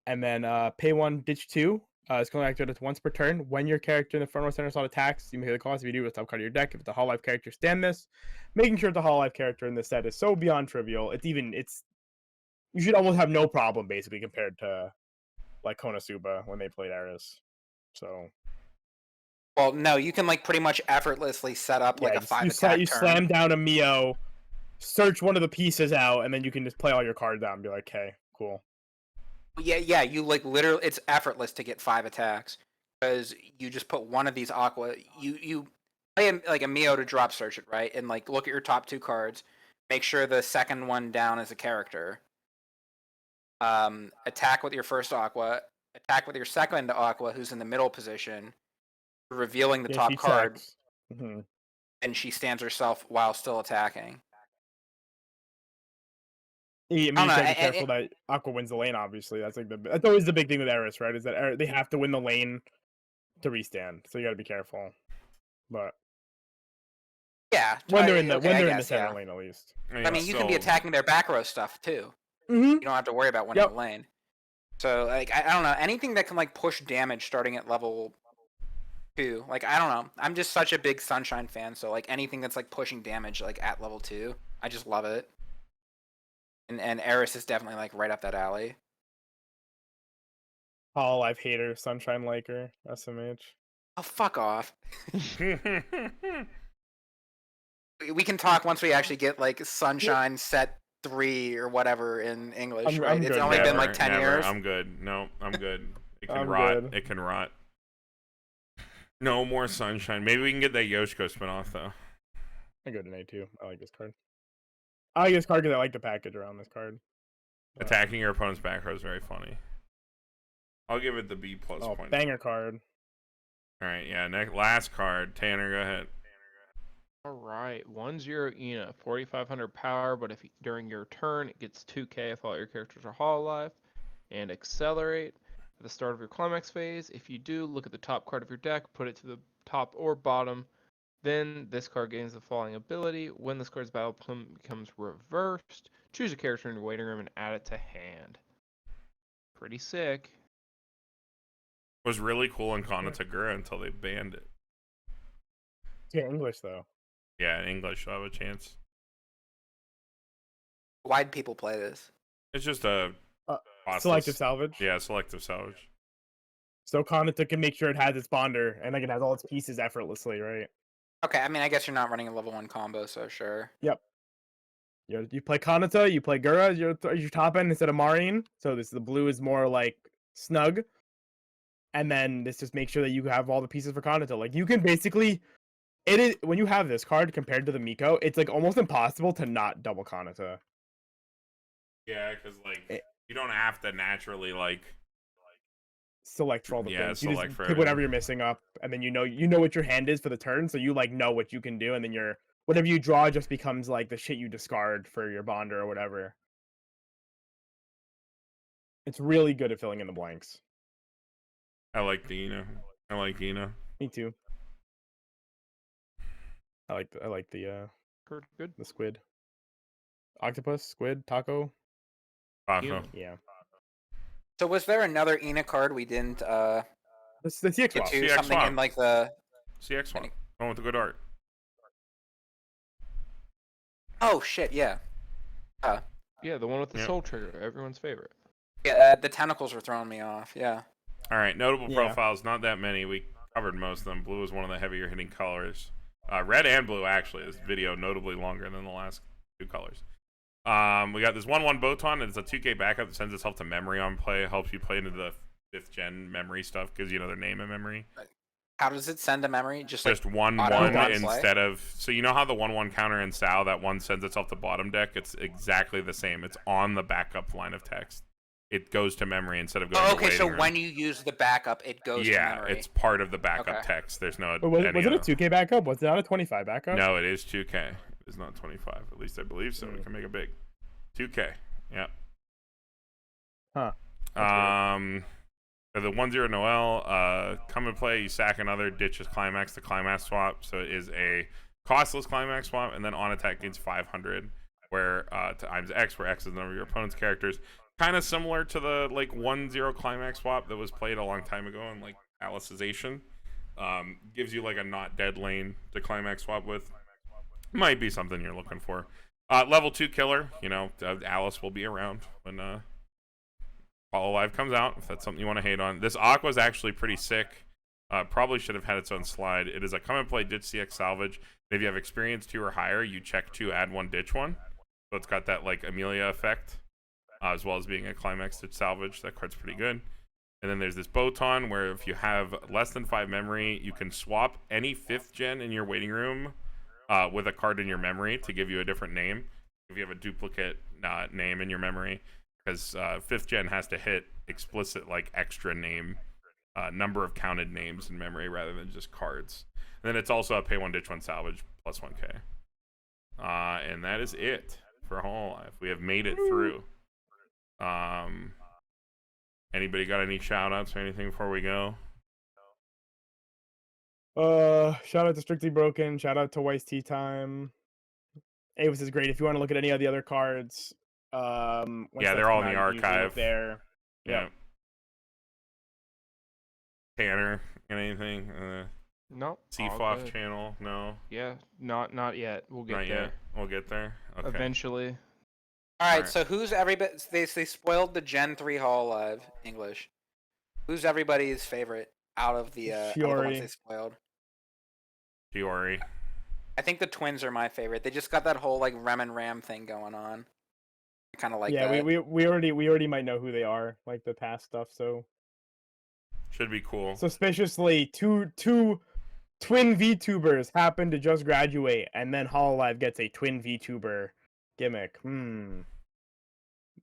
And then pay 1, ditch 2. It's going to activate once per turn. When your character in the front row center slot attacks, you may pay the cost. If you do, it's top card of your deck. If it's a Hololive character, stand this. Making sure the Hololive character in this set is so beyond trivial. You should almost have no problem basically compared to like Konosuba when they played Eris. So. Well, no, you can like pretty much effortlessly set up like a 5 attack you turn. Slam down a Mio, search one of the pieces out, and then you can just play all your cards out and be like, okay, cool. Yeah, you like literally, it's effortless to get 5 attacks because you just put one of these Aqua. You play like a Mio to drop search it, right? And like look at your top 2 cards. Make sure the second one down is a character. Attack with your first Aqua. Attack with your second Aqua, who's in the middle position, revealing the top card. And she stands herself while still attacking. You gotta be careful that Aqua wins the lane. Obviously, that's always the big thing with Eris, right? Is that they have to win the lane to restand, so you gotta be careful. But yeah, when they're in the center lane, at least. I mean, you can be attacking their back row stuff too. You don't have to worry about winning the lane. So like, I don't know, anything that can like push damage starting at level 2. Like, I don't know. I'm just such a big Sunshine fan, so like anything that's like pushing damage like at level 2, I just love it. And Eris is definitely like right up that alley. Hololive hater, Sunshine liker, SMH. Oh, fuck off. We can talk once we actually get like Sunshine set 3 or whatever in English, right? It's only been like 10 years. I'm good. No, I'm good. It can rot. It can rot. No more Sunshine. Maybe we can get that Yoshiko spinoff though. I go to Nate too. I like this card. I like this card because I like the package around this card. Attacking your opponent's back row is very funny. I'll give it the B+ point. Banger card. All right, yeah. Last card, Tanner, go ahead. All right, 1/0 Ina, 4,500 power, but if during your turn it gets 2k if all your characters are Hololive, and accelerate at the start of your climax phase. If you do, look at the top card of your deck, put it to the top or bottom. Then this card gains the following ability. When this card's battle becomes reversed, choose a character in your waiting room and add it to hand. Pretty sick. It was really cool in Kanatagura until they banned it. Yeah, English though. Yeah, in English, I'll have a chance. Why'd people play this? It's just a selective salvage. Yeah, selective salvage. So Kanata can make sure it has its bonder, and like it has all its pieces effortlessly, right? Okay, I mean, I guess you're not running a level 1 combo, so sure. Yep. You play Kanata, you play Gura, your top end instead of Marine. So the blue is more like snug. And then this just makes sure that you have all the pieces for Kanata. Like you can basically, it is when you have this card compared to the Miko, it's like almost impossible to not double Kanata. Yeah, because like you don't have to naturally like Select for all the things. You select just for pick whatever everything. you're missing up, and then you know what your hand is for the turn, so you like know what you can do, and then whatever you draw just becomes like the shit you discard for your bonder or whatever. It's really good at filling in the blanks. I like Dina. I like Dina. Me too. I like the Good. the squid, octopus, squid, taco. Taco. Yeah. So was there another Ina card we didn't The CX get swap. to? CX Something swap. in like the... CX one. One with the good art. Oh shit, yeah. Yeah, the one with the Yep. soul trigger, everyone's favorite. Yeah, the tentacles were throwing me off, yeah. All right, notable Yeah. profiles. Not that many. We covered most of them. Blue is one of the heavier hitting colors. Red and blue actually. This video notably longer than the last two colors. We got this 1/1 Botan. It's a 2K backup that sends itself to memory on play. Helps you play into the 5th gen memory stuff. Gives you another name in memory. How does it send a memory? Just like Just 1/1 auto-play? instead of. So you know how the 1/1 counter in Sao, that one sends itself to bottom deck? It's exactly the same. It's on the backup line of text. It goes to memory instead of going Oh, to okay, waiting so room. when you use the backup, it goes to Yeah, memory. it's part of the backup Okay. text. There's no. Was any it a other- 2K backup? Was it not a 25 backup? No, it is 2K. It's not 25. At least I believe so. We can make it big. 2K. Yeah. Huh. For the 1/0 Noel, come and play. You sack another, ditches climax to climax swap. So it is a costless climax swap, and then on attack gains 500, where times X, where X is the number of your opponent's characters. Kind of similar to the like 1/0 climax swap that was played a long time ago in like Alicization. Gives you like a not dead lane to climax swap with. Might be something you're looking for. Level 2 killer. You know, Alice will be around when Hololive comes out, if that's something you want to hate on. This Aqua is actually pretty sick. Probably should have had its own slide. It is a come and play ditch CX salvage. If you have experience 2 or higher, you check 2, add 1, ditch 1. So it's got that like Amelia effect, as well as being a climax ditch salvage. That card's pretty good. And then there's this Botan, where if you have less than 5 memory, you can swap any 5th gen in your waiting room with a card in your memory to give you a different name. If you have a duplicate name in your memory, because 5th gen has to hit explicit like extra name, number of counted names in memory rather than just cards. And then it's also a pay 1 ditch 1 salvage plus 1K. And that is it for Hololive. We have made it through. Anybody got any shout outs or anything before we go? Shout out to Strictly Broken. Shout out to Weiss Tea Time. Avis is great. If you want to look at any of the other cards, once Yeah, that's they're all come in the out, you can usually look archive. there. Yeah. Tanner, got anything? No. all CFOF good. channel? No, Yeah, not yet. We'll get not there yet. We'll get there. Okay. eventually. Alright, Alright. so who's everybody... They spoiled the Gen 3 Hololive English. Who's everybody's favorite out of the ones Shiori. they spoiled? Shiori. I think the twins are my favorite. They just got that whole like Rem and Ram thing going on. I kind of like Yeah, that. we already might know who they are, like the past stuff. So Should be cool. suspiciously, two twin VTubers happen to just graduate, and then Hololive gets a twin VTuber gimmick.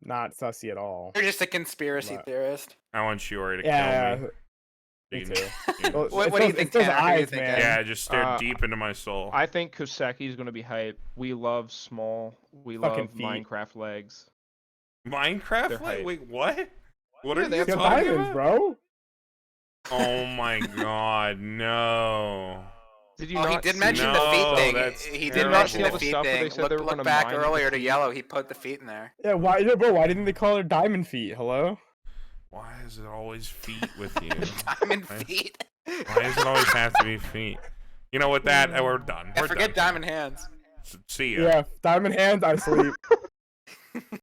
Not sussy at all. You're just a conspiracy But- theorist. I want Shiori to Yeah, kill me. me Dude, too. dude. Well, What it's do you those- think, it's those Tanner? Who do you eyes, think, man. Yeah, just stared Uh, deep into my soul. I think Koseki is going to be hype. We love small. We Fucking love feet. Minecraft legs. Minecraft? They're hype. Wait, what? What Yeah, are they you have Got talking diamonds, about? bro. Oh my god, no. Did you Oh, he not did see- mention the No, feet thing. that's He did terrible. mention the All the feet stuff where they thing. said they were Look gonna back mine the earlier to feet. Yellow. He put the feet in there. Yeah, why, bro? Why didn't they call her Diamond Feet? Hello. Why is it always feet with you? Diamond Why- feet. Why does it always have to be feet? You know, with that, we're done. Yeah, We're forget done. diamond hands. See ya. Yeah, Diamond Hands. I sleep.